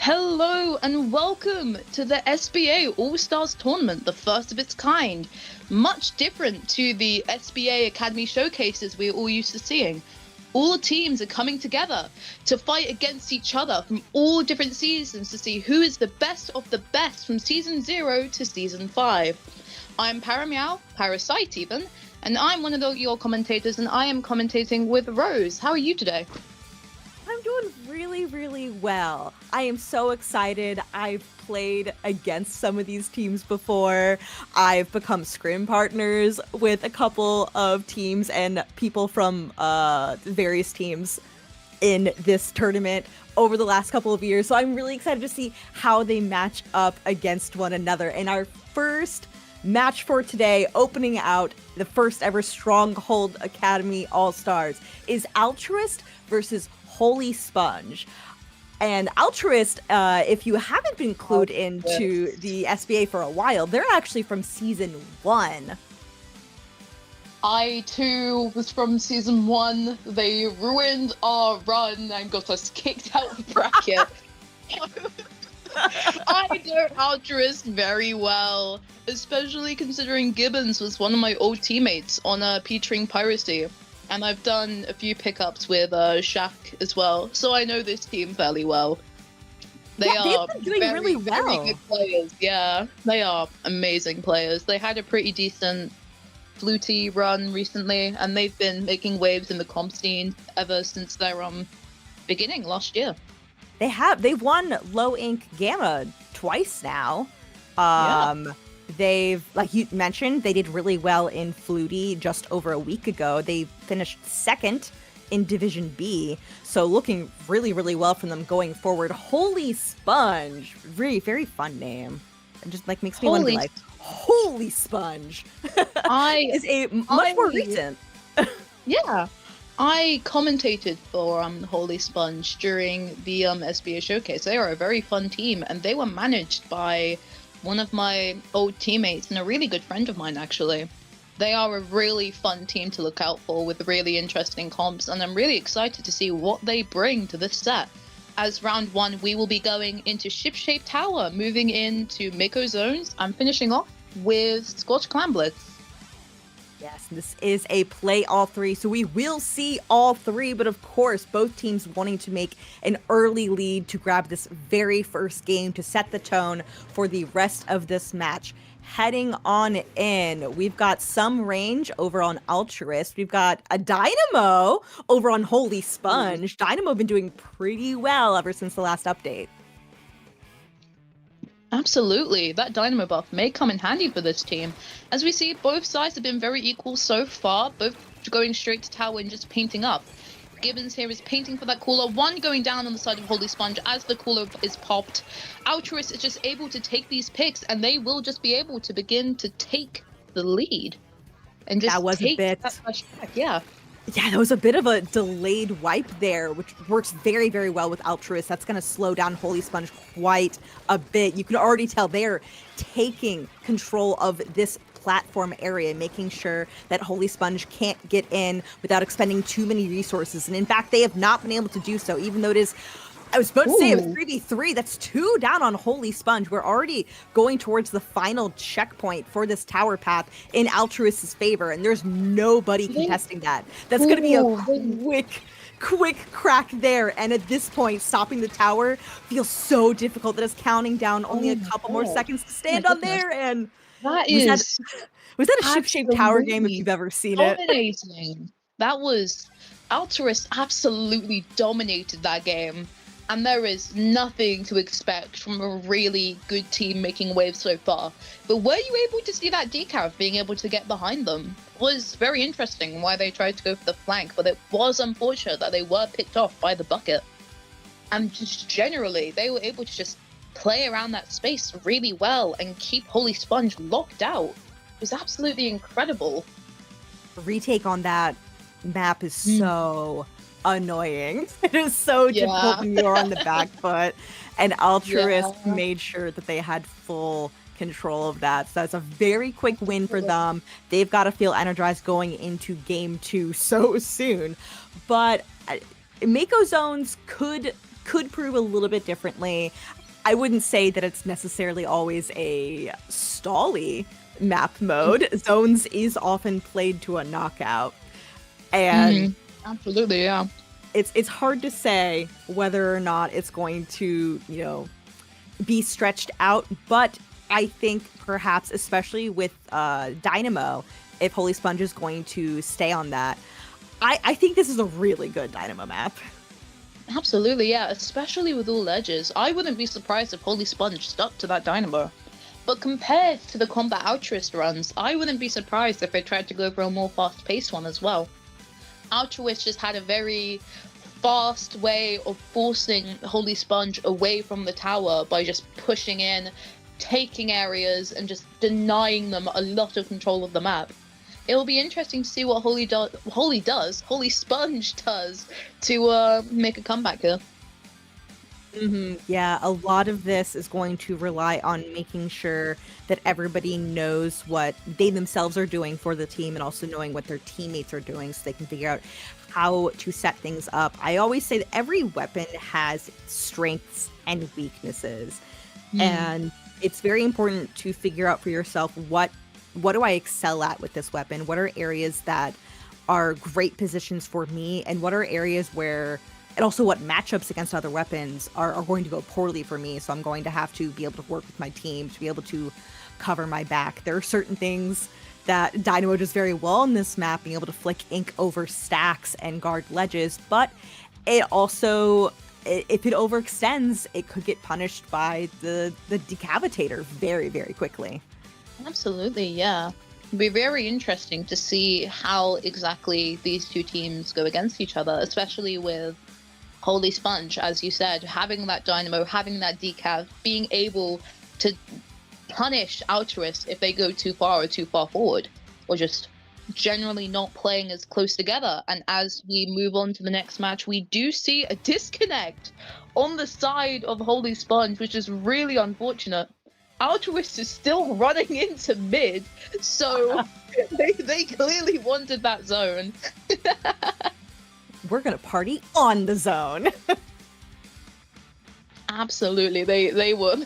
Hello and welcome to the SBA All-Stars Tournament, the first of its kind. Much different to the SBA Academy showcases we're all used to seeing. All teams are coming together to fight against each other from all different seasons to see who is the best of the best from Season 0 to Season 5. I'm Parameow, Parasite even, and I'm one of your commentators, and I am commentating with Rose. How are you today? I'm doing really well. I am so excited. I've played against some of these teams before. I've become scrim partners with a couple of teams and people from various teams in this tournament over the last couple of years. So I'm really excited to see how they match up against one another. And our first match for today, opening out the first ever Stronghold Academy All-Stars, is Altruist versus Holy Sponge. And Altruist, if you haven't been clued into the SBA for a while, they're actually from Season 1. I too was from Season 1. They ruined our run and got us kicked out of the bracket. I know Altruist very well, especially considering Gibbons was one of my old teammates on Petering Piracy. And I've done a few pickups with Shaq as well, so I know this team fairly well. They've been doing really well. Very good players. Yeah, they are amazing players. They had a pretty decent Fluty run recently, and they've been making waves in the comp scene ever since their beginning last year. They have. They've won Low Ink Gamma twice now. They've, like you mentioned, they did really well in Fluty just over a week ago. They finished second in Division B, so looking really well from them going forward. Holy Sponge, very fun name. It just makes me want to be like, Holy Sponge. Is a much more recent. Yeah, I commentated for Holy Sponge during the SBA showcase. They are a very fun team, and they were managed by one of my old teammates and a really good friend of mine, actually. They are a really fun team to look out for with really interesting comps, and I'm really excited to see what they bring to this set. As round 1, we will be going into Ship-Shaped Tower, moving into Mako Zones. I'm finishing off with Scorch Clan Blitz. Yes, this is a play all three, so we will see all three, but of course, both teams wanting to make an early lead to grab this very first game to set the tone for the rest of this match. Heading on in, we've got some range over on Altruist. We've got a Dynamo over on Holy Sponge. Dynamo been doing pretty well ever since the last update. Absolutely, that Dynamo buff may come in handy for this team. As we see, both sides have been very equal so far, both going straight to tower and just painting up. Gibbons here is painting for that cooler, one going down on the side of Holy Sponge as the cooler is popped. Altruist is just able to take these picks, and they will just be able to begin to take the lead. And just that was take a bit. That flashback. Yeah, there was a bit of a delayed wipe there, which works very well with Altruist. That's going to slow down Holy Sponge quite a bit. You can already tell they're taking control of this platform area, making sure that Holy Sponge can't get in without expending too many resources. And in fact, they have not been able to do so, even though it is, I was about to say it was 3v3. That's 2 down on Holy Sponge. We're already going towards the final checkpoint for this tower path in Altruist's favor, and there's nobody contesting that. That's going to be a quick crack there. And at this point, stopping the tower feels so difficult that it's counting down only a couple more seconds to stand on there. And was that a ship-shaped tower game if you've ever seen it? That was Altruist absolutely dominated that game. And there is nothing to expect from a really good team making waves so far. But were you able to see that decav being able to get behind them? It was very interesting why they tried to go for the flank, but it was unfortunate that they were picked off by the bucket. And just generally, they were able to just play around that space really well and keep Holy Sponge locked out. It was absolutely incredible. Retake on that map is so annoying. It is so difficult when you're on the back foot, and Altruist made sure that they had full control of that. So that's a very quick win for them. They've got to feel energized going into game 2 so soon. But Mako Zones could could prove a little bit differently. I wouldn't say that it's necessarily always a stally map mode. Zones is often played to a knockout. And Absolutely, yeah. it's hard to say whether or not it's going to, be stretched out, but I think perhaps, especially with Dynamo, if Holy Sponge is going to stay on that, I think this is a really good Dynamo map. Absolutely, yeah. Especially with all ledges. I wouldn't be surprised if Holy Sponge stuck to that Dynamo. But compared to the Combat Altruist runs, I wouldn't be surprised if they tried to go for a more fast-paced one as well. Altruist just had a very fast way of forcing Holy Sponge away from the tower by just pushing in, taking areas, and just denying them a lot of control of the map. It will be interesting to see what Holy Sponge does to make a comeback here. Yeah, a lot of this is going to rely on making sure that everybody knows what they themselves are doing for the team and also knowing what their teammates are doing so they can figure out how to set things up. I always say that every weapon has strengths and weaknesses. And it's very important to figure out for yourself what do I excel at with this weapon? What are areas that are great positions for me? And what are areas where, and also what matchups against other weapons are going to go poorly for me? So I'm going to have to be able to work with my team to be able to cover my back. There are certain things that Dynamo does very well in this map, being able to flick ink over stacks and guard ledges, but it also, if it overextends, it could get punished by the decapitator very, very quickly. Absolutely, yeah. It'll be very interesting to see how exactly these two teams go against each other, especially with Holy Sponge, as you said, having that Dynamo, having that decav, being able to punish Altruist if they go too far or too far forward, or just generally not playing as close together. And as we move on to the next match, we do see a disconnect on the side of Holy Sponge, which is really unfortunate. Altruist is still running into mid, so they clearly wanted that zone. We're gonna party on the zone. Absolutely, they were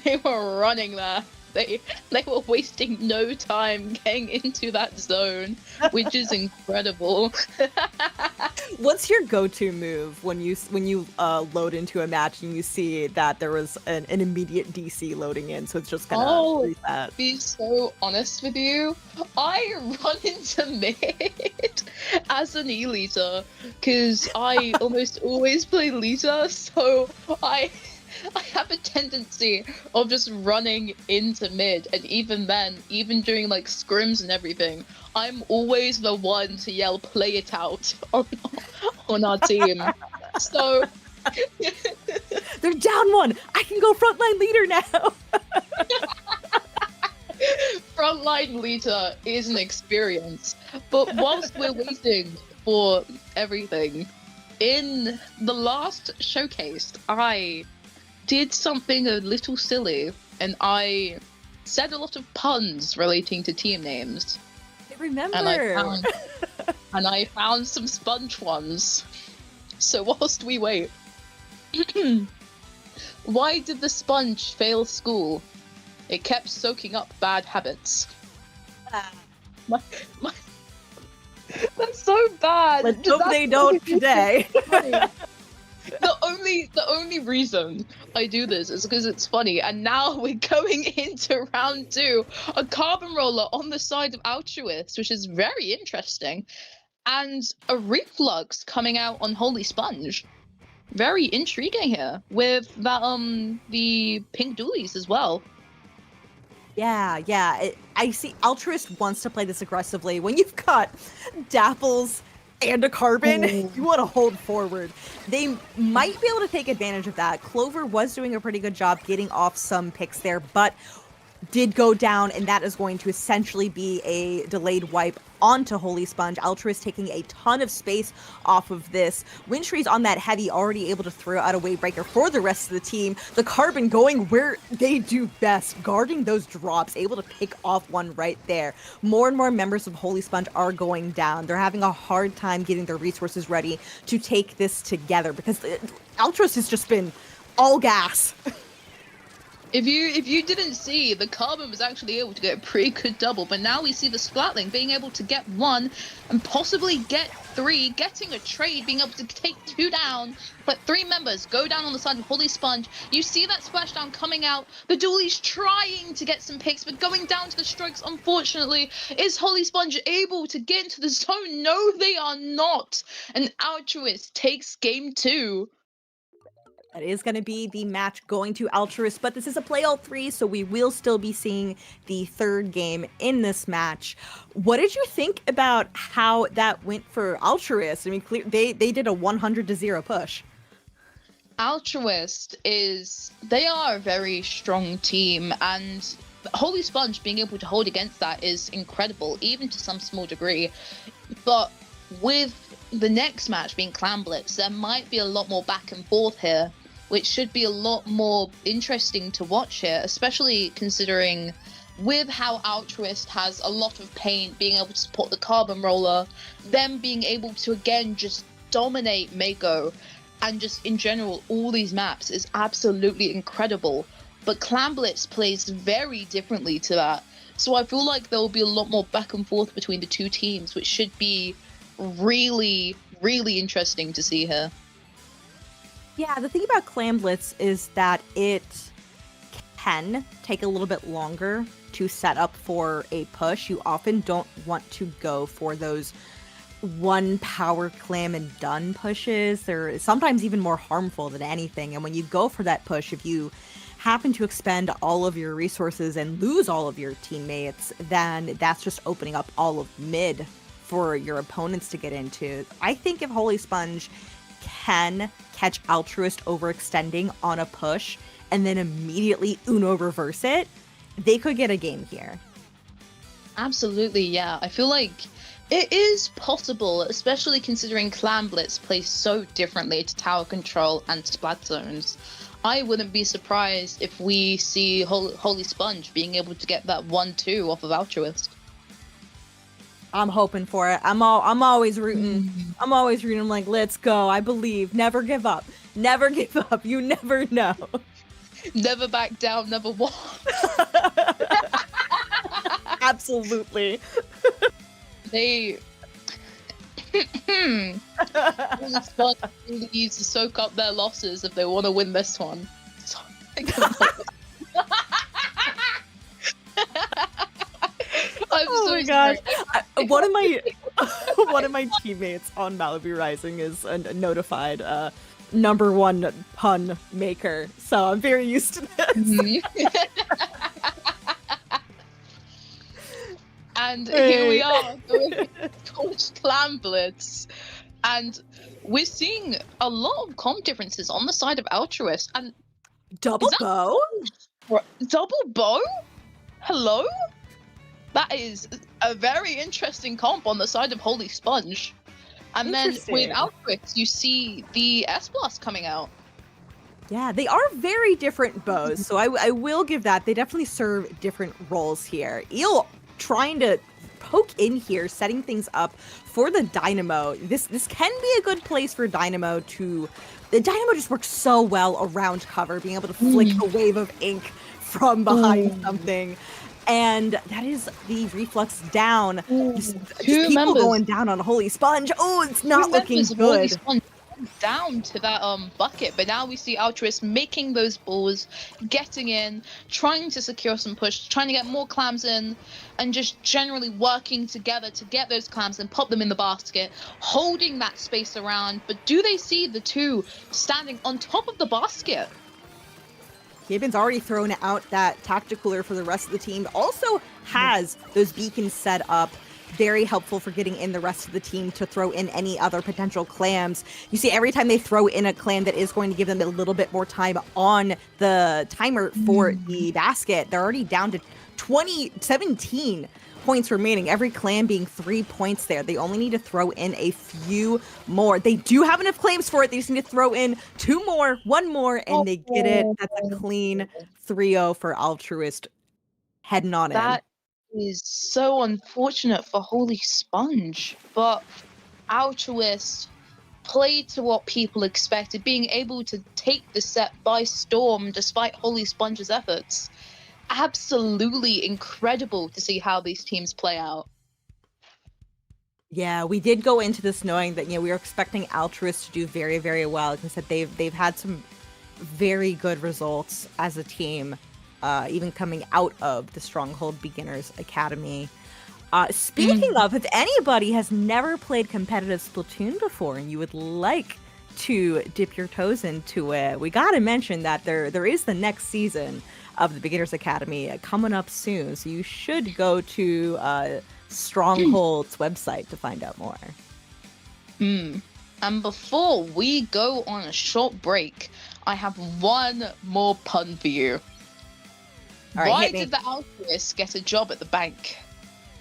running there. They were wasting no time getting into that zone, which is incredible. What's your go-to move when you load into a match and you see that there was an immediate DC loading in, so it's just gonna reset? To be so honest with you, I run into mid as an E-liter because I almost always play Lita, so I have a tendency of just running into mid, and even then, even during like scrims and everything, I'm always the one to yell "play it out" on our team. So they're down one. I can go frontline leader now. Frontline leader is an experience, but whilst we're waiting for everything, in the last showcase, I did something a little silly, and I said a lot of puns relating to team names. I remember. And I found some sponge ones. So whilst we wait, why did the sponge fail school? It kept soaking up bad habits. That's so bad. Let's hope they don't today. The only reason I do this is because it's funny, and now we're going into round 2. A carbon roller on the side of Altruist, which is very interesting, and a reflux coming out on Holy Sponge. Very intriguing here with that the pink dualies as well. Yeah. I see Altruist wants to play this aggressively. When you've got Dapples and a carbon, you want to hold forward. They might be able to take advantage of that. Clover was doing a pretty good job getting off some picks there, but did go down, and that is going to essentially be a delayed wipe onto Holy Sponge. Altruist taking a ton of space off of this. Wintree's on that heavy, already able to throw out a wave breaker for the rest of the team. The carbon going where they do best, guarding those drops, able to pick off one right there. More and more members of Holy Sponge are going down. They're having a hard time getting their resources ready to take this together because Altruist has just been all gas. If you didn't see, the Carbon was actually able to get a pretty good double, but now we see the Splatling being able to get 1 and possibly get 3, getting a trade, being able to take 2 down, but 3 members go down on the side of Holy Sponge. You see that splashdown coming out. The Dualies trying to get some picks, but going down to the strikes, unfortunately. Is Holy Sponge able to get into the zone? No, they are not. And Altruist takes game 2. That is going to be the match going to Altruist, but this is a play all 3, so we will still be seeing the 3rd game in this match. What did you think about how that went for Altruist? I mean, they did a 100-0 push. Altruist they are a very strong team, and Holy Sponge being able to hold against that is incredible, even to some small degree. But with the next match being Clan Blitz, there might be a lot more back and forth here, which should be a lot more interesting to watch here, especially considering with how Altruist has a lot of paint, being able to support the Carbon Roller, them being able to again just dominate Mako, and just in general all these maps is absolutely incredible. But Clan Blitz plays very differently to that, so I feel like there will be a lot more back and forth between the two teams, which should be really, really interesting to see here. Yeah, the thing about Clan Blitz is that it can take a little bit longer to set up for a push. You often don't want to go for those one power clam and done pushes. They're sometimes even more harmful than anything. And when you go for that push, if you happen to expend all of your resources and lose all of your teammates, then that's just opening up all of mid for your opponents to get into. I think if Holy Sponge can catch Altruist overextending on a push and then immediately Uno reverse it, they could get a game here. Absolutely, yeah. I feel like it is possible, especially considering Clan Blitz plays so differently to Tower Control and Splat Zones. I wouldn't be surprised if we see Holy Sponge being able to get that 1-2 off of Altruist. I'm hoping for it. I'm always rooting. I'm always rooting. I'm like, let's go. I believe. Never give up. Never give up. You never know. Never back down. Never walk. Absolutely. They Holy Sponge really needs to soak up their losses if they want to win this one. Oh my gosh! One of my teammates on Malibu Rising is a notified #1 pun maker, so I'm very used to this. And here we are going towards Clan Blitz, and we're seeing a lot of comp differences on the side of Altruist. And double bow? Double bow? Hello? That is a very interesting comp on the side of Holy Sponge. And then with Altruist, you see the S-Blast coming out. Yeah, they are very different bows, so I will give that. They definitely serve different roles here. Eel trying to poke in here, setting things up for the Dynamo. This can be a good place for Dynamo to... The Dynamo just works so well around cover, being able to flick a wave of ink from behind something. And that is the reflux down. Just people members going down on Holy Sponge. Oh, it's not looking good. Down to that bucket, but now we see Altruist making those balls, getting in, trying to secure some push, trying to get more clams in, and just generally working together to get those clams and pop them in the basket, holding that space around. But do they see the two standing on top of the basket? Gibbon's already thrown out that tacticooler for the rest of the team. Also has those beacons set up. Very helpful for getting in the rest of the team to throw in any other potential clams. You see, every time they throw in a clam that is going to give them a little bit more time on the timer for the basket, they're already down to 17 points remaining. Every clam being 3 points there. They only need to throw in a few more. They do have enough claims for it. They just need to throw in 2 more, 1 more, and they get it. That's a clean 3-0 for Altruist heading on in. Is so unfortunate for Holy Sponge, but Altruist played to what people expected, being able to take the set by storm despite Holy Sponge's efforts. Absolutely incredible to see how these teams play out. Yeah, we did go into this knowing that, we were expecting Altruist to do very, very well. Like I said, they've had some very good results as a team, even coming out of the Stronghold Beginners Academy. Speaking of, if anybody has never played competitive Splatoon before and you would like to dip your toes into it, we got to mention that there is the next season of the Beginners Academy coming up soon. So you should go to Stronghold's website to find out more. And before we go on a short break, I have one more pun for you. All right, Why did the altruists get a job at the bank?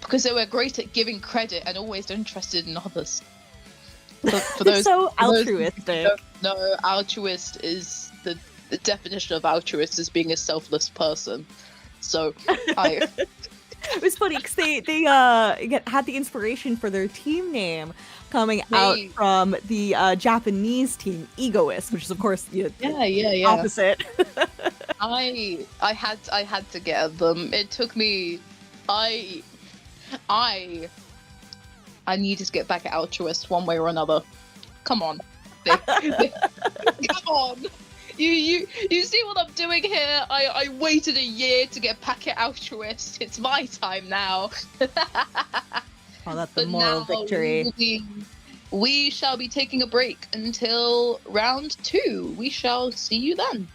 Because they were great at giving credit and always interested in others. For those, so altruistic. No, altruist is the definition of altruist is being a selfless person. So It was funny because they had the inspiration for their team name coming out from the Japanese team Egoist, which is of course opposite. I had to get them. It took me. I needed to get back at altruist one way or another. Come on, come on. You see what I'm doing here? I waited a year to get back at altruist. It's my time now. Oh, that's the moral victory. We shall be taking a break until round 2. We shall see you then.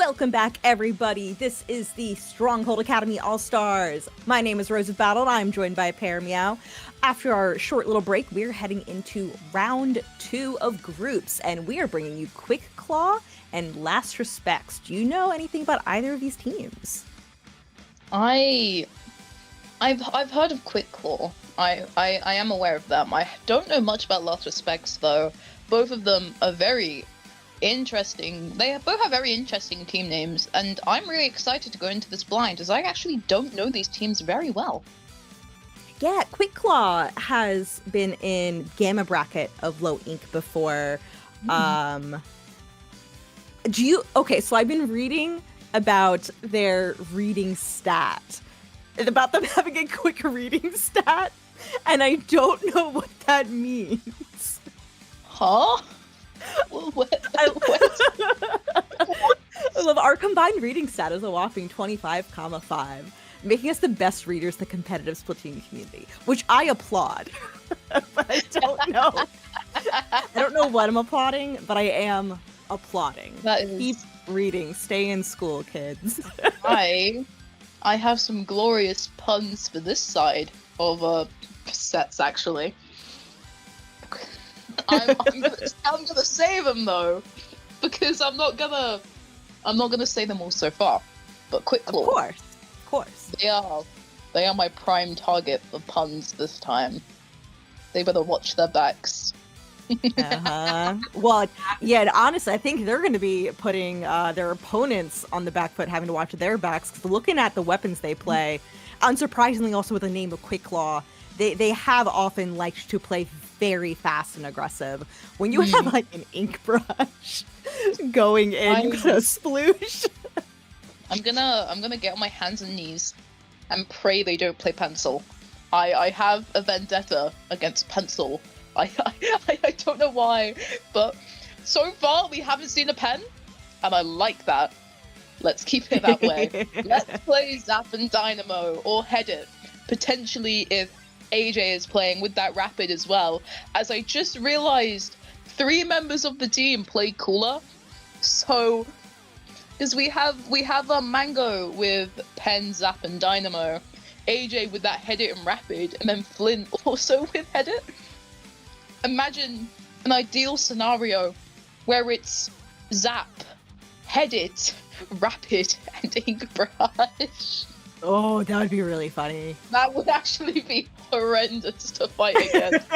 Welcome back, everybody. This is the Stronghold Academy All-Stars. My name is Rose of Battle, and I'm joined by Pear Meow. After our short little break, we're heading into round 2 of groups, and we are bringing you Quick Claw and Last Respects. Do you know anything about either of these teams? I've heard of Quick Claw. I am aware of them. I don't know much about Last Respects, though. Both of them are very interesting. They both have very interesting team names, and I'm really excited to go into this blind, as I actually don't know these teams very well. Yeah, Quick Claw has been in Gamma Bracket of Low Ink before. Okay, so I've been reading about their reading stat, about them having a quick reading stat, and I don't know what that means. Huh? What? I love our combined reading stat is a whopping 25,5, making us the best readers in the competitive Splatoon community, which I applaud. But I don't know. I don't know what I'm applauding, but I am applauding. Keep reading. Stay in school, kids. I have some glorious puns for this side of sets, actually. I'm gonna say them though, because I'm not gonna say them all so far. But Quick Claw, of course, they are my prime target for puns this time. They better watch their backs. Well, yeah, and honestly, I think they're going to be putting their opponents on the back foot, having to watch their backs, because looking at the weapons they play, unsurprisingly, also with the name of Quick Claw, they have often liked to play very fast and aggressive. When you have like an ink brush going in, you got a sploosh. I'm gonna get on my hands and knees and pray they don't play pencil. I have a vendetta against pencil. I don't know why, but so far we haven't seen a pen, and I like that. Let's keep it that way. Let's play Zap and Dynamo, or head it, potentially if AJ is playing with that Rapid as well, as I just realized 3 members of the team play Cooler. So, because we have a Mango with Pen, Zap, and Dynamo, AJ with that Head It and Rapid, and then Flint also with Head It. Imagine an ideal scenario where it's Zap, Head It, Rapid, and Ink Brush. Oh, that would be really funny. That would actually be horrendous to fight against.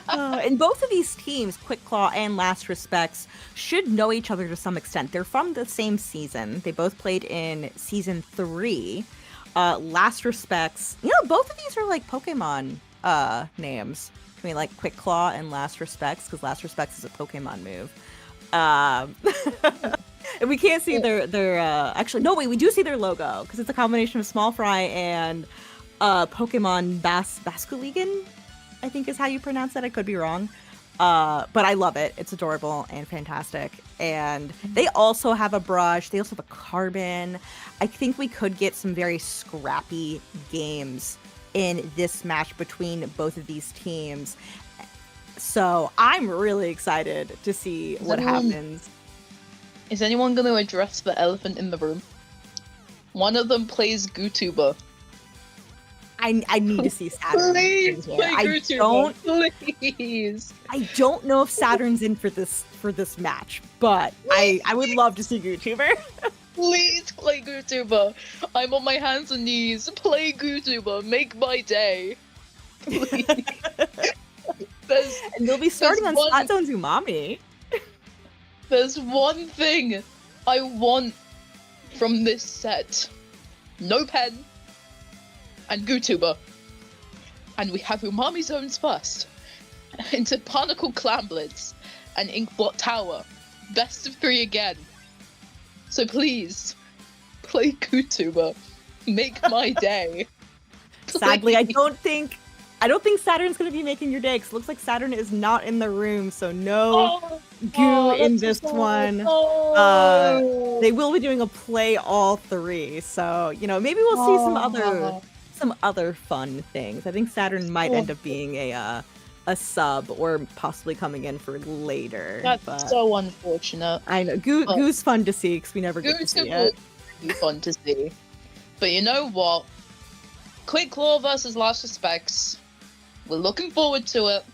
And both of these teams, Quick Claw and Last Respects, should know each other to some extent. They're from the same season. They both played in season 3. Last Respects, both of these are like Pokemon names. I mean, like Quick Claw and Last Respects, because Last Respects is a Pokemon move. And we can't see their actually, no, wait, we do see their logo, because it's a combination of Small Fry and Pokemon Basculigan, I think is how you pronounce that. I could be wrong. But I love it. It's adorable and fantastic. And they also have a brush. They also have a carbon. I think we could get some very scrappy games in this match between both of these teams. So I'm really excited to see what happens. Is anyone going to address the elephant in the room? One of them plays GooTuber. I need to see Saturn. Please play GooTuber. Please. I don't know if Saturn's in for this match, but I would love to see GooTuber. Please play GooTuber. I'm on my hands and knees. Play GooTuber. Make my day. Please. And they'll be starting on Spot Zone's Umami. There's one thing I want from this set. No pen. And GooTuber. And we have Umami Zones first. Into Barnacle Clan Blitz. And Inkblot Tower. Best of 3 again. So please, play GooTuber. Make my day. Sadly, I don't think Saturn's going to be making your day, because it looks like Saturn is not in the room, so no goo in this one. They will be doing a play all 3, so maybe we'll see some other fun things. I think Saturn might end up being a a sub or possibly coming in for later. That's But so unfortunate. I know But Goo's fun to see because we never get to Goose see will it. be fun to see. But you know what? Quick Claw versus Last Respects. We're looking forward to it.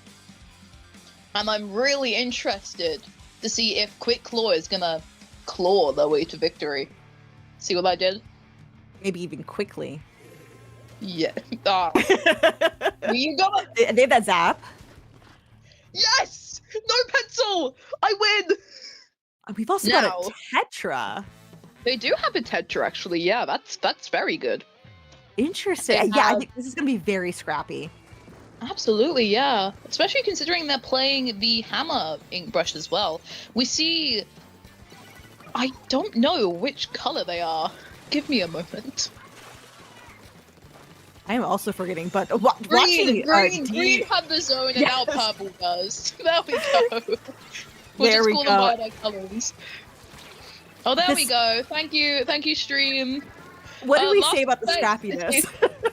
And I'm really interested to see if Quick Claw is gonna claw their way to victory. See what I did? Maybe even quickly. Yeah. Ah. You got it. They have that zap. Yes! No pencil! I win! We've also Now- got a Tetra. They do have a Tetra, actually. Yeah, that's very good. Interesting. They Yeah, I have- think this is gonna be very scrappy. Absolutely, yeah. Especially considering they're playing the hammer ink brush as well. We see... I don't know which color they are. Give me a moment. I am also forgetting, but Green, watching green had the zone, and now Yes. purple does. There we go. We'll There just we call go. them by their colors. Oh, there we This- go. Thank you, stream. What did we Last say about the Respects- scrappiness?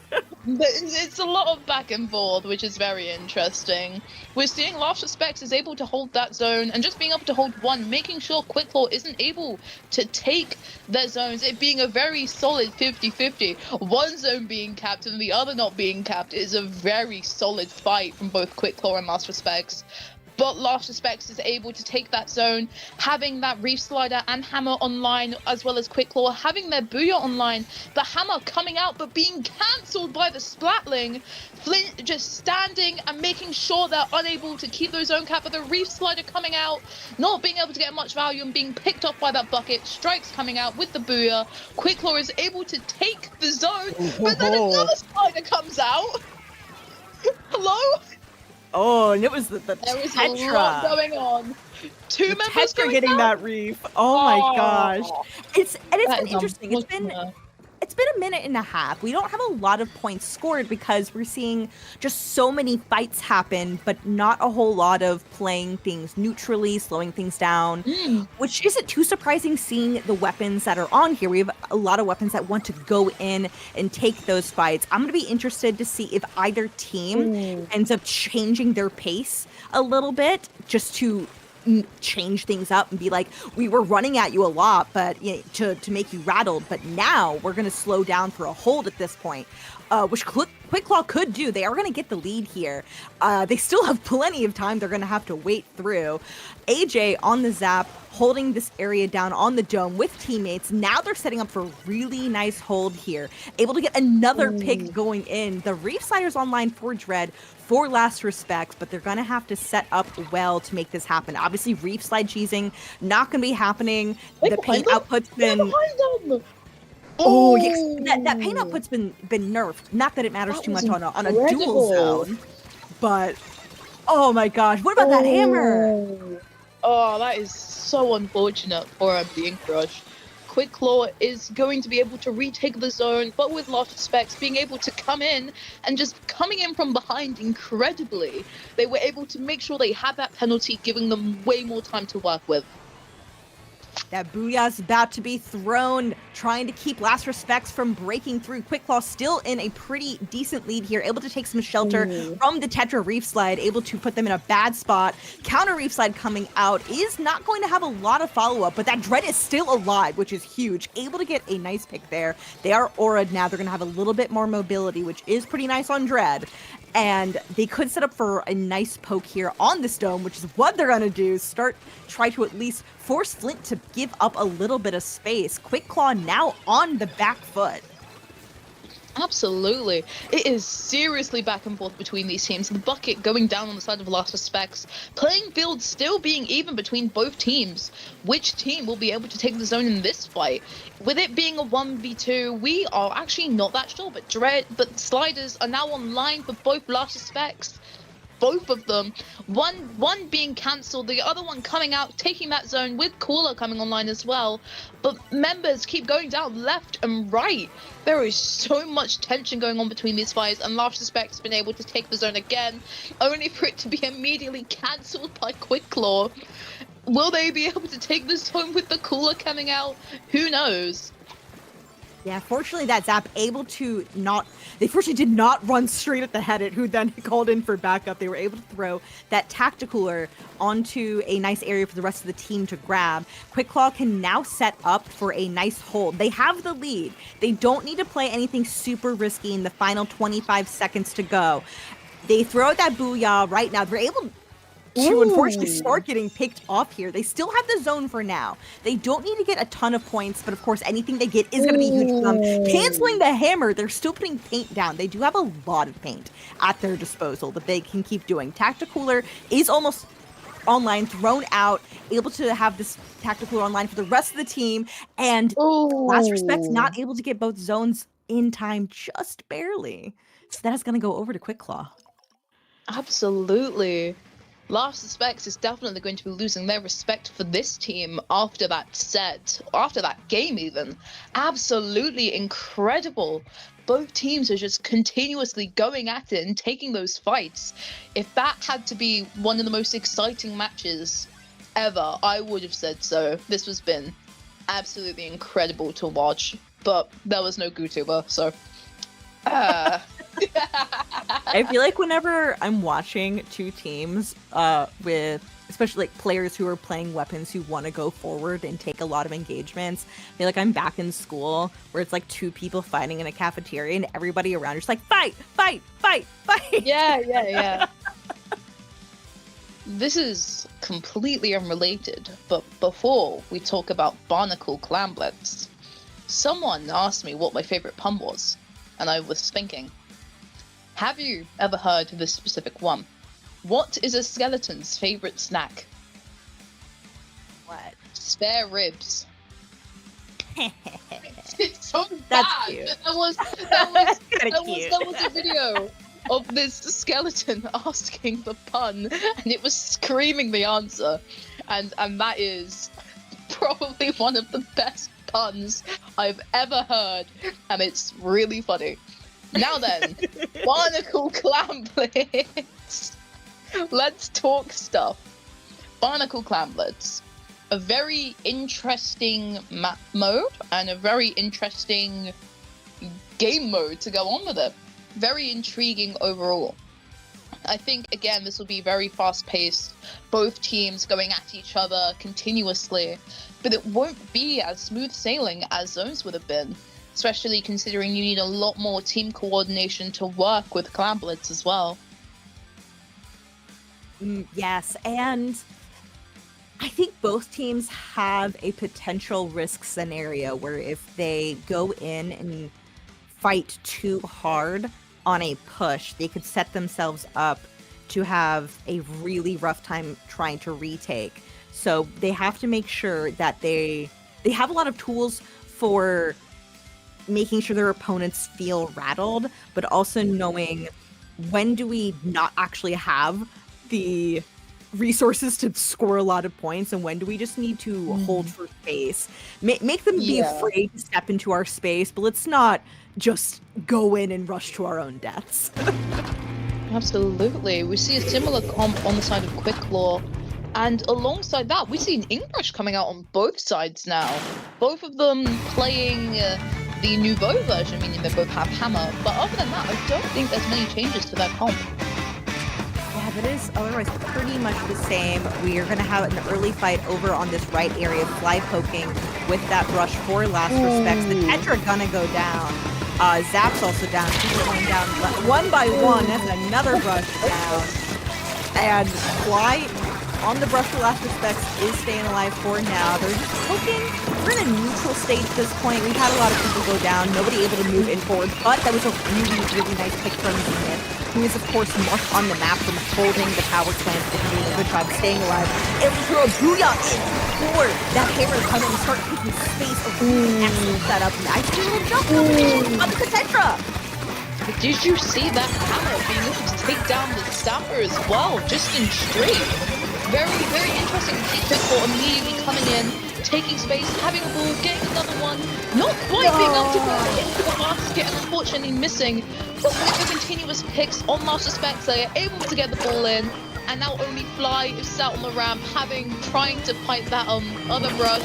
It's a lot of back and forth, which is very interesting. We're seeing Last Respects is able to hold that zone, and just being able to hold one, making sure Quick Claw isn't able to take their zones, it being a very solid 50-50. One zone being capped and the other not being capped is a very solid fight from both Quick Claw and Last Respects. But Last Respects is able to take that zone, having that Reef Slider and Hammer online, as well as Quick Claw, having their Booyah online, the Hammer coming out but being cancelled by the Splatling, Flint just standing and making sure they're unable to keep those zone cap, but the Reef Slider coming out, not being able to get much value and being picked off by that bucket, Strikes coming out with the Booyah, Quick Claw is able to take the zone, but then another Spider comes out! Hello? Oh, and it was the There was a lot Tetra. going on. Two The members Tetra going getting down? that reef. Oh my gosh. It's That been is interesting. unfortunate. It's been a minute and a half. We don't have a lot of points scored because we're seeing just so many fights happen, but not a whole lot of playing things neutrally, slowing things down, which isn't too surprising seeing the weapons that are on here. We have a lot of weapons that want to go in and take those fights. I'm going to be interested to see if either team ends up changing their pace a little bit just to change things up and be like, we were running at you a lot, but to make you rattled, but now we're going to slow down for a hold at this point, which Quick Claw could do. They are going to get the lead here. They still have plenty of time. They're going to have to wait through. AJ on the zap, holding this area down on the dome with teammates. Now they're setting up for a really nice hold here. Able to get another pick going in. The Reef Slider's online for Dread, for Last Respects, but they're going to have to set up well to make this happen. Obviously, Reef Slide cheesing, not going to be happening. The paint output's been... Oh, yes, that paint output's been nerfed. Not that it matters too much on a dual zone, but oh my gosh, what about that hammer? Oh, that is so unfortunate for being crushed. Quick Claw is going to be able to retake the zone, but with Last Respects being able to come in and just coming in from behind incredibly, they were able to make sure they had that penalty, giving them way more time to work with. That Booyah's about to be thrown, trying to keep Last Respects from breaking through. Quick Claw still in a pretty decent lead here, able to take some shelter from the Tetra Reef Slide, able to put them in a bad spot. Counter Reef Slide coming out is not going to have a lot of follow-up, but that Dread is still alive, which is huge. Able to get a nice pick there. They are aura'd now. They're going to have a little bit more mobility, which is pretty nice on Dread. And they could set up for a nice poke here on this dome, which is what they're going to do. Try to at least force Flint to give up a little bit of space. Quick Claw now on the back foot. Absolutely. It is seriously back and forth between these teams. The bucket going down on the side of Last Respects. Playing field still being even between both teams. Which team will be able to take the zone in this fight? With it being a 1v2, we are actually not that sure, but Sliders are now online for both Last Respects. Both of them, one being cancelled, the other one coming out, taking that zone with Cooler coming online as well. But members keep going down left and right. There is so much tension going on between these fights, and Last Respect's been able to take the zone again, only for it to be immediately cancelled by Quick Claw. Will they be able to take this home with the Cooler coming out? Who knows? Yeah, fortunately that Zap able to not, they fortunately did not run straight at the Headit, who then called in for backup. They were able to throw that Tacticooler onto a nice area for the rest of the team to grab. Quick Claw can now set up for a nice hold. They have the lead. They don't need to play anything super risky in the final 25 seconds to go. They throw out that Booyah right now. They're able to unfortunately start getting picked off here. They still have the zone for now. They don't need to get a ton of points, but of course anything they get is going to be huge for them. Canceling the hammer, they're still putting paint down. They do have a lot of paint at their disposal that they can keep doing. Tacticooler is almost online, thrown out, able to have this Tacticooler online for the rest of the team, and Last Respect's not able to get both zones in time, just barely. So that is going to go over to Quick Claw. Absolutely. Last Respects is definitely going to be losing their respect for this team after that set, after that game even. Absolutely incredible. Both teams are just continuously going at it and taking those fights. If that had to be one of the most exciting matches ever, I would have said so. This has been absolutely incredible to watch, but there was no GooTuber, so... I feel like whenever I'm watching two teams with especially like players who are playing weapons who want to go forward and take a lot of engagements, I feel like I'm back in school where it's like two people fighting in a cafeteria and everybody around is just like fight, fight, fight, fight. Yeah. This is completely unrelated, but before we talk about Barnacle Clamblets, someone asked me what my favorite pun was, and I was thinking, have you ever heard of this specific one? What is a skeleton's favorite snack? What? Spare ribs. It's so That's bad. cute. That was a video of this skeleton asking the pun, and it was screaming the answer, and that is probably one of the best puns I've ever heard, and it's really funny. Now then, Barnacle Clamblets. Let's talk stuff. Barnacle Clamblets. A very interesting map mode and a very interesting game mode to go on with it. Very intriguing overall. I think, again, this will be very fast-paced, both teams going at each other continuously, but it won't be as smooth sailing as Zones would have been, especially considering you need a lot more team coordination to work with Clamblets as well. Yes, and I think both teams have a potential risk scenario where if they go in and fight too hard on a push, they could set themselves up to have a really rough time trying to retake. So they have to make sure that they have a lot of tools for making sure their opponents feel rattled, but also knowing when do we not actually have the resources to score a lot of points and when do we just need to hold for space. Make them be afraid to step into our space, but let's not just go in and rush to our own deaths. Absolutely. We see a similar comp on the side of Quicklaw, and alongside that, we see an Inkbrush coming out on both sides now. Both of them playing the Nouveau version, meaning they both have Hammer, but other than that, I don't think there's many changes to that comp. Yeah, that is otherwise pretty much the same. We are going to have an early fight over on this right area, fly poking with that brush for Last Respects. The Tetra gonna go down. Zap's also down. He's going down one by one. That's another brush down. And Fly on the brush for Last Respects is staying alive for now. They're just poking. We're in a neutral state at this point. We've had a lot of people go down. Nobody able to move in forward, but that was a really, really nice pick from Zenith, who is, of course, marked on the map from holding the power plant and doing a good job staying alive. Able to throw a Booyah in for that hammer to come in and start taking space. A really excellent setup. Nice little jump on the Tetra. But did you see that hammer being able to take down the Stamper as well, just in straight? Very, very interesting to see Pitbull immediately coming in, taking space, having a ball, getting another one, not quite being able to go into the basket, and unfortunately missing. But with the continuous picks on Last Respects, they are able to get the ball in, and now only Fly is sat on the ramp, trying to fight that other brush,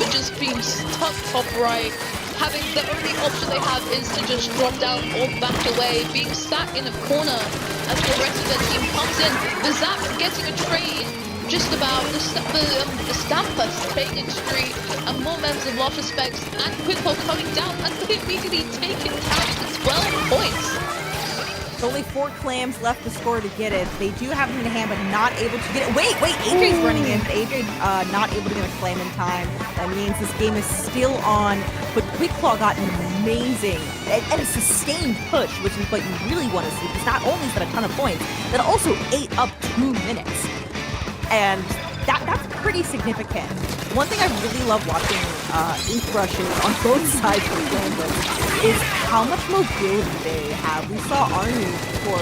but just being stuck top right, having the only option they have is to just drop down or back away, being sat in a corner as the rest of their team comes in. The Zap getting a trade, just about the Stamper taking street, and more members of Lost Respects and Quickball coming down, and they immediately taking down to 12 points. Only 4 clams left to score to get it. They do have him in hand, but not able to get it. Wait, AJ's running in, but AJ not able to get a claim in time. That means this game is still on, but Quickclaw got an amazing and a sustained push, which is what you really want to see, because not only is that a ton of points, that also ate up 2 minutes. And that's pretty significant. One thing I really love watching ink brushes on both sides of the game is how much mobility they have. We saw Arnie for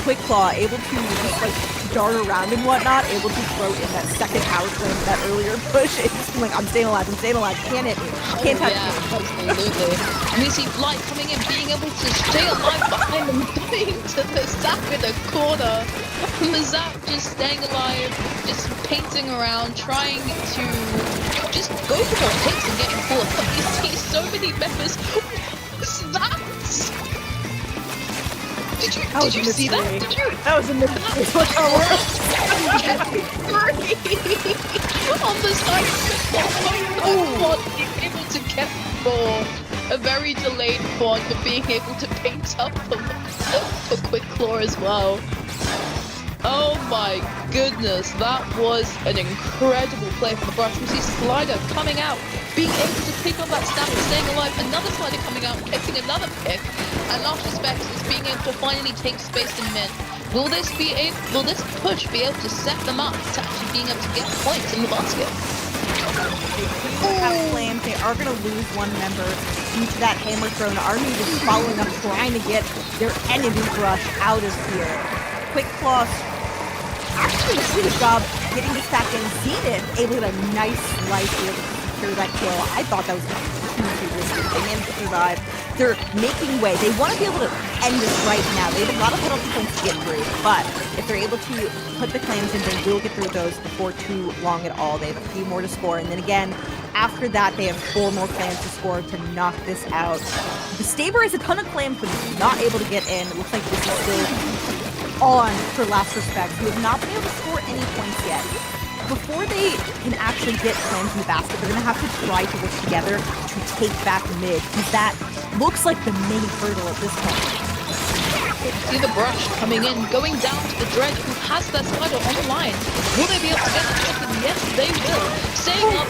Quickclaw able to just like dart around and whatnot, able to throw in that second power slam, that earlier push. It's just like, I'm staying alive, can't hit me, can't touch me. Absolutely. And we see Blight coming in, being able to stay alive behind them, going to the Zap in the corner. And the Zap just staying alive, just painting around, trying to just go for more hits and getting full. But you see so many members. What was that? Did you see that? That was a mystery. On the side of the being able to get more. A very delayed quad, but being able to paint up for Quickclaw as well. Oh my goodness, that was an incredible play from the brush. We see Slider coming out, being able to pick up that stamp and staying alive. Another Slider coming out, catching another pick. And Last Respects is being able to finally take space in mid. Will this push be able to set them up to actually being able to get points in the basket? Claims they are going to lose one member due to that hammer thrown. Army is following up, trying to get their enemy brush out of here. Quickclaw actually did a good job getting this back in. Zenith able to get a nice slice here to secure that kill. I thought that was too risky. They managed to survive. They're making way. They want to be able to end this right now. They have a lot of penalty points to get through, but if they're able to put the claims in, they will get through those before too long at all. They have a few more to score, and then again, after that, they have 4 more claims to score to knock this out. The Staber has a ton of claims, but he's not able to get in. It looks like this is still on for Last Respect, who have not been able to score any points yet. Before they can actually get clams in the basket, they're going to have to try to work together to take back mid, because that looks like the main hurdle at this point. See the brush coming in, going down to the Dread, who has their Slider on the line. Will they be able to get the trick? And yes, they will. Staying up,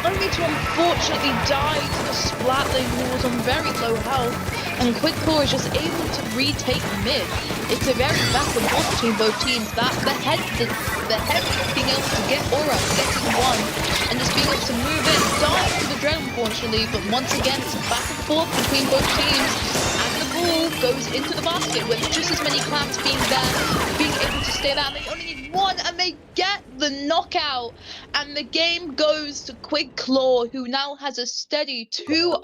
only to unfortunately die to the Splat Lane, who was on very low health. And Quickclaw is just able to retake mid. It's a very back and forth between both teams. That the head being able to get Aura, getting one, and just being able to move in, dying to the Dread unfortunately, but once again it's a back and forth between both teams, and the ball goes into the basket with just as many clams being there, being able to stay there, and they only need one, and they get the knockout, and the game goes to Quickclaw, who now has a steady 2-0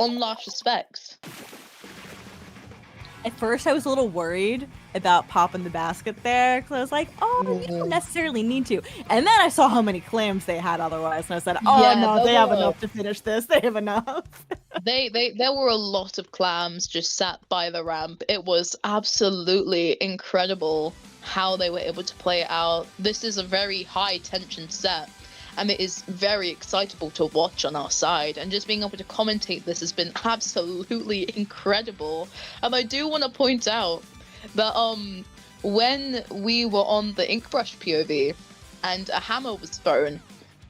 on Last Respects. At first, I was a little worried about popping the basket there, because I was like, oh, you don't necessarily need to. And then I saw how many clams they had otherwise, and I said, oh, yeah, no, they have enough to finish this. They have enough. There were a lot of clams just sat by the ramp. It was absolutely incredible how they were able to play it out. This is a very high tension set, and it is very excitable to watch on our side, and just being able to commentate this has been absolutely incredible. And I do want to point out that when we were on the Inkbrush POV and a hammer was thrown,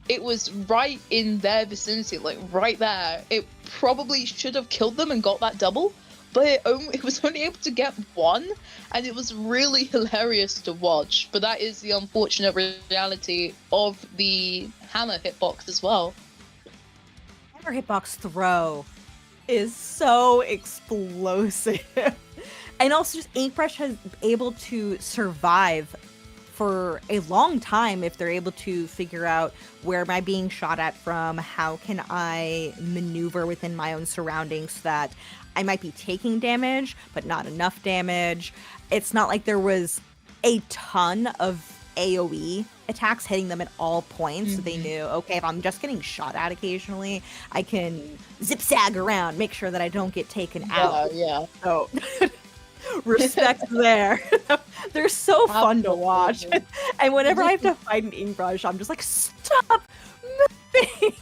it was right in their vicinity, like right there. It probably should have killed them and got that double, but it was only able to get one, and it was really hilarious to watch. But that is the unfortunate reality of the hammer hitbox as well. Hammer hitbox throw is so explosive. And also just Inkbrush has been able to survive for a long time if they're able to figure out where am I being shot at from, how can I maneuver within my own surroundings so that I might be taking damage, but not enough damage. It's not like there was a ton of AoE attacks hitting them at all points. So they knew, okay, if I'm just getting shot at occasionally, I can zip-zag around, make sure that I don't get taken out. Yeah. So respect there. They're so fun to watch. And whenever I have to fight an ink brush, I'm just like, stop moving.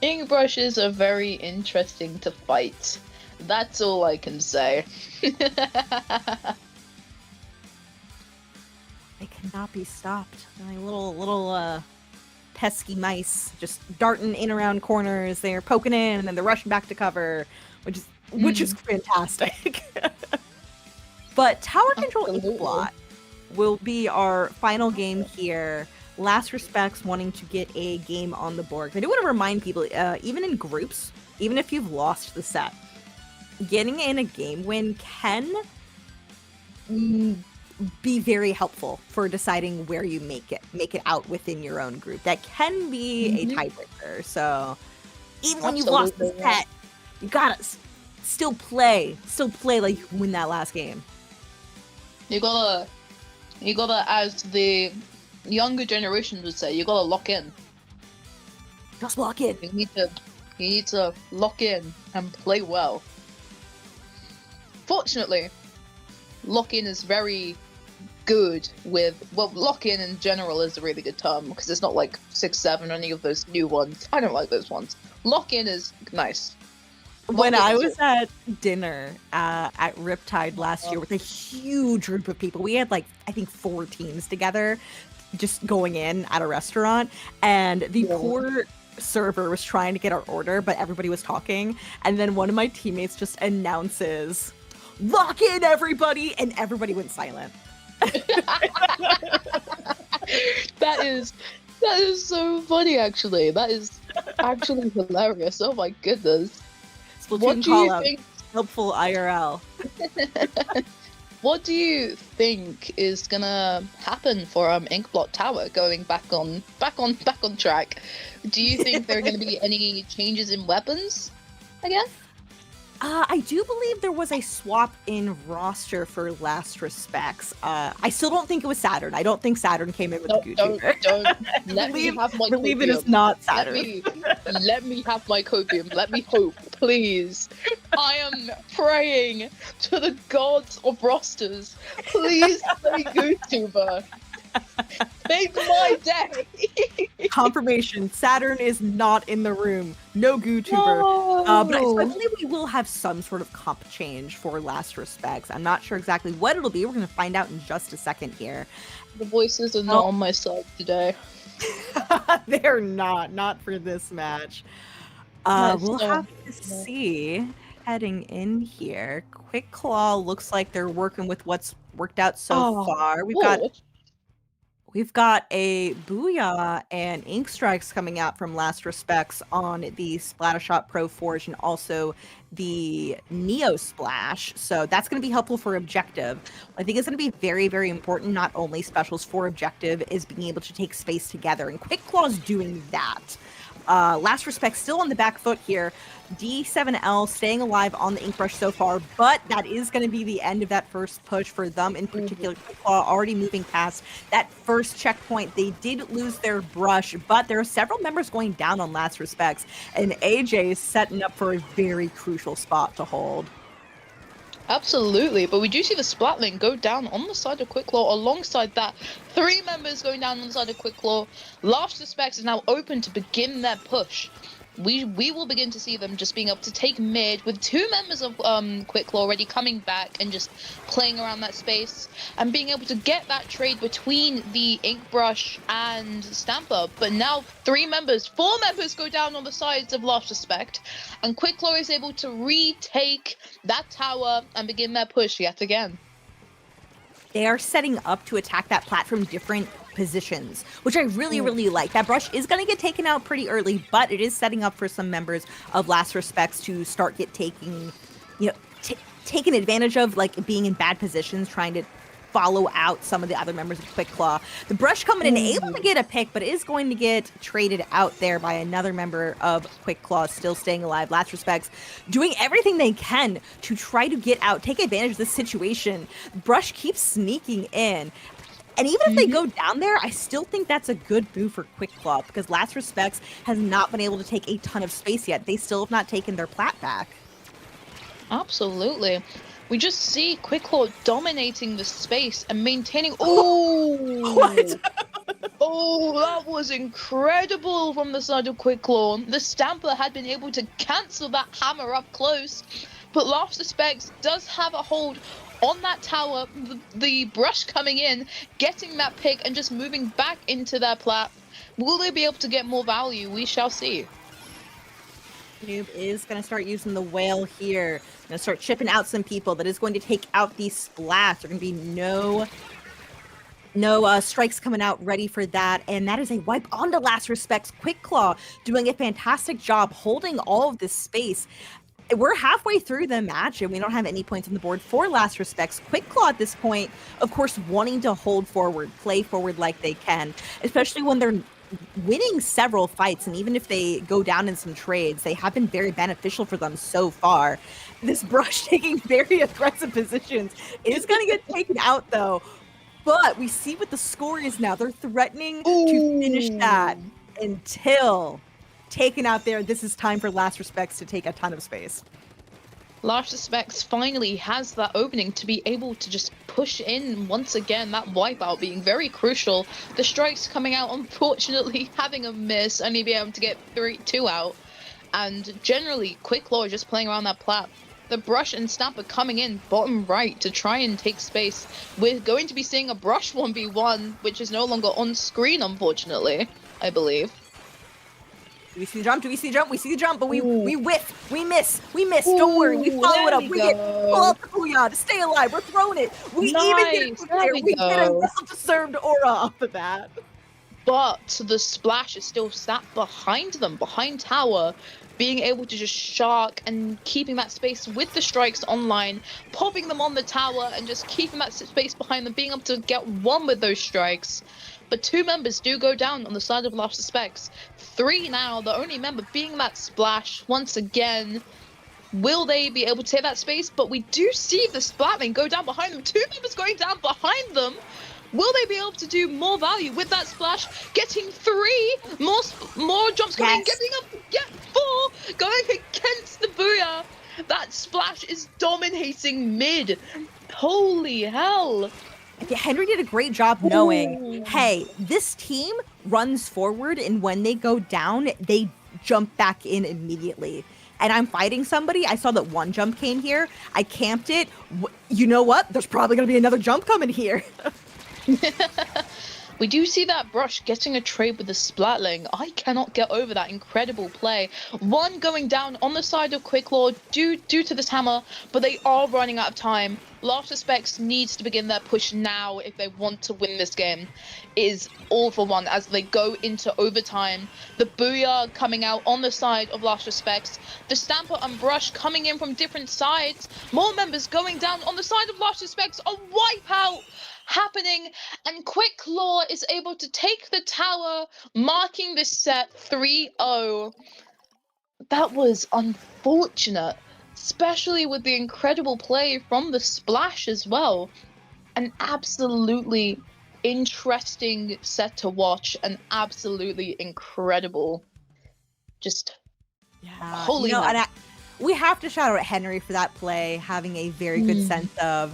Ink brushes are very interesting to fight. That's all I can say. They cannot be stopped. They're like little pesky mice just darting in around corners. They're poking in and then they're rushing back to cover, which is fantastic. But Tower Control Ink Blot will be our final game here. Last Respects wanting to get a game on the board. I do want to remind people, even in groups, even if you've lost the set, getting in a game win can be very helpful for deciding where you make it out within your own group. That can be a tiebreaker. So even when you've lost the set, you gotta still play like you win that last game. You gotta, as the younger generation would say, you gotta lock in. Just lock in. You need to lock in and play well. Fortunately, lock-in is very good lock-in in general is a really good term, because it's not like 6-7 or any of those new ones. I don't like those ones. Lock-in is nice. When I was at dinner at Riptide last year with a huge group of people, we had like, I think 4 teams together just going in at a restaurant, and the poor server was trying to get our order, but everybody was talking, and then one of my teammates just announces, "Lock in, everybody!" and everybody went silent. That is so funny, actually. That is actually hilarious. Oh my goodness. Splatoon What do you think? Helpful IRL. What do you think is gonna happen for Inkblot Tower going back on track? Do you think there are gonna be any changes in weapons again? I do believe there was a swap in roster for Last Respects. I still don't think it was Saturn. I don't think Saturn came in with the Gucci. Don't let me have my believe it is not Saturn. Let me have my copium. Let me hope, please. I am praying to the gods of rosters. Please say YouTuber. Make my day. Confirmation: Saturn is not in the room. No GooTuber. No. But I believe we will have some sort of comp change for Last Respects. I'm not sure exactly what it'll be. We're going to find out in just a second here. The voices are not on my side today. They're not for this match. We'll have to see. Heading in here, Quick Claw looks like they're working with what's worked out so far. We've got a Booyah and Ink Strikes coming out from Last Respects on the Splattershot Pro Forge and also the Neo Splash. So that's going to be helpful for Objective. I think it's going to be very, very important. Not only specials for Objective is being able to take space together, and Quick Claw's doing that. Last Respect still on the back foot here. D7L staying alive on the Ink Brush so far, but that is going to be the end of that first push for them in particular. Quick Claw already moving past that first checkpoint. They did lose their brush, but there are several members going down on Last Respects, and AJ is setting up for a very crucial spot to hold. Absolutely, but we do see the Splatling go down on the side of Quick Claw. Alongside that, 3 members going down on the side of Quick Claw. Last Respects is now open to begin their push. We will begin to see them just being able to take mid with 2 members of Quick Claw already coming back and just playing around that space and being able to get that trade between the Ink Brush and Stamper. But now 4 members go down on the sides of Last Respect, and Quick Claw is able to retake that tower and begin their push yet again. They are setting up to attack that plat from different positions, which I really, really like. That brush is going to get taken out pretty early, but it is setting up for some members of Last Respects to start taking advantage of, like, being in bad positions, trying to follow out some of the other members of Quick Claw. The brush coming in able to get a pick, but is going to get traded out there by another member of Quick Claw, still staying alive. Last Respects doing everything they can to try to get out, take advantage of this situation. Brush keeps sneaking in. And even if they go down there, I still think that's a good move for Quick Claw because Last Respects has not been able to take a ton of space yet. They still have not taken their plat back. Absolutely. We just see Quick Claw dominating the space and maintaining. Oh, What? oh, that was incredible from the side of Quick Claw. The Stamper had been able to cancel that hammer up close, but Last Respects does have a hold on that tower. The brush coming in, getting that pick, and just moving back into their plat. Will they be able to get more value? We shall see. Noob is going to start using the whale here. Going to start chipping out some people. That is going to take out the splash. There are going to be no strikes coming out ready for that. And that is a wipe onto Last Respects. Quick Claw doing a fantastic job holding all of this space. We're halfway through the match and we don't have any points on the board for Last Respects. Quick Claw at this point, of course, wanting to hold forward, play forward like they can, especially when they're winning several fights. And even if they go down in some trades, they have been very beneficial for them so far. This brush taking very aggressive positions is going to get taken out though. But we see what the score is now. They're threatening to finish that until taken out there. This is time for Last Respects to take a ton of space. Last Respects finally has that opening to be able to just push in once again, that wipeout being very crucial. The strikes coming out, unfortunately, having a miss, only being able to get 2 out. And generally, Quick Claw just playing around that plat. The brush and Stamper coming in bottom right to try and take space. We're going to be seeing a brush 1v1, which is no longer on screen, unfortunately, I believe. Do we see the jump? Do we see the jump? We see the jump, but we whiff. We miss. Don't worry. We follow it up. We get pull up the Booyah to stay alive. We're throwing it. We even get it from there. We get a well-deserved aura off of that. But the splash is still sat behind them, behind tower, being able to just shark and keeping that space with the strikes online, popping them on the tower and just keeping that space behind them, being able to get one with those strikes. But 2 members do go down on the side of Last Respects. 3 now, the only member being that splash once again. Will they be able to take that space? But we do see the Splatman go down behind them. 2 members going down behind them. Will they be able to do more value with that splash? Getting 3 more jumps coming, getting up to get 4, going against the Booyah. That splash is dominating mid. Holy hell. Henry did a great job knowing, hey, this team runs forward, and when they go down, they jump back in immediately. And I'm fighting somebody. I saw that 1 jump came here. I camped it. You know what? There's probably going to be another jump coming here. We do see that brush getting a trade with the Splatling. I cannot get over that incredible play. 1 going down on the side of Quick Claw due to this hammer, but they are running out of time. Last Respects needs to begin their push now if they want to win this game. It is all for one as they go into overtime. The Booyah coming out on the side of Last Respects. The Stamper and Brush coming in from different sides. More members going down on the side of Last Respects. A wipeout happening, and Quick Claw is able to take the tower, marking this set 3-0. That was unfortunate, especially with the incredible play from the splash as well. An absolutely interesting set to watch, and absolutely incredible. Just holy hell. And we have to shout out Henry for that play, having a very good sense of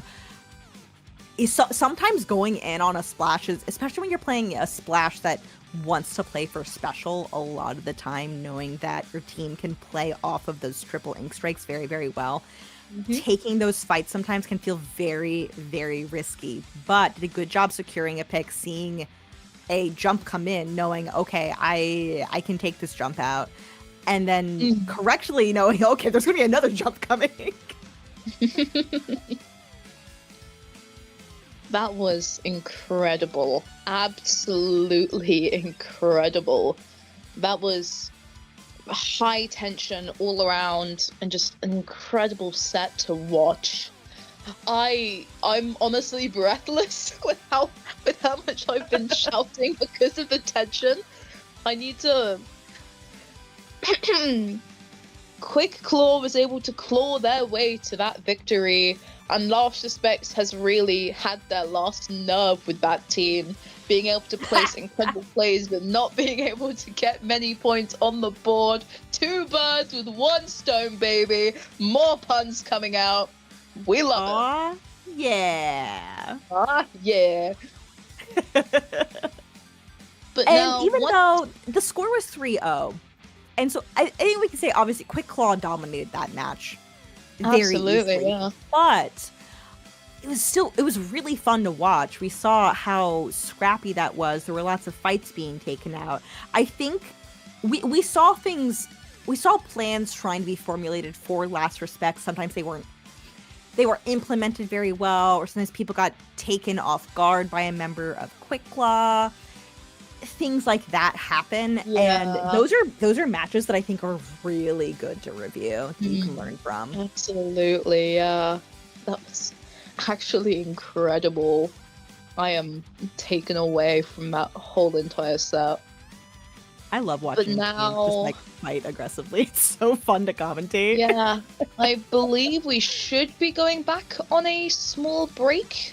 sometimes going in on a splash, especially when you're playing a splash that wants to play for special, a lot of the time knowing that your team can play off of those triple ink strikes very, very well. Taking those fights sometimes can feel very, very risky, but did a good job securing a pick, seeing a jump come in, knowing, okay, I can take this jump out, and then correctly knowing, okay, there's going to be another jump coming. That was incredible. Absolutely incredible. That was high tension all around and just an incredible set to watch. I'm honestly breathless with how much I've been shouting because of the tension. I need to Quick Claw was able to claw their way to that victory. And Last Respects has really had their last nerve with that team, being able to place incredible plays, but not being able to get many points on the board. 2 birds with 1 stone, baby. More puns coming out. We love Aw, yeah. it. Ah, yeah. But And now, even though the score was 3-0, and so I think we can say, obviously, Quick Claw dominated that match very absolutely, easily. yeah. But it was really fun to watch. We saw how scrappy that was. There were lots of fights being taken out. I think we saw plans trying to be formulated for Last Respect. Sometimes they were implemented very well, or sometimes people got taken off guard by a member of Quick Claw. Things like that happen, and those are matches that I think are really good to review, that you can learn from. Absolutely, yeah. That was actually incredible. I am taken away from that whole entire set. I love watching teams just like fight aggressively. It's so fun to commentate. Yeah, I believe we should be going back on a small break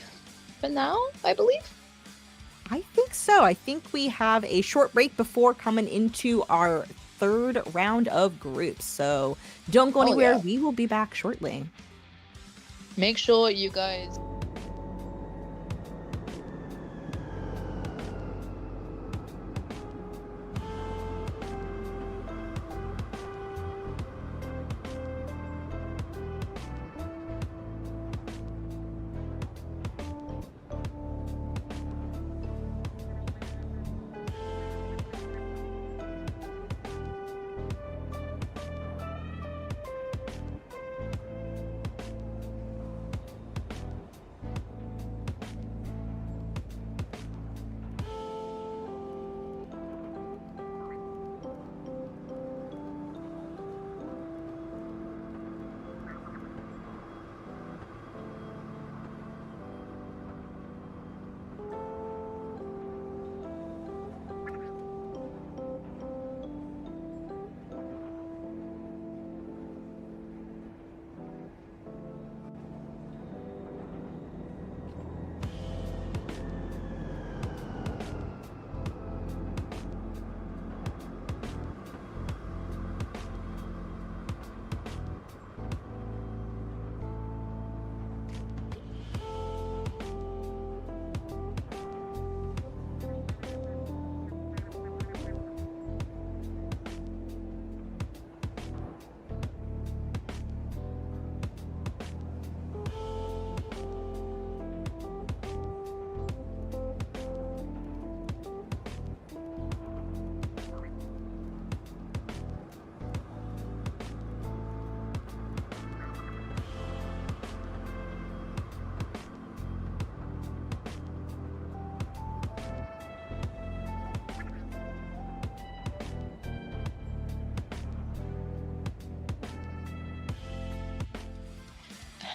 for now, I believe. I think so. I think we have a short break before coming into our 3rd round of groups. So don't go anywhere. Yeah. We will be back shortly. Make sure you guys...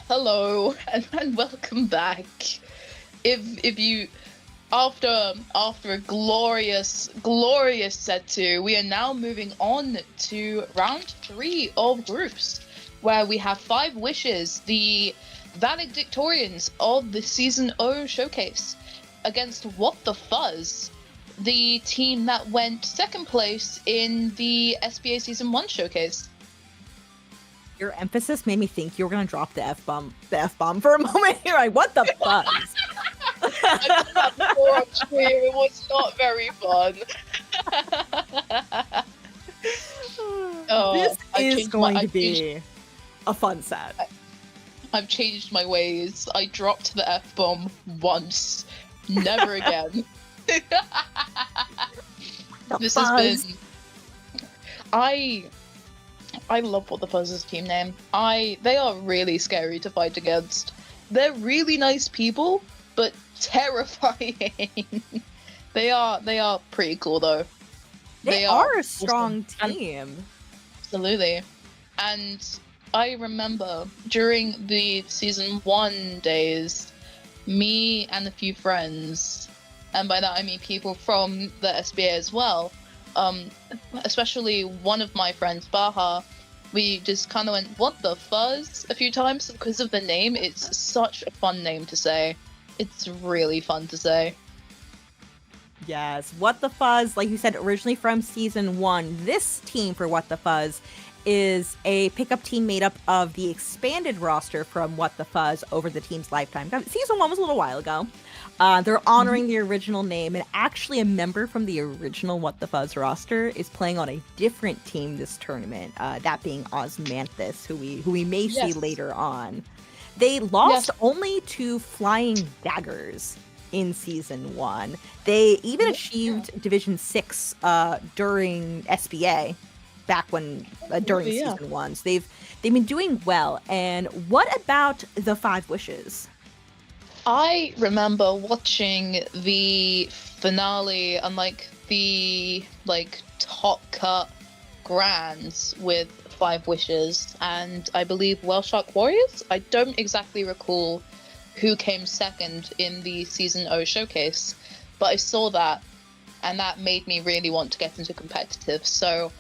Hello and welcome back. If you after a glorious set 2, we are now moving on to round 3 of groups, where we have 5 wishes, the valedictorians of the season 0 showcase, against What the Fuzz, the team that went 2nd place in the SBA season 1 showcase. Your emphasis made me think you were gonna drop the F-bomb for a moment. You're like, what the fuzz? I did that before on stream. It was not very fun. This is going to be a fun set. I've changed my ways. I dropped the F-bomb once. Never again. This has been... I love What the Fuzz's team name. They are really scary to fight against. They're really nice people, but terrifying. They are pretty cool though. They are a strong team. Absolutely. And I remember during the season 1 days, me and a few friends, and by that I mean people from the SBA as well, especially one of my friends, Baha, We just kind of went, what the fuzz, a few times because of the name. It's such a fun name to say. It's really fun to say. Yes, What the Fuzz, like you said, originally from season 1. This team for What the Fuzz is a pickup team made up of the expanded roster from What the Fuzz over the team's lifetime. Season 1 was a little while ago. They're honoring the original name, and actually a member from the original What the Fuzz roster is playing on a different team this tournament, that being Osmanthus, who we may see later on. They lost only to Flying Daggers in season 1. They even achieved Division 6 during SBA back when during season 1. So they've been doing well. And what about the 5 Wishes? I remember watching the finale and the top cut grands with 5 Wishes and I believe Whale Warriors. I don't exactly recall who came second in the season 0 showcase, but I saw that and that made me really want to get into competitive. So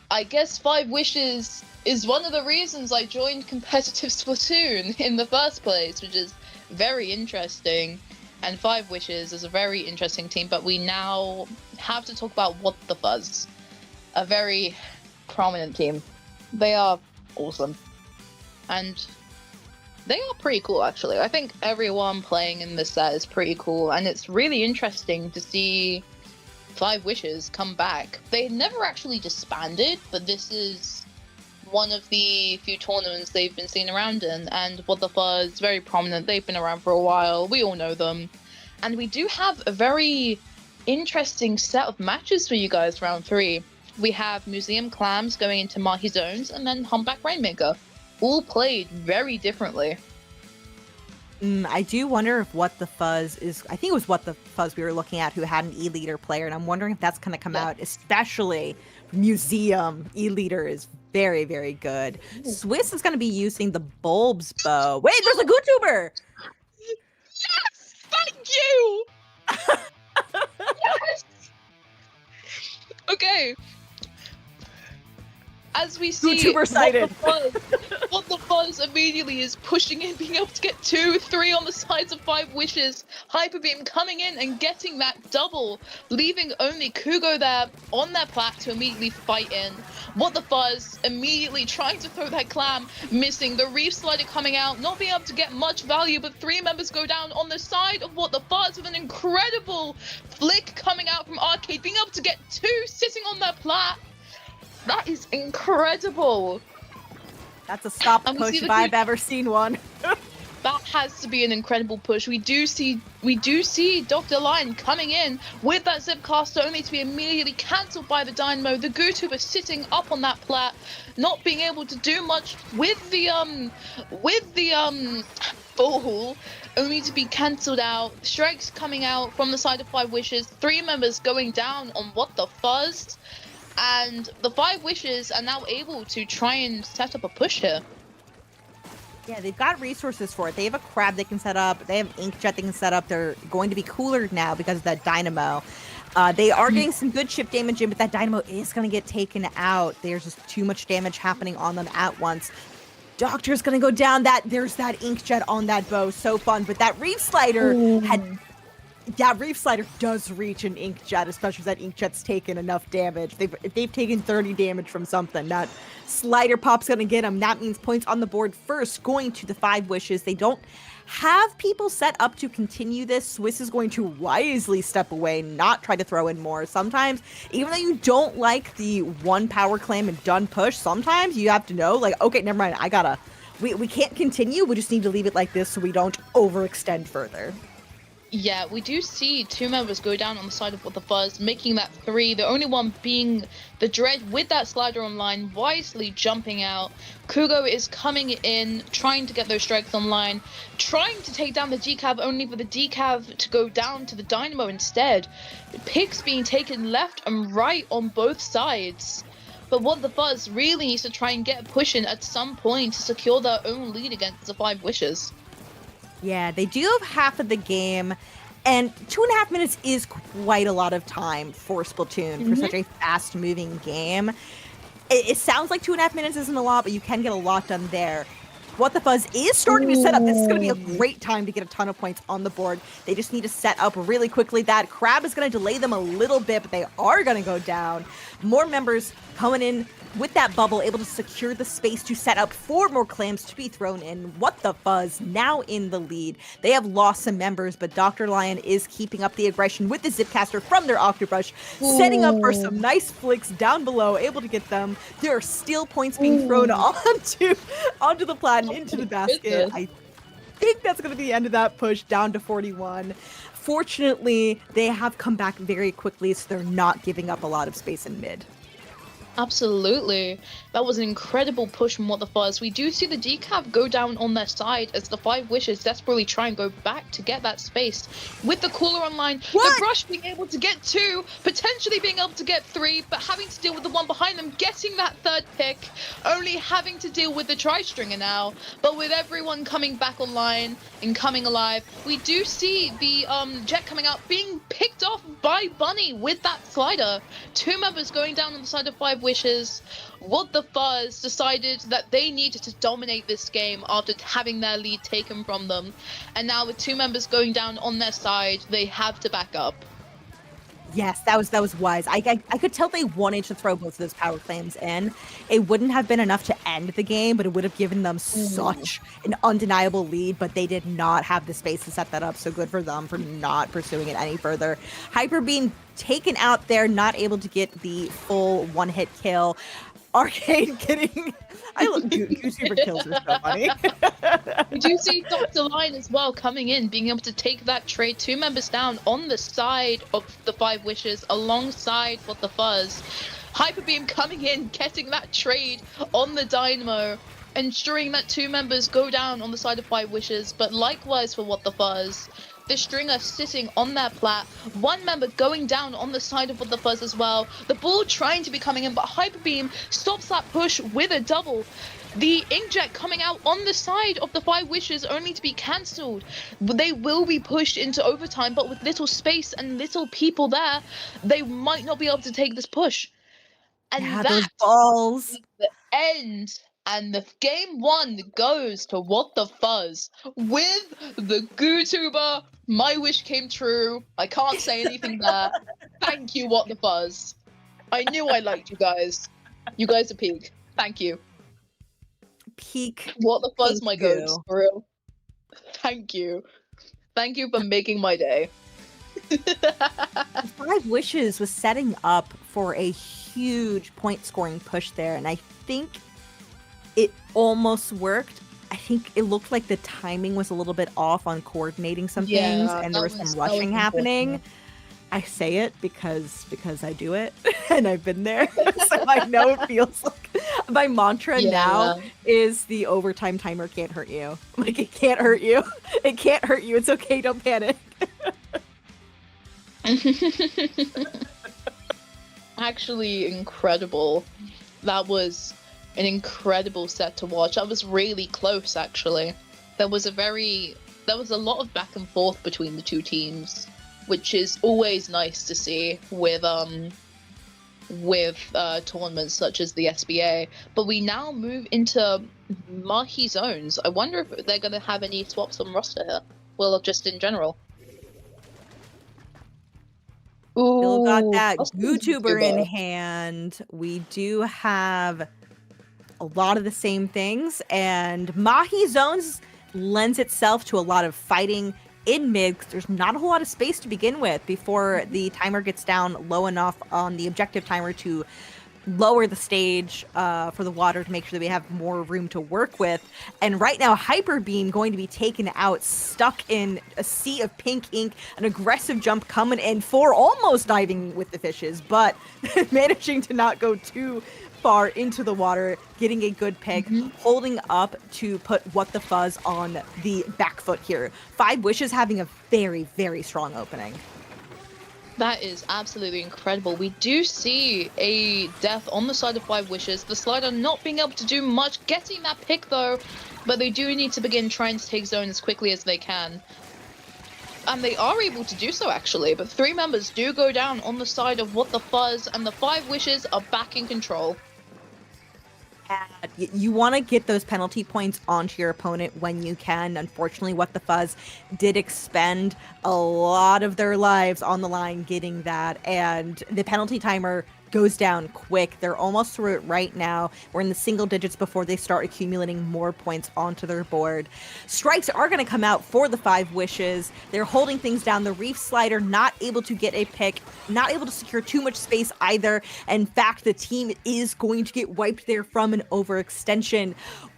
I guess 5 Wishes is one of the reasons I joined competitive Splatoon in the first place, which is very interesting. And 5 Wishes is a very interesting team, but we now have to talk about What the Fuzz, a very prominent team. They are awesome. And they are pretty cool, actually. I think everyone playing in this set is pretty cool, and it's really interesting to see 5 Wishes come back. They never actually disbanded, but this is one of the few tournaments they've been seen around in, and What the Fuzz is very prominent. They've been around for a while. We all know them. And we do have a very interesting set of matches for you guys round 3. We have Museum Clams going into Mahi Zones, and then Humpback Rainmaker. All played very differently. I do wonder if What the Fuzz is... I think it was What the Fuzz we were looking at who had an E-Leader player, and I'm wondering if that's going to come out, especially Museum. E-Leader is very, very good. Swiss is going to be using the Bulbs bow. Wait, there's a GoTuber! Yes! Thank you! Yes! Okay. As we see, GoTuber sighted. What the Fuzz immediately is pushing in, being able to get 2, 3 on the sides of 5 Wishes. Hyper Beam coming in and getting that double, leaving only Kugo there on their plat to immediately fight in. What the Fuzz immediately trying to throw that clam, missing. The Reef Slider coming out, not being able to get much value, but 3 members go down on the side of What the Fuzz with an incredible flick coming out from Arcade, being able to get 2 sitting on their plat. That is incredible. That's a stop push if I've ever seen one. That has to be an incredible push. We do see Dr. Lion coming in with that Zipcaster, only to be immediately cancelled by the Dynamo. The GoTuber sitting up on that plat, not being able to do much with the ball, only to be cancelled out. Strikes coming out from the side of 5 Wishes. 3 members going down on What the Fuzz. And the 5 Wishes are now able to try and set up a push here. Yeah, they've got resources for it. They have a crab they can set up. They have Inkjet they can set up. They're going to be cooler now because of that Dynamo. They are getting some good chip damage in, but that Dynamo is going to get taken out. There's just too much damage happening on them at once. Doctor's going to go down. There's that Inkjet on that bow. So fun. But that Reef Slider That Reef Slider does reach an Inkjet, especially if that Inkjet's taken enough damage. If they've taken 30 damage from something, that Slider Pop's going to get them. That means points on the board first, going to the 5 Wishes. They don't have people set up to continue this. Swiss is going to wisely step away, not try to throw in more. Sometimes, even though you don't like the 1 power clam and done push, sometimes you have to know, like, okay, never mind, we can't continue. We just need to leave it like this so we don't overextend further. Yeah, we do see 2 members go down on the side of What the Fuzz, making that 3. The only one being the Dread with that slider online, wisely jumping out. Kugo is coming in, trying to get those strikes online, trying to take down the Decav, only for the Decav to go down to the Dynamo instead. Picks being taken left and right on both sides. But What the Fuzz really needs to try and get a push in at some point to secure their own lead against the 5 Wishes. Yeah, they do have half of the game, and 2.5 minutes is quite a lot of time for Splatoon, for such a fast-moving game. It sounds like 2.5 minutes isn't a lot, but you can get a lot done there. What the Fuzz is starting to set up. This is going to be a great time to get a ton of points on the board. They just need to set up really quickly. That crab is going to delay them a little bit, but they are going to go down. More members coming in with that bubble, able to secure the space to set up 4 more clams to be thrown in. What the Fuzz now in the lead. They have lost some members, but Dr. Lion is keeping up the aggression with the Zipcaster from their Octobrush, setting up for some nice flicks down below, able to get them. There are still points being thrown onto the plat and into the basket. I think that's going to be the end of that push, down to 41. Fortunately, they have come back very quickly, so they're not giving up a lot of space in mid. Absolutely. That was an incredible push from What the Fuzz. We do see the decaf go down on their side as the 5 Wishes desperately try and go back to get that space. With the cooler online, the Brush being able to get 2, potentially being able to get 3, but having to deal with the one behind them, getting that 3rd pick, only having to deal with the Tri-Stringer now. But with everyone coming back online and coming alive, we do see the Jet coming out, being picked off by Bunny with that slider. 2 members going down on the side of 5 Wishes. What the Fuzz decided that they needed to dominate this game after having their lead taken from them. And now with 2 members going down on their side, they have to back up. Yes, that was wise. I could tell they wanted to throw both of those power claims in. It wouldn't have been enough to end the game, but it would have given them such an undeniable lead, but they did not have the space to set that up, so good for them for not pursuing it any further. Hyper being taken out there, not able to get the full one-hit kill. Arcade getting... I love YouTuber kills are so funny. We do see Dr. Lion as well coming in, being able to take that trade. 2 members down on the side of the 5 Wishes alongside What the Fuzz. Hyperbeam coming in, getting that trade on the Dynamo, ensuring that 2 members go down on the side of 5 Wishes, but likewise for What the Fuzz. The Stringer sitting on their plat, 1 member going down on the side of What the Fuzz as well. The ball trying to be coming in, but Hyperbeam stops that push with a double. The Inkjet coming out on the side of the 5 Wishes only to be cancelled. They will be pushed into overtime, but with little space and little people there, they might not be able to take this push. And yeah, that those balls. is the end. And the game 1 goes to What the Fuzz with the GooTuber. My wish came true. I can't say anything there. Thank you, What the Fuzz. I knew I liked you guys. You guys are peak. Thank you. Peak. What the Fuzz, my goats, for real. Thank you. Thank you for making my day. 5 Wishes was setting up for a huge point scoring push there, and I think it almost worked. I think it looked like the timing was a little bit off on coordinating some things, and there was some rushing happening. I say it because I do it, and I've been there, so I know it feels like. My mantra now is the overtime timer can't hurt you. Like, it can't hurt you. It can't hurt you. It's okay. Don't panic. Actually, incredible. That was an incredible set to watch. That was really close, actually. There was a lot of back and forth between the 2 teams, which is always nice to see with tournaments such as the SBA. But we now move into marquee zones. I wonder if they're going to have any swaps on roster here. Well, just in general. Still got that YouTuber in hand. We do have a lot of the same things, and Mahi Zones lends itself to a lot of fighting in mid. There's not a whole lot of space to begin with before the timer gets down low enough on the objective timer to lower the stage for the water to make sure that we have more room to work with. And right now, Hyper Beam going to be taken out, stuck in a sea of pink ink, an aggressive jump coming in for almost diving with the fishes, but managing to not go too far into the water, getting a good pick, holding up to put What the Fuzz on the back foot here. 5 Wishes having a very, very strong opening. That is absolutely incredible. We do see a death on the side of 5 Wishes. The slider not being able to do much, getting that pick though, but they do need to begin trying to take zone as quickly as they can. And they are able to do so, actually, but 3 members do go down on the side of What the Fuzz, and the 5 Wishes are back in control. And you want to get those penalty points onto your opponent when you can. Unfortunately, What the Fuzz did expend a lot of their lives on the line getting that, and the penalty timer goes down quick. They're almost through it right now. We're in the single digits before they start accumulating more points onto their board. Strikes are going to come out for the 5 wishes. They're holding things down. The Reef Slider not able to get a pick, not able to secure too much space either. In fact, the team is going to get wiped there from an overextension.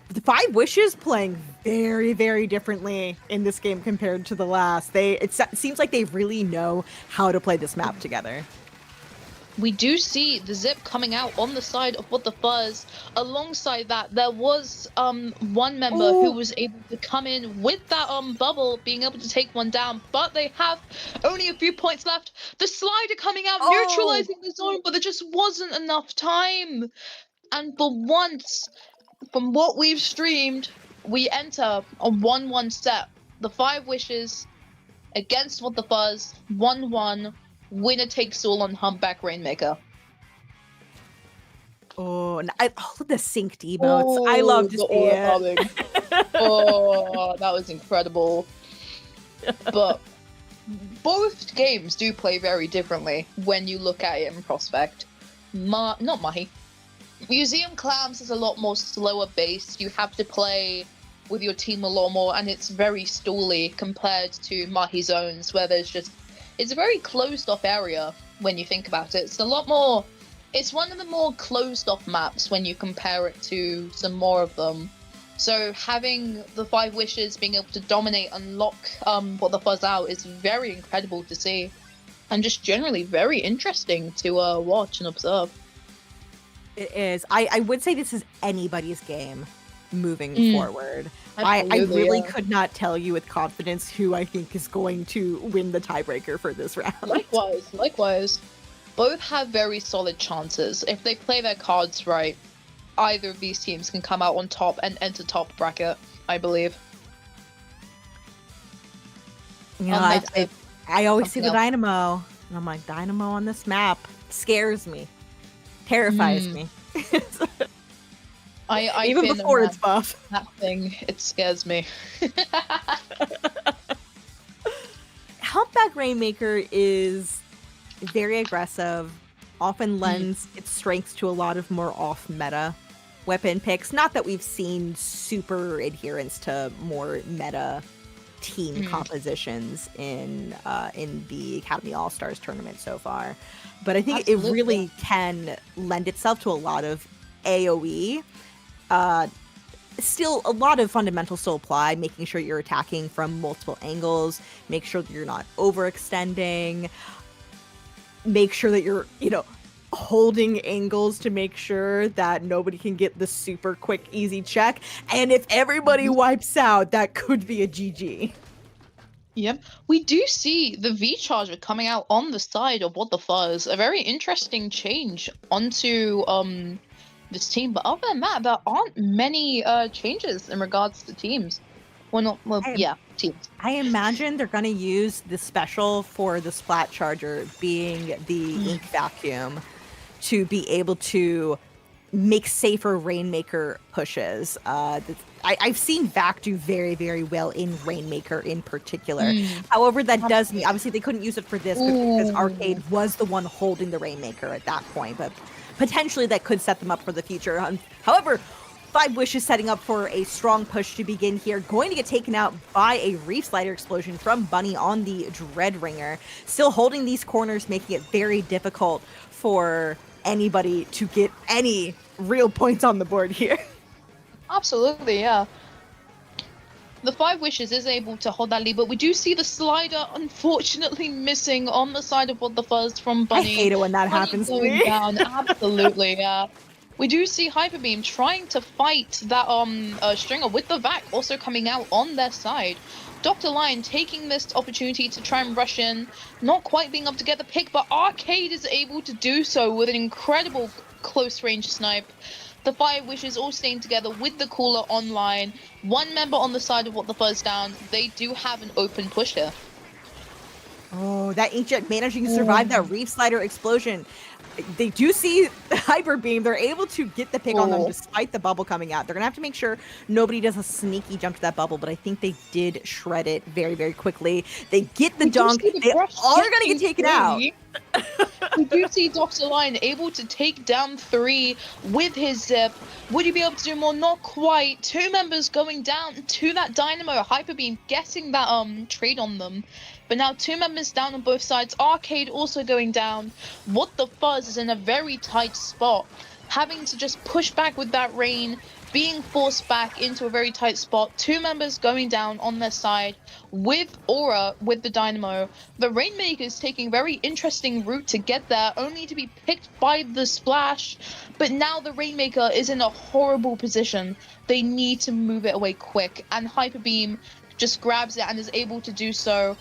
The 5 wishes playing very, very differently in this game compared to the last. It seems like they really know how to play this map together. We do see the Zip coming out on the side of What the Fuzz. Alongside that, there was one member who was able to come in with that bubble, being able to take one down, but they have only a few points left. The slider coming out, neutralizing the zone, but there just wasn't enough time. And for once, from what we've streamed, we enter a 1-1 set. The 5 wishes against What the Fuzz, 1-1. Winner takes all on Humpback Rainmaker. Oh, and all of the synced emotes. I love to see it. Oh, that was incredible. But both games do play very differently when you look at it in prospect. Not Mahi. Museum Clams is a lot more slower based. You have to play with your team a lot more, and it's very stally compared to Mahi Zones, where it's a very closed off area when you think about it. It's one of the more closed off maps when you compare it to some more of them. So having the 5 wishes being able to dominate and lock What the Fuzz out is very incredible to see. And just generally very interesting to watch and observe. It is. I would say this is anybody's game moving forward. I really could not tell you with confidence who I think is going to win the tiebreaker for this round. Likewise. Both have very solid chances. If they play their cards right, either of these teams can come out on top and enter top bracket, I believe. You know, I always see the Dynamo, and I'm like, Dynamo on this map scares me, terrifies me. Even before it's buff. That thing, it scares me. Humpback Rainmaker is very aggressive, often lends its strengths to a lot of more off-meta weapon picks. Not that we've seen super adherence to more meta team compositions in the Academy All-Stars tournament so far. But I think it really can lend itself to a lot of AoE. Still, a lot of fundamentals still apply, making sure you're attacking from multiple angles, make sure that you're not overextending, make sure that you're, holding angles to make sure that nobody can get the super quick, easy check. And if everybody wipes out, that could be a GG. Yep. We do see the V-Charger coming out on the side of What the Fuzz. A very interesting change onto this team. But other than that, there aren't many changes in regards to teams. Teams. I imagine they're going to use the special for the Splat Charger being the ink vacuum to be able to make safer Rainmaker pushes. I've seen Vac do very, very well in Rainmaker in particular. However, that does mean, obviously they couldn't use it for this because Arcade was the one holding the Rainmaker at that point, but potentially that could set them up for the future. However, 5 wishes setting up for a strong push to begin here. Going to get taken out by a Reef Slider explosion from Bunny on the Dreadringer. Still holding these corners, making it very difficult for anybody to get any real points on the board here. Absolutely, yeah. The 5 wishes is able to hold that lead, but we do see the slider unfortunately missing on the side of What the Fuzz from Bunny. I hate it when that happens to me. Down. Absolutely, yeah. We do see Hyper Beam trying to fight that Stringer with the Vac also coming out on their side. Dr. Lion taking this opportunity to try and rush in, not quite being able to get the pick, but Arcade is able to do so with an incredible close range snipe. The 5 wishes all staying together with the cooler online. One member on the side of What the Fuzz down. They do have an open push here. Oh, that Inkjet managing to survive that Reef Slider explosion. They do see the Hyper Beam. They're able to get the pick on them despite the bubble coming out. They're going to have to make sure nobody does a sneaky jump to that bubble, but I think they did shred it very, very quickly. They get the dunk. They are going to get taken out. We do see Dr. Lion able to take down 3 with his zip. Would he be able to do more? Not quite. 2 members going down to that Dynamo. Hyper Beam getting that trade on them. But now 2 members down on both sides. Arcade also going down. What the Fuzz is in a very tight spot. Having to just push back with that rain. Being forced back into a very tight spot. 2 members going down on their side with Aura with the Dynamo. The Rainmaker is taking a very interesting route to get there, only to be picked by the Splash. But now the Rainmaker is in a horrible position. They need to move it away quick, and Hyper Beam just grabs it and is able to do so,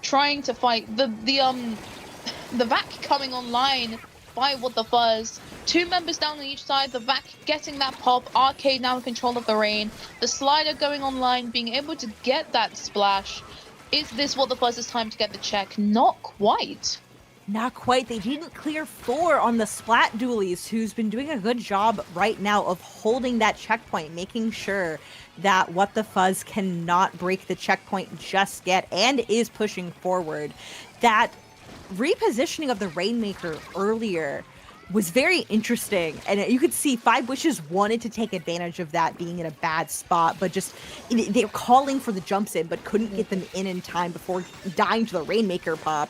trying to fight the vac coming online by What the Fuzz. 2 members down on each side, the vac getting that pop, Arcade now in control of the rain, the slider going online, being able to get that splash. Is this What the Fuzz's time to get the check? Not quite. Not quite. They didn't clear 4 on the Splat Dualies, who's been doing a good job right now of holding that checkpoint, making sure that What the Fuzz cannot break the checkpoint just yet, and is pushing forward. That repositioning of the Rainmaker earlier was very interesting, and you could see 5 Wishes wanted to take advantage of that being in a bad spot, but just they were calling for the jumps in but couldn't get them in time before dying to the Rainmaker pop.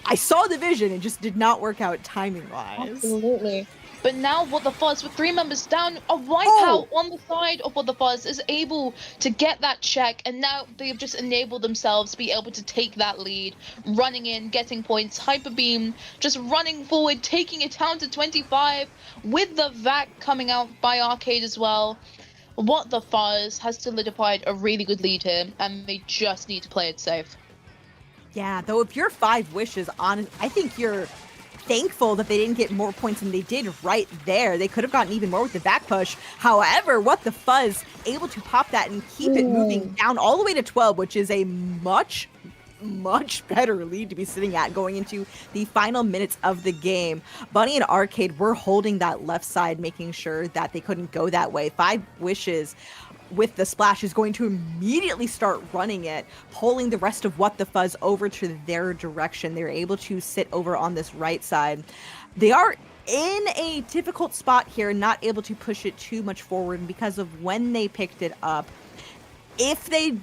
I saw the vision, it just did not work out timing wise. Absolutely. But now What the Fuzz, with 3 members down, a wipeout on the side of What the Fuzz is able to get that check, and now they've just enabled themselves to be able to take that lead, running in, getting points. Hyper Beam just running forward, taking it down to 25, with the vac coming out by Arcade as well. What the Fuzz has solidified a really good lead here, and they just need to play it safe. Yeah, though if you're 5 Wishes, I think you're thankful that they didn't get more points than they did right there. They could have gotten even more with the back push. However, What the Fuzz able to pop that and keep it moving down all the way to 12, which is a much better lead to be sitting at going into the final minutes of the game. Bunny and Arcade were holding that left side, making sure that they couldn't go that way. 5 Wishes with the splash is going to immediately start running it, pulling the rest of What the Fuzz over to their direction. They're able to sit over on this right side. They are in a difficult spot here, not able to push it too much forward because of when they picked it up. If they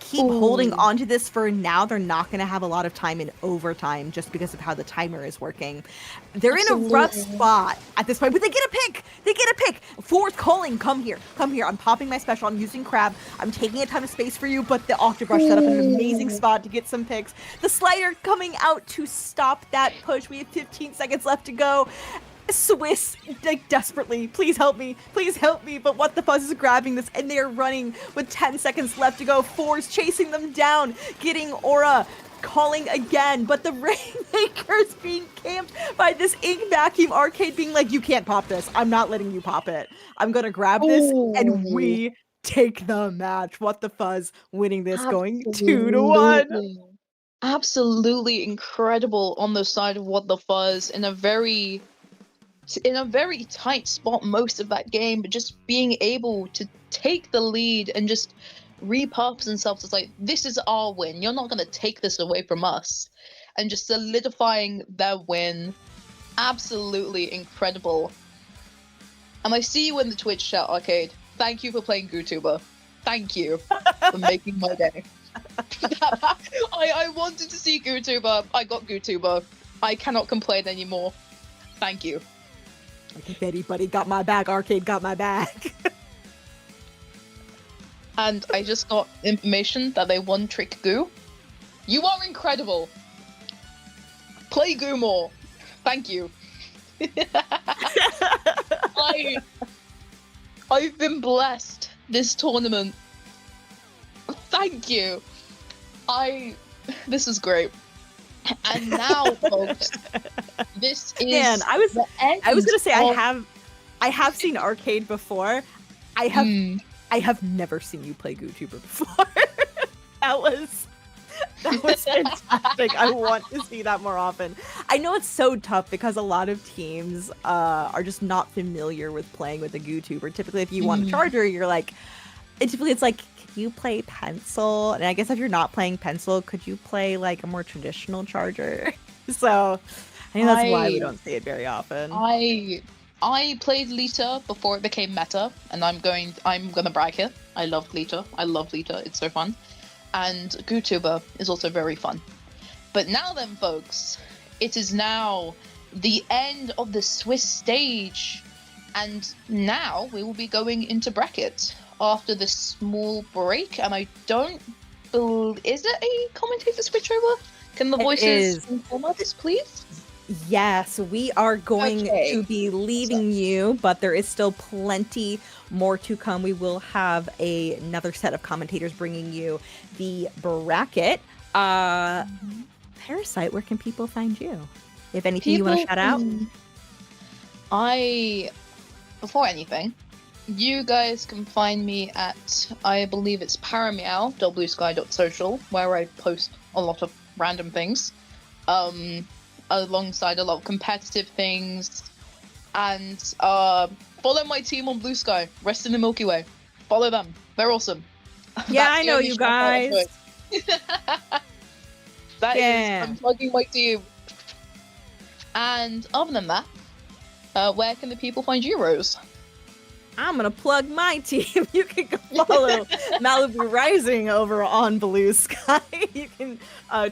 keep holding onto this for now, they're not going to have a lot of time in overtime just because of how the timer is working. They're in a rough spot at this point, but they get a pick. They get a pick. 4th calling, come here. I'm popping my special. I'm using Crab. I'm taking a ton of space for you, but the Octobrush set up an amazing spot to get some picks. The slider coming out to stop that push. We have 15 seconds left to go. Swiss, like, desperately, please help me, but What the Fuzz is grabbing this, and they're running with 10 seconds left to go. 4's chasing them down, getting Aura, calling again, but the Rainmaker's being camped by this ink vacuum. Arcade being like, you can't pop this, I'm not letting you pop it, I'm gonna grab this, and we take the match. What the Fuzz winning this, going 2-1. Absolutely incredible on the side of What the Fuzz in a very tight spot most of that game, but just being able to take the lead and just repurpose themselves as like, this is our win, you're not going to take this away from us, and just solidifying their win. Absolutely incredible. And I see you in the Twitch chat, Arcade. Thank you for playing GooTuber. Thank you for making my day. I wanted to see GooTuber. I got GooTuber. I cannot complain anymore. Thank you. I think anybody got my back. Arcade got my back. And I just got information that they one-trick Goo. You are incredible. Play Goo more. Thank you. I've been blessed this tournament. Thank you. This is great. And now, folks, this is I was gonna say I have seen Arcade before. I have never seen you play GooTuber before. That was fantastic. I want to see that more often. I know it's so tough because a lot of teams are just not familiar with playing with a GooTuber. Typically, if you want a Mm. charger, you're like, and typically it's like, can you play pencil? And I guess if you're not playing pencil, could you play like a more traditional charger? So I think that's why we I don't see it very often. I played Lita before it became meta, and I'm gonna brag here. I love Lita. I love Lita. It's so fun. And GooTuber is also very fun. But now then, folks, it is now the end of the Swiss stage. And now we will be going into bracket after this small break. And I don't believe... Is it a commentator switchover? Can the It voices is. inform us, please? Yes, we are going to be leaving you, but there is still plenty more to come. We will have another set of commentators bringing you the bracket. Parasite, where can people find you? If anything you want to shout out? Before anything, you guys can find me at, I believe it's parameow.bluesky.social, where I post a lot of random things. Alongside a lot of competitive things, and follow my team on Blue Sky, Rest in the Milky Way. Follow them, they're awesome. Yeah, I know you guys. I'm plugging my team. And other than that, where can the people find you, Rose? I'm gonna plug my team. You can go follow Malibu Rising over on Blue Sky. You can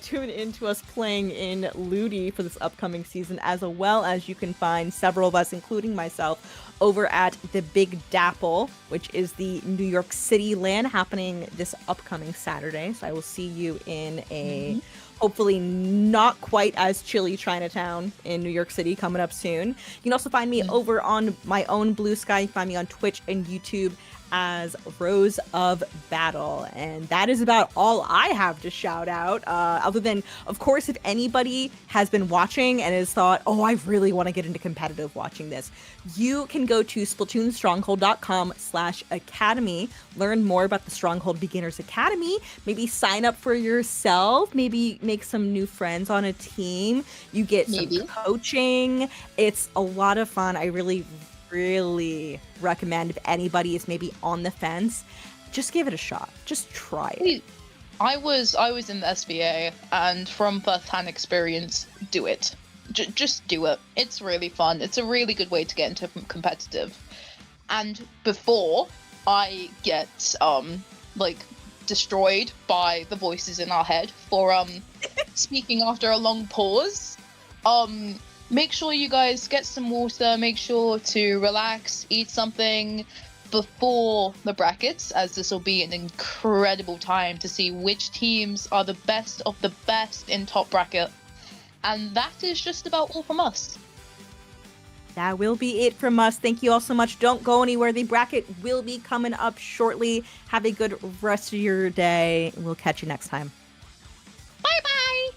tune into us playing in Ludi for this upcoming season, as well as you can find several of us, including myself, over at the Big Dapple, which is the New York City LAN happening this upcoming Saturday. So I will see you in a hopefully not quite as chilly Chinatown in New York City coming up soon. You can also find me over on my own Blue Sky. You can find me on Twitch and YouTube as Rose of Battle. And that is about all I have to shout out. Other than, of course, if anybody has been watching and has thought, oh, I really want to get into competitive watching this, you can go to splatoonstronghold.com/academy, learn more about the Stronghold Beginners Academy, maybe sign up for yourself, maybe make some new friends on a team. You get some coaching. It's a lot of fun. I really recommend if anybody is maybe on the fence, just give it a shot. Just try it. I was in the SVA, and from first-hand experience, do it. Just do it. It's really fun. It's a really good way to get into competitive. And before I get destroyed by the voices in our head for speaking after a long pause, make sure you guys get some water, make sure to relax, eat something before the brackets, as this will be an incredible time to see which teams are the best of the best in top bracket. And that is just about all from us. That will be it from us. Thank you all so much. Don't go anywhere. The bracket will be coming up shortly. Have a good rest of your day. We'll catch you next time. Bye-bye!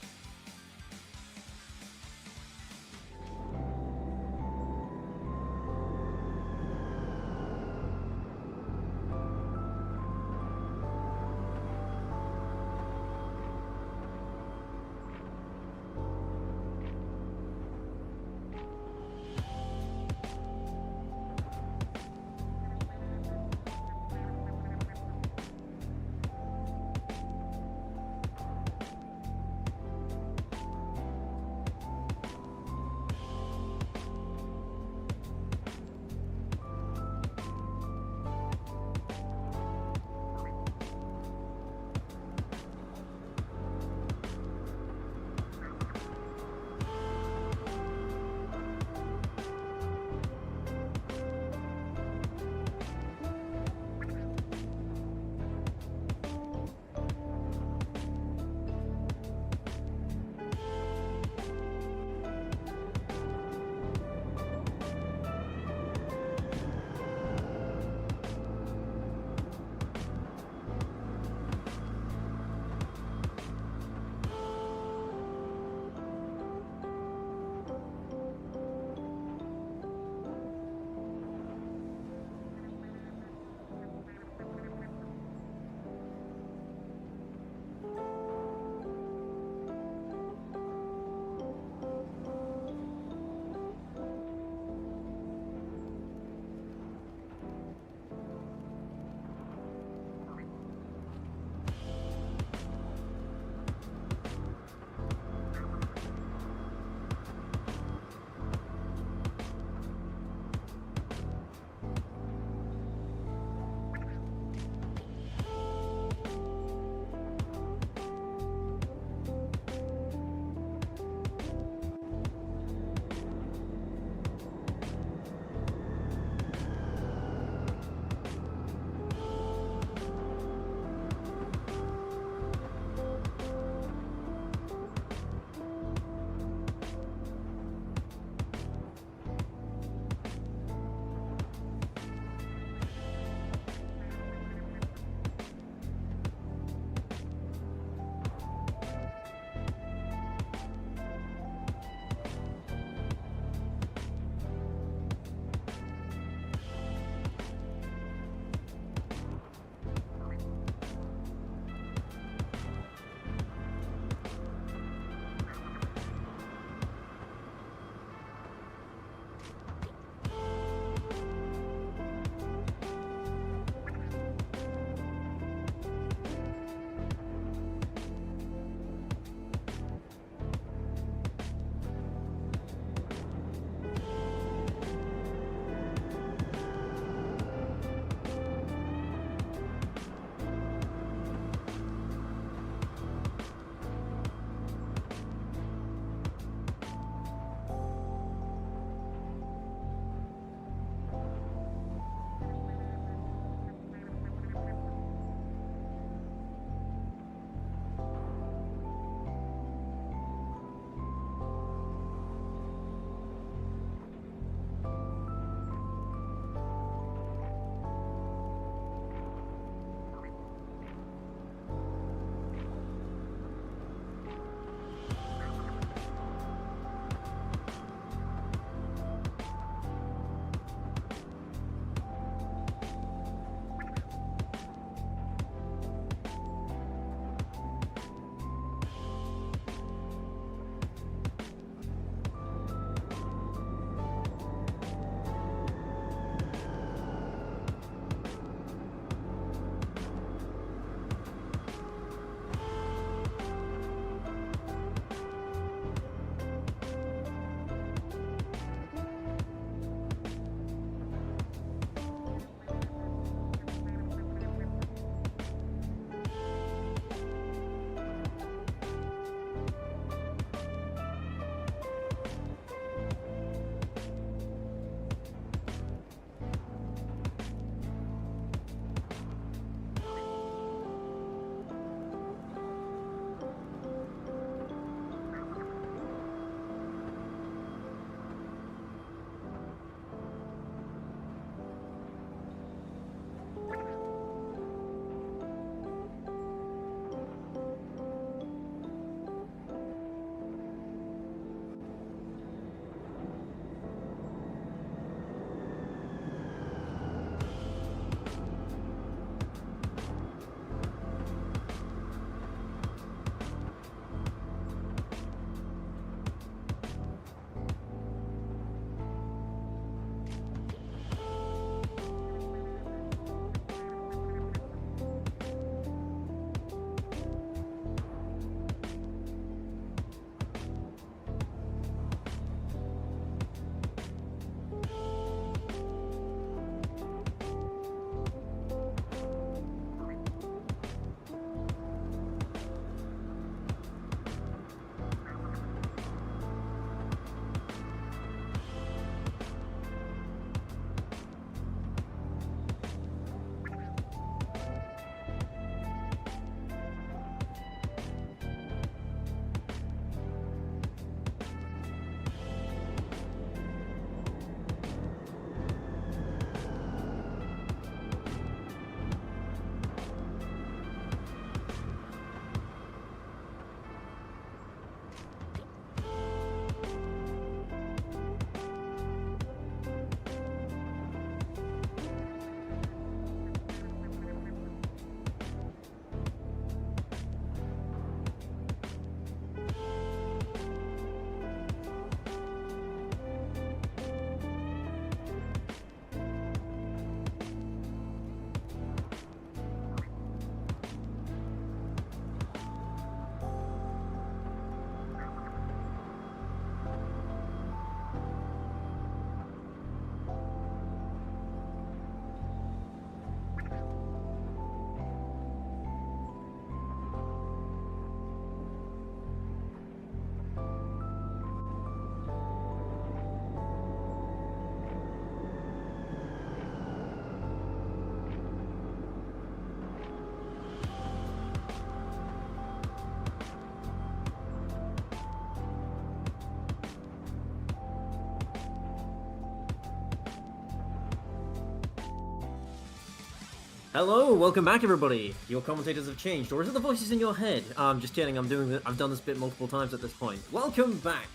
Hello, welcome back everybody. Your commentators have changed, or is it the voices in your head? Just kidding, I've done this bit multiple times at this point. Welcome back.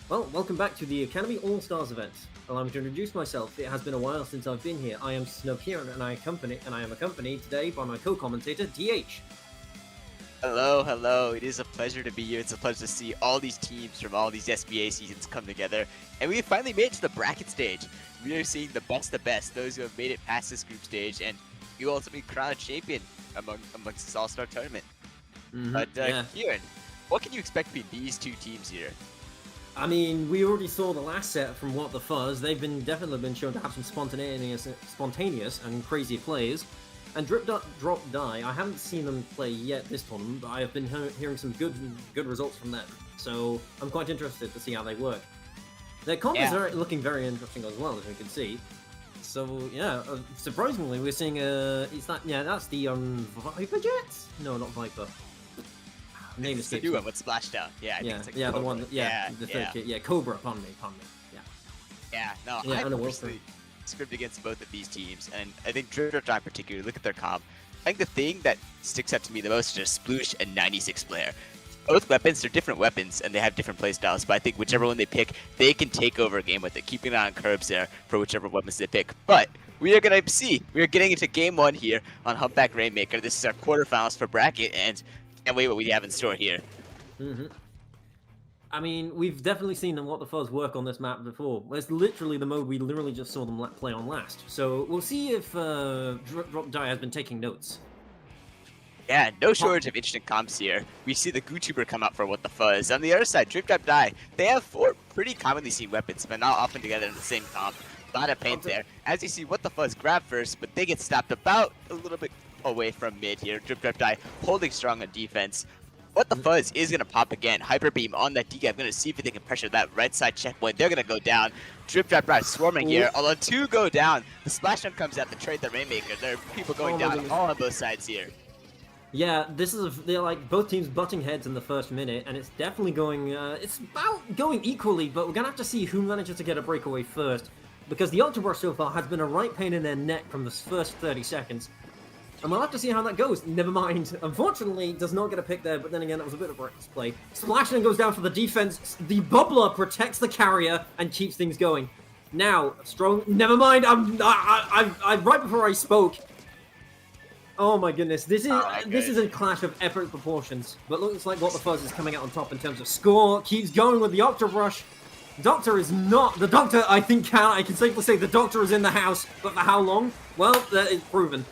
Welcome back to the Academy All-Stars event. Allow me to introduce myself. It has been a while since I've been here. I am Snub here, and I am accompanied today by my co-commentator, DH. Hello, hello. It is a pleasure to be here. It's a pleasure to see all these teams from all these SBA seasons come together. And we finally made it to the bracket stage. We are seeing the best, those who have made it past this group stage, and you ultimately crown a champion amongst this all-star tournament. But Kieran, what can you expect between these two teams here? I mean, we already saw the last set from What the Fuzz. They've definitely been shown to have some spontaneous and crazy plays. And Drip Drop Die, I haven't seen them play yet this tournament, but I have been hearing some good results from them. So I'm quite interested to see how they work. Their combos are looking very interesting as well, as we can see. So yeah, surprisingly, we're seeing that's the Viper Jet? No, not Viper. Name It's the escapes new me. one with Splashdown. Yeah, I think it's like the Cobra. one. The third kit. Yeah, Cobra. Pardon me. I'm personally scripted against both of these teams, and I think Drip Drop Die in particular, look at their comp. I think the thing that sticks out to me the most is just Sploosh and 96 player. Both weapons, they're different weapons, and they have different playstyles, but I think whichever one they pick, they can take over a game with it, keeping an eye on curbs there for whichever weapons they pick. But we are going to see. We are getting into game one here on Humpback Rainmaker. This is our quarterfinals for bracket, and can't wait what we have in store here. I mean, we've definitely seen them What the Fuzz work on this map before. It's literally the mode we literally just saw them play on last. So we'll see if Drop Die has been taking notes. Yeah, no shortage of interesting comps here. We see the GooTuber come out for What the Fuzz. On the other side, Drip Drop Die, they have 4 pretty commonly seen weapons, but not often together in the same comp. A lot of paint there. As you see, What the Fuzz grab first, but they get stopped about a little bit away from mid here. Drip Drop Die holding strong on defense. What the Fuzz is going to pop again. Hyper Beam on that decap. Going to see if they can pressure that right side checkpoint. They're going to go down. Drip Drop Die swarming here. Although 2 go down, the Splashdown comes out to trade the Rainmaker. There are people going down all on both sides here. Yeah, they're like both teams butting heads in the first minute, and it's definitely going, it's about going equally, but we're going to have to see who manages to get a breakaway first, because the Ultra Brush so far has been a right pain in their neck from the first 30 seconds. And we'll have to see how that goes. Never mind. Unfortunately, does not get a pick there, but then again, that was a bit of a reckless play. Splashdown goes down for the defense. The Bubbler protects the carrier and keeps things going. Now, strong. Never mind. I right before I spoke. Oh my goodness, this is a clash of epic proportions. But looks like What the Fuzz is coming out on top in terms of score. Keeps going with the Octa Rush. Doctor is not the Doctor. I can safely say the Doctor is in the house, but for how long? Well, that is proven.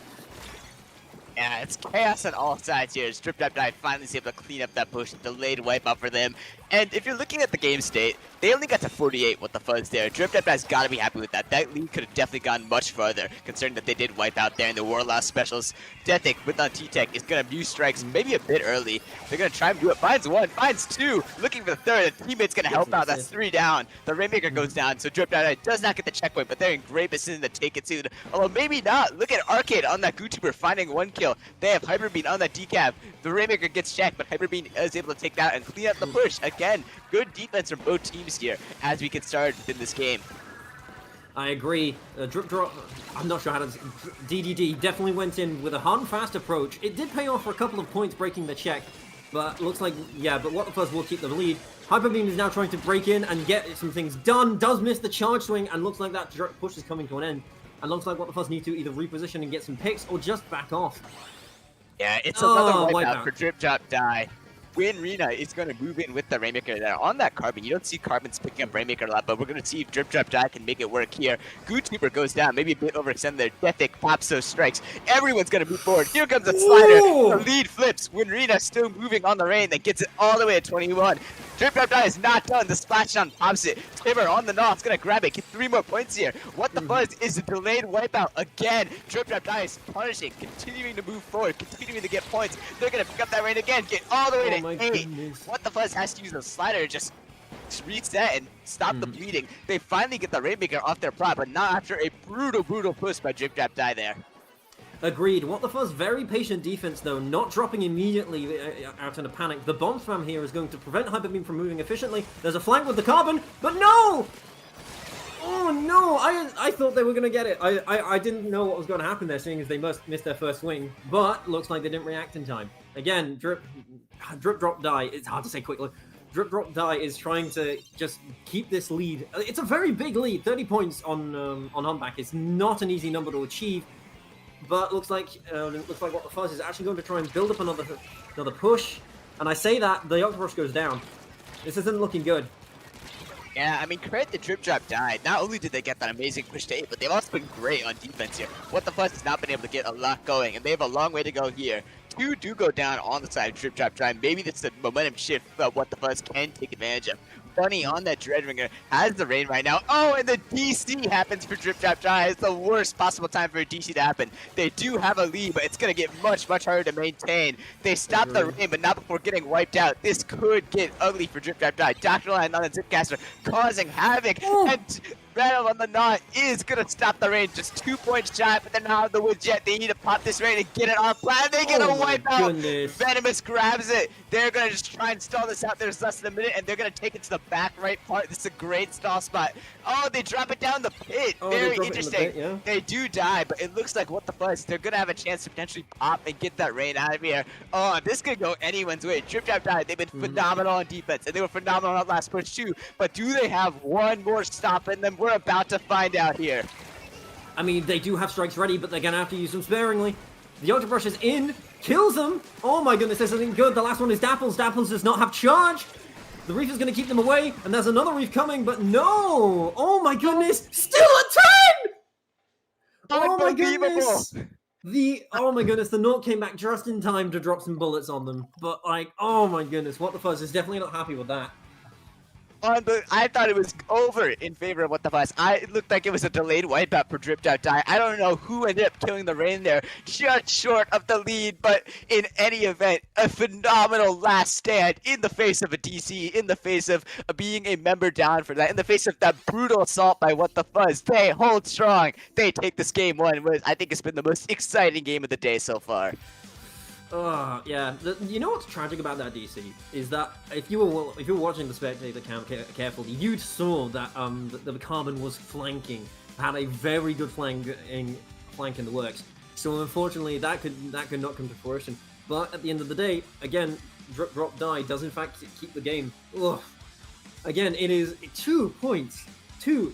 Yeah, it's chaos on all sides here. Drip Drop Die finally is able to clean up that push, delayed wipeout for them. And if you're looking at the game state, they only got to 48 with the Fuzz there. Drip Drop Die's got to be happy with that. That lead could have definitely gone much farther, considering that they did wipe out there in the Warlock specials. Deathic with on T-Tech is going to mute strikes maybe a bit early. They're going to try and do it. Finds 1, finds 2, looking for the 3rd. The teammate's going to help out. That's 3 down. The Rainmaker goes down, so Drip Drop Die does not get the checkpoint, but they're in great position to take it soon. Although maybe not. Look at Arcade on that GooTuber finding 1 kill. They have Hyperbeam on that decap. The Rainmaker gets checked, but Hyperbeam is able to take that and clean up the push. Again, good defense from both teams here as we get started within this game. I agree. Drip Drop, I'm not sure how to... DDD definitely went in with a hard and fast approach. It did pay off for a couple of points breaking the check, but looks like, but What the Fuzz will keep the lead. Hyperbeam is now trying to break in and get some things done, does miss the charge swing, and looks like that push is coming to an end. And looks like What the Fuzz need to either reposition and get some picks or just back off. Yeah, it's another wipeout for Drip Drop Die. When Rena is going to move in with the Rainmaker there on that Carbon. You don't see Carbons picking up Rainmaker a lot, but we're going to see if Drip Drop Die can make it work here. GooTuber goes down, maybe a bit overextended there. Deathic pops those strikes. Everyone's going to move forward. Here comes a slider. The lead flips. When Rena's still moving on the rain, that gets it all the way at 21. Drip Drop Die is not done. The Splashdown pops it. Timber on the knoll. It's going to grab it. Get 3 more points here. What the Fuzz is a delayed wipeout again. Drip Drop Die is punishing, continuing to move forward, continuing to get points. They're going to pick up that rain again, get all the way to 8. Goodness. What the Fuzz has to use the slider just reset and stop the bleeding. They finally get the Rainmaker off their prop, but not after a brutal push by Drip Drop Die there. Agreed. What the Fuzz, very patient defense though, not dropping immediately out in a panic. The bomb spam here is going to prevent Hyperbeam from moving efficiently. There's a flank with the Carbon, but no! Oh no! I thought they were gonna get it. I didn't know what was going to happen there, seeing as they missed their first swing. But looks like they didn't react in time. Again, drip, drop, die. It's hard to say quickly. Drip, drop, die is trying to just keep this lead. It's a very big lead. 30 points on Humpback is not an easy number to achieve. But looks like What the Fuzz is actually going to try and build up another push. And I say that the Octopus goes down. This isn't looking good. Yeah, I mean, credit the Drip Drop died. Not only did they get that amazing push to 8, but they've also been great on defense here. What the Fuzz has not been able to get a lot going, and they have a long way to go here. 2 do go down on the side of Drip Drop Dry. Maybe that's the momentum shift that What the Fuzz can take advantage of. Bunny on that Dreadringer has the rain right now. Oh, and the DC happens for Drip Drop Dry. It's the worst possible time for a DC to happen. They do have a lead, but it's going to get much, much harder to maintain. They stop the rain, but not before getting wiped out. This could get ugly for Drip Drop Dry. Dr. Lion on the Zipcaster causing havoc. And Rattle on the Knot is going to stop the rain. Just 2 points shy, but they're not on the woods yet. They need to pop this rain and get it on plan. They get a wipe out. Venomous grabs it. They're going to just try and stall this out. There's less than a minute, and they're going to take it to the back right part. This is a great stall spot. Oh, they drop it down the pit. Very interesting. They do die, but it looks like What the Fuzz. They're going to have a chance to potentially pop and get that rain out of here. Oh, this could go anyone's way. Drip Drop died. They've been phenomenal on defense, and they were phenomenal on last push too. But do they have one more stop in them? We're about to find out here. I mean, they do have strikes ready, but they're going to have to use them sparingly. The Octobrush is in, kills them. Oh my goodness, this isn't good. The last one is Dapples. Dapples does not have charge. The Reef is going to keep them away, and there's another Reef coming, but no! Oh my goodness, still a 10! Oh my goodness! Oh my goodness, the Naught came back just in time to drop some bullets on them, but like, oh my goodness, What the Fuzz is definitely not happy with that. I thought it was over in favor of What the Fuzz. It looked like it was a delayed wipeout for Dripped Out Die. I don't know who ended up killing the rain there, just short of the lead, but in any event, a phenomenal last stand in the face of a DC, in the face of being a member down for that, in the face of that brutal assault by What the Fuzz. They hold strong. They take this game one. I think it's been the most exciting game of the day so far. Oh, yeah. You know what's tragic about that DC is that if you were watching the spectator cam carefully, you saw that the Carbon was flanking, had a very good flank in the works. So unfortunately, that could not come to fruition. But at the end of the day, again, Drip Drop Die does in fact keep the game. Ugh. Again, it is 2 points. 2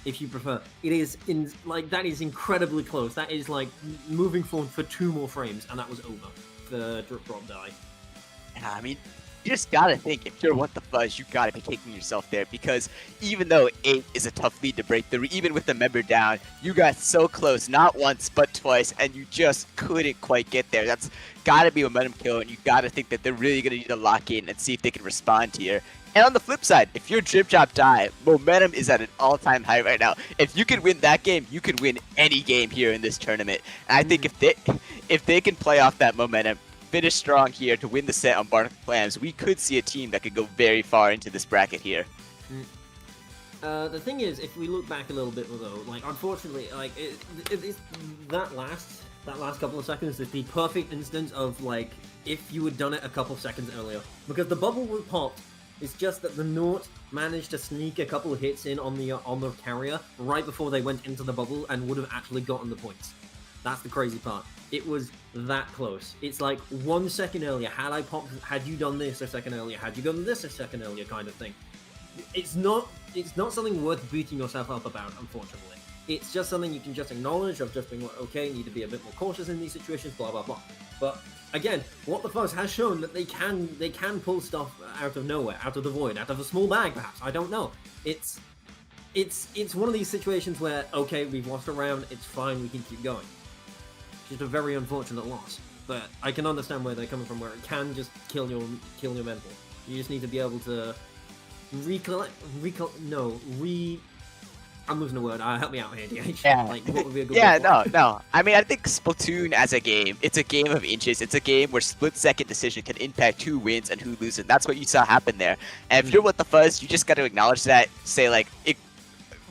if you prefer. It is that is incredibly close. That is like moving forward for 2 more frames, and that was over for Drip Drop Die. Yeah, I mean, you just gotta think, if you're What the Fuzz, you gotta be kicking yourself there, because even though 8 is a tough lead to break through, even with the member down, you got so close, not once but twice, and you just couldn't quite get there. That's gotta be a momentum kill, and you gotta think that they're really gonna need to lock in and see if they can respond here. And on the flip side, if you're Drip Drop Die, momentum is at an all-time high right now. If you can win that game, you can win any game here in this tournament. And I think if they can play off that momentum, finish strong here to win the set on Barnacle Clams, we could see a team that could go very far into this bracket here. The thing is, if we look back a little bit though, like unfortunately, like that last couple of seconds is the perfect instance of like if you had done it a couple seconds earlier, because the bubble was popped. It's just that the Naught managed to sneak a couple of hits in on the carrier right before they went into the bubble and would have actually gotten the points. That's the crazy part. It was that close. It's like 1 second earlier. Had you done this a second earlier? Had you done this a second earlier? Kind of thing. It's not something worth beating yourself up about, unfortunately. It's just something you can just acknowledge of just being like, okay, need to be a bit more cautious in these situations, blah blah blah. But again, What the Fuzz has shown that they can pull stuff out of nowhere, out of the void, out of a small bag, perhaps. I don't know. It's one of these situations where, okay, we've lost a round, it's fine, we can keep going. It's just a very unfortunate loss. But I can understand where they're coming from, where it can just kill your mental. You just need to be able to I'm losing a word. Help me out here, DH. Yeah. Like, what would be a good no. I mean, I think Splatoon as a game, it's a game of inches. It's a game where split-second decision can impact who wins and who loses. That's what you saw happen there. And if you're What the Fuzz, you just got to acknowledge that. Say, like,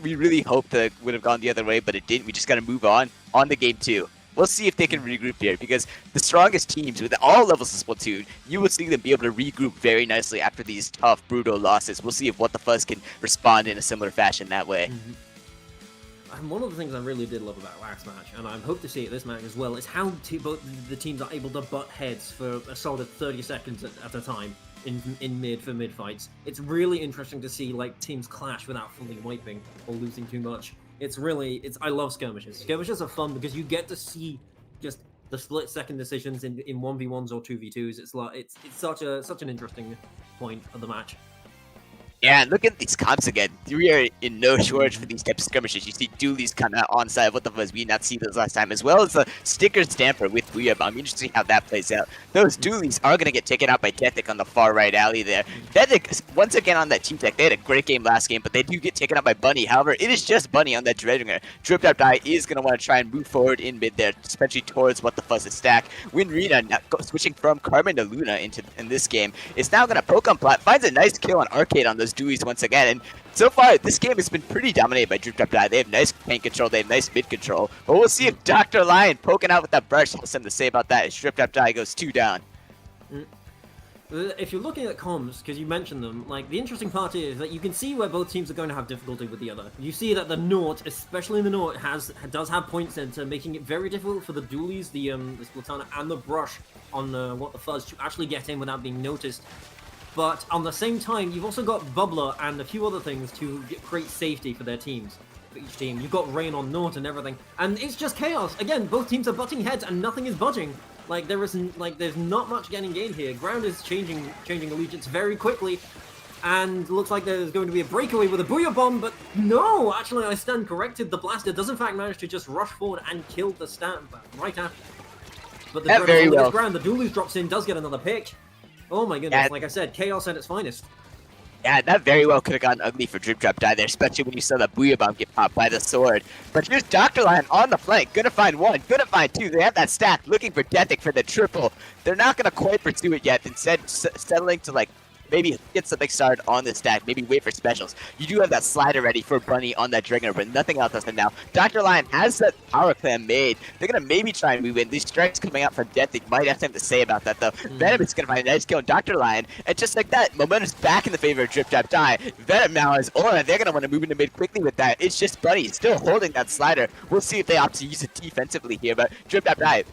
we really hoped that it would have gone the other way, but it didn't. We just got to move on to game 2. We'll see if they can regroup here, because the strongest teams with all levels of Splatoon, you will see them be able to regroup very nicely after these tough, brutal losses. We'll see if What the Fuzz can respond in a similar fashion that way. And one of the things I really did love about last match, and I hope to see it this match as well, is how both the teams are able to butt heads for a solid 30 seconds at a time in mid fights. It's really interesting to see like teams clash without fully wiping or losing too much. I love skirmishes. Skirmishes are fun because you get to see just the split-second decisions in 1v1s or 2v2s. It's such an interesting point of the match. Yeah, and look at these comps again. We are in no shortage for these types of skirmishes. You see Dooley's kind of on side of What the Fuzz. We did not see those last time, as well as the sticker stamper with Booyah Bomb. I'm interested to see how that plays out. Those Doolies are going to get taken out by Deathik on the far right alley there. Deathik, once again on that team tech, they had a great game last game, but they do get taken out by Bunny. However, it is just Bunny on that Dredringer. Drip-Dap-Die is going to want to try and move forward in mid there, especially towards What the Fuzz's stack. Winrina, switching from Carmen to Luna in this game, is now going to poke on Plat, finds a nice kill on Arcade on those Dewey's once again, and so far this game has been pretty dominated by Drip-Dap-Die. They have nice tank control, they have nice mid control, but we'll see if Dr. Lion poking out with that brush has something to say about that as Drip-Dap-Die goes 2 down. If you're looking at comms, because you mentioned them, like the interesting part is that you can see where both teams are going to have difficulty with the other. You see that the Nort, especially in the Nort, does have point center, making it very difficult for the Doolies, the Splatana, and the brush on What the Fuzz to actually get in without being noticed. But on the same time, you've also got Bubbler and a few other things to create safety for their teams. For each team, you've got Rain on Nort and everything, and it's just chaos. Again, both teams are butting heads and nothing is budging. Like there's not much getting gained here. Ground is changing allegiance very quickly, and looks like there's going to be a breakaway with a Booyah Bomb. But no, actually, I stand corrected. The Blaster does in fact manage to just rush forward and kill the Stamp right after. But the very well. Ground, the Doolies drops in, does get another pick. Oh my goodness, like I said, chaos at its finest. Yeah, that very well could have gotten ugly for Drip-Dap-Die there, especially when you saw that Booyah Bomb get popped by the sword. But here's Dr. Lion on the flank, gonna find one, gonna find two. They have that stack, looking for Deathik for the triple. They're not gonna quite pursue it yet, instead settling to like maybe get something started on the stack, maybe wait for specials. You do have that slider ready for Bunny on that Dragner, but nothing else does it now. Dr. Lion has that power clam made. They're going to maybe try and move in. These strikes coming out from Deathik might have something to say about that, though. Venom is going to find a nice kill on Dr. Lion, and just like that, momentum's back in the favor of Drip-Dap-Die. Venom now is Aura. They're going to want to move into mid quickly with that. It's just Bunny still holding that slider. We'll see if they opt to use it defensively here, but Drip-Dap-Die,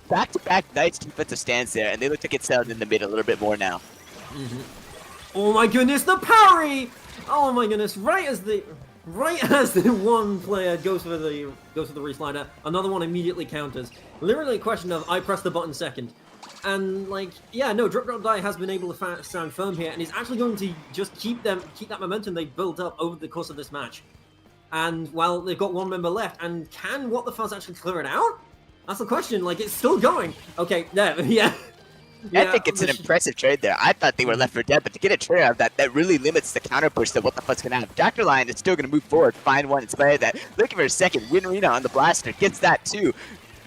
back-to-back nice defensive stands there, and they look to get settled in the mid a little bit more now. Oh my goodness, the parry! Oh my goodness, right as the one player goes for the reslider, another one immediately counters. Literally a question of I press the button second. And like, yeah, no, Drip-Dap-Die has been able to stand firm here, and is actually going to just keep that momentum they built up over the course of this match. And while they've got one member left, and can What the Fuzz actually clear it out? That's the question. Like, it's still going. Okay, there, yeah. I think it's an impressive trade there. I thought they were left for dead, but to get a trade out of that really limits the counter push that What the Fuzz's gonna have. Dr. Lion is still gonna move forward, find one, inspire that. Looking for a second. Winrina on the Blaster gets that too.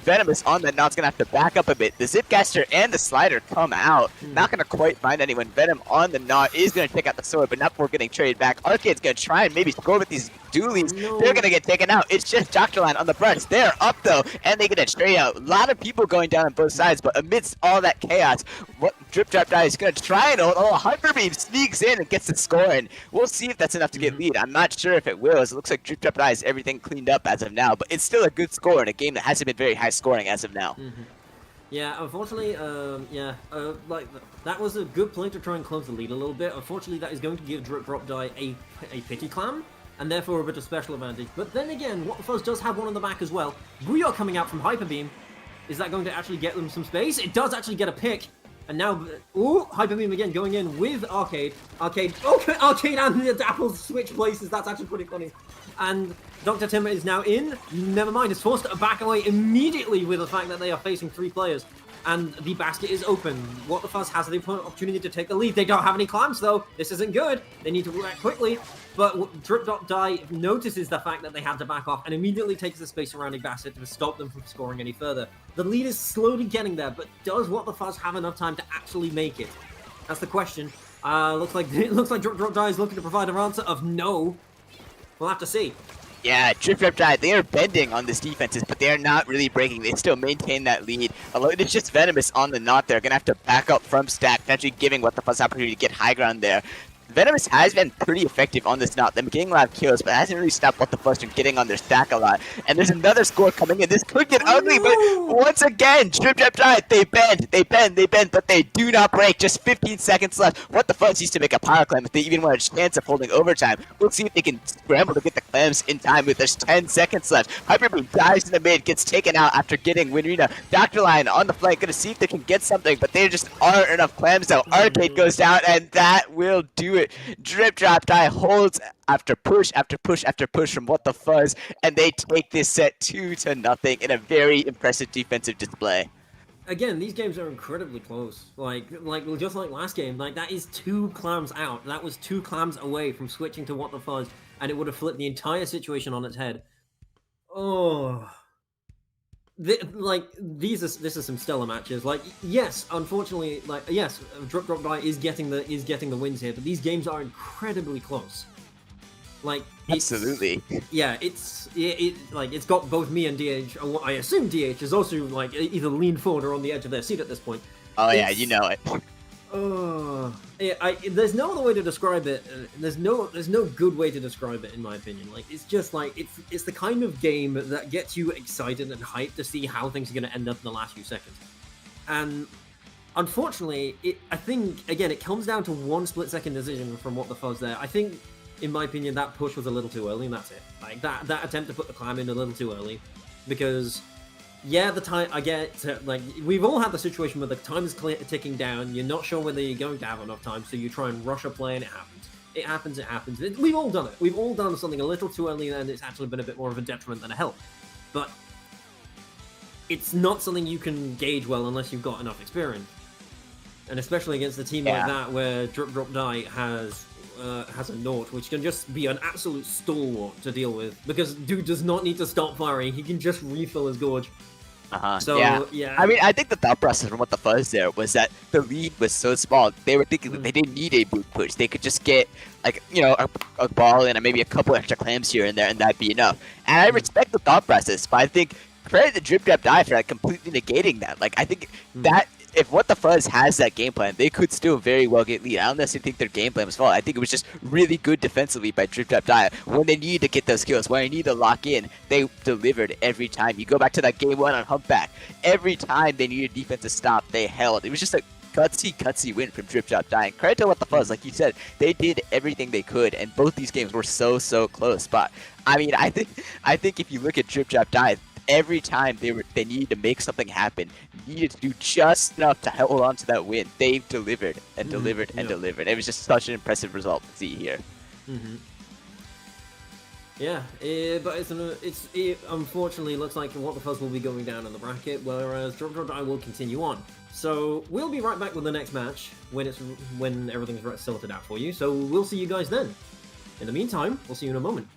Venomous on that, now it's gonna have to back up a bit. The Zipcaster and the Slider come out. Not gonna quite find anyone. Venom on the knot is gonna take out the sword, but not before getting traded back. Arcade's gonna try and maybe score with these Doolies. No. They're gonna get taken out. It's just Dr. Lion on the brush. They're up though, and they get a trade out. A lot of people going down on both sides, but amidst all that chaos, what Drip-Dap-Die is gonna try and hold. Oh, Hyper Beam sneaks in and gets the score, and we'll see if that's enough to get lead. I'm not sure if it will, as it looks like Drip-Dap-Die has everything cleaned up as of now, but it's still a good score in a game that hasn't been very high scoring as of now. Yeah, unfortunately, like that was a good play to try and close the lead a little bit. Unfortunately, that is going to give Drip-Dap-Die a pity clam, and therefore a bit of special advantage. But then again, What the Fuzz does have one on the back as well. Booyah coming out from Hyper Beam. Is that going to actually get them some space? It does actually get a pick. And now, ooh, Hyper Beam again going in with Arcade. Arcade and the Dapples switch places. That's actually pretty funny. And Dr. Timmer is now in. Never mind, is forced to back away immediately with the fact that they are facing 3 players. And the basket is open. What the Fuzz has the opportunity to take the lead. They don't have any clams though. This isn't good. They need to react quickly. But Drip-Dap-Die notices the fact that they have to back off and immediately takes the space surrounding basket to stop them from scoring any further. The lead is slowly getting there, but does What the Fuzz have enough time to actually make it? That's the question. Looks like Drip-Dap-Die is looking to provide an answer of no. We'll have to see. Yeah, Drip Drop Die, they are bending on this defenses, but they are not really breaking. They still maintain that lead. Although it is just Venomous on the knot, they're going to have to back up from stack, potentially giving What the Fuss opportunity to get high ground there. Venomous has been pretty effective on this knot, them getting a lot of kills, but hasn't really stopped What the Fuss from getting on their stack a lot. And there's another score coming in. This could get ugly, but once again, Drip Drop Die, they bend, but they do not break. Just 15 seconds left. What the Fuss used to make a power climb if they even want a chance of holding overtime. We'll see if they can scramble to get the clams in time with there's 10 seconds left. Hyperbeam dives in the mid, gets taken out after getting Winrina. Dr. Lion on the flank, gonna see if they can get something, but there just aren't enough clams out. Arcade goes down, and that will do it. Drip Drop Die holds after push after push after push from What the Fuzz, and they take this set 2-0 in a very impressive defensive display. Again, these games are incredibly close. Like just like last game, like that is 2 clams out. That was 2 clams away from switching to What the Fuzz, and it would have flipped the entire situation on its head. Oh, this is some stellar matches. Like, yes, unfortunately, yes, Drip Drop Die is getting the wins here, but these games are incredibly close. Like, absolutely. Yeah, it's got both me and DH. I assume DH is also like either leaned forward or on the edge of their seat at this point. Oh yeah, you know it. There's no other way to describe it. There's no good way to describe it in my opinion. Like, it's just like it's the kind of game that gets you excited and hyped to see how things are going to end up in the last few seconds. And unfortunately, I think again it comes down to one split-second decision from What the Fuzz there. I think, in my opinion, that push was a little too early, and that's it. Like that attempt to put the clam in a little too early, because. Yeah, the time, I get, like, we've all had the situation where the time is ticking down, you're not sure whether you're going to have enough time, so you try and rush a play, and it happens. We've all done it. We've all done something a little too early, and it's actually been a bit more of a detriment than a help. But it's not something you can gauge well unless you've got enough experience. And especially against a team like that, where Drip Drop Die has a naught, which can just be an absolute stalwart to deal with, because dude does not need to stop firing, he can just refill his gorge. So, yeah. I mean, I think the thought process from What the Fuzz there was that the lead was so small, they were thinking that they didn't need a boot push. They could just get, like, you know, a ball and maybe a couple extra clams here and there, and that'd be enough. And I respect the thought process, but I think credit to Drip Drop Die for like completely negating that. Like, I think that if What the Fuzz has that game plan, they could still very well get lead. I don't necessarily think their game plan was flawed. I think it was just really good defensively by Drip Drop Die. When they needed to get those kills, when they needed to lock in, they delivered every time. You go back to that game 1 on Humpback. Every time they needed defense to stop, they held. It was just a gutsy win from Drip Drop Die. And credit to What the Fuzz, like you said, they did everything they could, and both these games were so close. But I mean, I think if you look at Drip Drop Die, every time they needed to make something happen, needed to do just enough to hold on to that win, they've delivered and delivered and delivered. It was just such an impressive result to see here. Yeah, but it unfortunately looks like What the Fuzz will be going down in the bracket, whereas Drop Drop Die will continue on. So we'll be right back with the next match when everything's sorted out for you. So we'll see you guys then. In the meantime, we'll see you in a moment.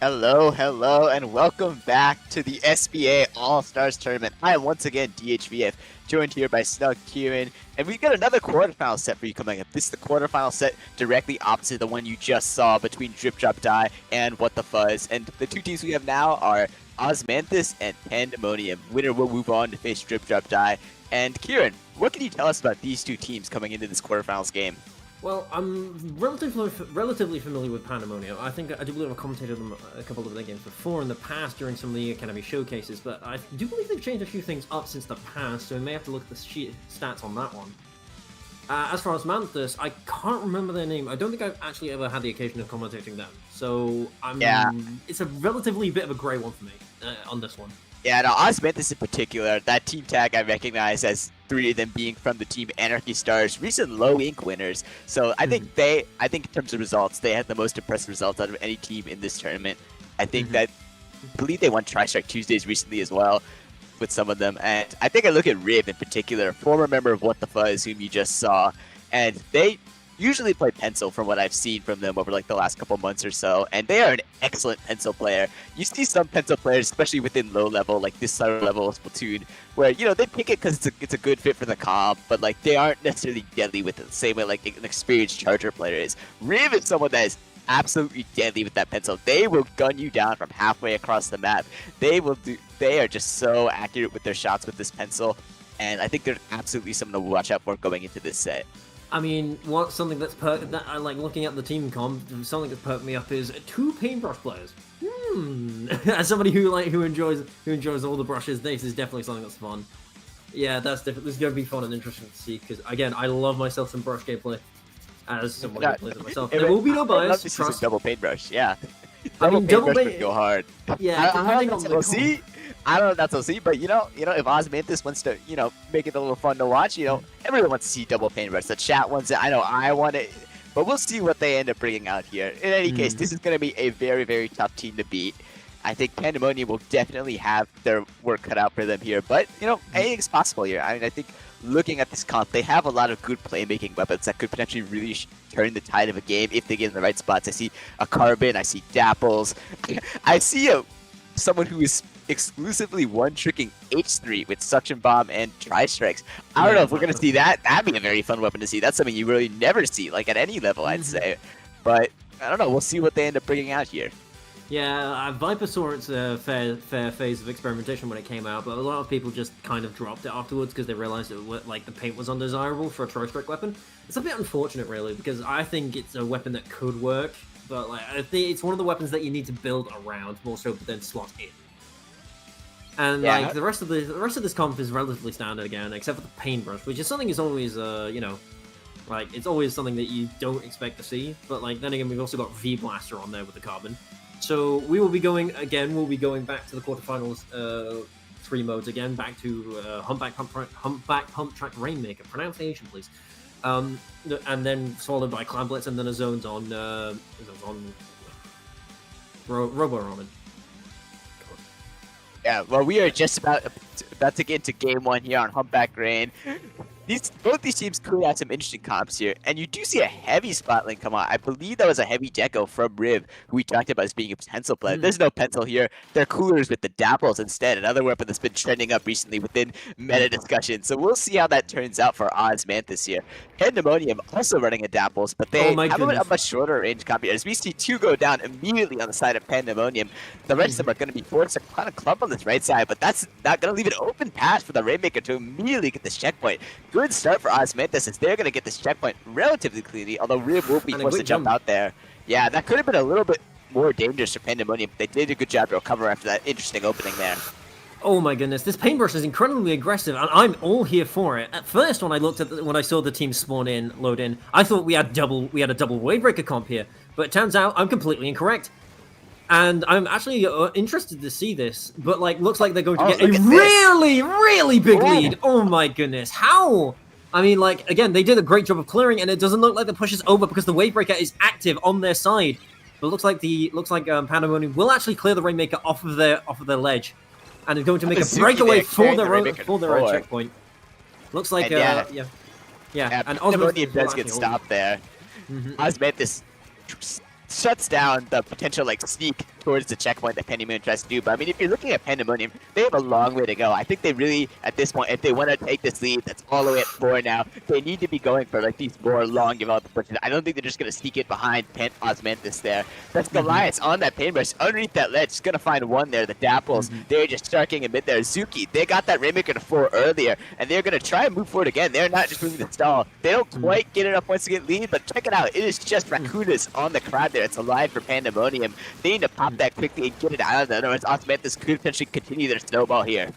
Hello, and welcome back to the SBA All-Stars Tournament. I am once again DHVF, joined here by Snug Kieran, and we've got another quarterfinal set for you coming up. This is the quarterfinal set directly opposite the one you just saw between Drip Drop Die and What the Fuzz. And the two teams we have now are Osmanthus and Pandemonium. Winner will move on to face Drip Drop Die. And Kieran, what can you tell us about these two teams coming into this quarterfinals game? Well, I'm relatively familiar with Pandemonium. I think I do believe I've commentated them a couple of their games before in the past during some of the Academy showcases, but I do believe they've changed a few things up since the past, so we may have to look at the stats on that one. As far as Osmanthus, I can't remember their name. I don't think I've actually ever had the occasion of commentating them, so it's a relatively bit of a grey one for me on this one. Yeah, no, Osmanthus in particular, that team tag I recognize as 3 of them being from the team Anarchy Stars, recent low ink winners. So I think I think in terms of results, they had the most impressive results out of any team in this tournament. I think I believe they won Tri-Strike Tuesdays recently as well with some of them. And I think I look at Rib in particular, former member of What the Fuzz, whom you just saw, and they usually play Pencil from what I've seen from them over like the last couple months or so, and they are an excellent Pencil player. You see some Pencil players, especially within low level, like this sort of level of Splatoon, where, you know, they pick it because it's a good fit for the comp, but like they aren't necessarily deadly with it the same way like an experienced Charger player is. Riv is someone that is absolutely deadly with that Pencil. They will gun you down from halfway across the map. They are just so accurate with their shots with this Pencil, and I think they're absolutely someone to watch out for going into this set. I mean, something that's that I like looking at the team comp. Something that's perked me up is 2 paintbrush players. As somebody who enjoys all the brushes, this is definitely something that's fun. Yeah, that's different. This is gonna be fun and interesting to see because again, I love myself some brush gameplay. As somebody who plays it myself, there will be no bias. Love to see some double paintbrush. Yeah, double paintbrush would go hard. Yeah, depending on the see. I don't know if that's OC, but you know, if Osmanthus wants to, make it a little fun to watch, everyone wants to see double paintbrush. The chat wants it. I know I want it, but we'll see what they end up bringing out here. In any case, this is going to be a very, very tough team to beat. I think Pandemonium will definitely have their work cut out for them here, but anything's possible here. I mean, I think looking at this comp, they have a lot of good playmaking weapons that could potentially really turn the tide of a game if they get in the right spots. I see a Carbon, I see Dapples, I see someone who is exclusively one-tricking H3 with Suction Bomb and Tri-Strikes. I don't know if we're going to see that. That'd be a very fun weapon to see. That's something you really never see, like at any level, I'd say. But I don't know. We'll see what they end up bringing out here. Yeah, Viper saw its fair phase of experimentation when it came out, but a lot of people just kind of dropped it afterwards because they realized the paint was undesirable for a Tri-Strike weapon. It's a bit unfortunate, really, because I think it's a weapon that could work, but I think it's one of the weapons that you need to build around more so than slot in. And the rest of this comp is relatively standard again, except for the paintbrush, which is something is always it's always something that you don't expect to see. But then again, we've also got V Blaster on there with the Carbon. So we will be going again. We'll be going back to the quarterfinals, 3 modes again, back to Humpback Pump Track Rainmaker. Pronunciation, please. And then followed by Clan Blitz, and then a zones on Robo Ramen. Yeah, well, we are just about to get into game 1 here on Humpback Rain. Both these teams could have some interesting comps here, and you do see a heavy spot link come out. I believe that was a heavy deco from Riv, who we talked about as being a pencil player. There's no pencil here. They're coolers with the Dapples instead, another weapon that's been trending up recently within meta discussion. So we'll see how that turns out for Osmanthus here. Pandemonium also running a Dapples, but they have a much shorter range comp here. As we see 2 go down immediately on the side of Pandemonium, the rest of them are going to be forced to kind of clump on this right side, but that's not going to leave an open path for the Rainmaker to immediately get this checkpoint. Good start for Osmanthus, as they're going to get this checkpoint relatively cleanly, although Rib will be forced to jump out there. Yeah, that could have been a little bit more dangerous for Pandemonium, but they did a good job to recover after that interesting opening there. Oh my goodness, this paintbrush is incredibly aggressive, and I'm all here for it. At first, when I saw the team spawn in, load in, I thought we had a double Wavebreaker comp here, but it turns out I'm completely incorrect. And I'm actually interested to see this, but looks like they're going to get a really, really big lead. Oh my goodness, how? I mean, again, they did a great job of clearing, and it doesn't look like the push is over because the Wavebreaker is active on their side. But it looks like Pandemonium will actually clear the Rainmaker off of their ledge, and is going to make a breakaway for their own checkpoint. Looks like yeah. And Pandemonium does get stopped there. Osmanthus shuts down the potential sneak towards the checkpoint that Pandemonium tries to do. But I mean, if you're looking at Pandemonium, they have a long way to go. I think they really, at this point, if they want to take this lead, that's all the way at 4 now, they need to be going for like these more long development pushes. I don't think they're just going to sneak it behind Osmanthus there. That's Goliath on that paintbrush, underneath that ledge, just going to find one there. The Dapples, they're just sharking a mid there. Zuki, they got that Rainmaker to 4 earlier, and they're going to try and move forward again. They're not just moving the stall. They don't quite get enough points to get lead, but check it out. It is just Rakudas on the crowd there. It's alive for Pandemonium. They need to pop that quickly and get it out of there. Otherwise, Osmanthus could potentially continue their snowball here.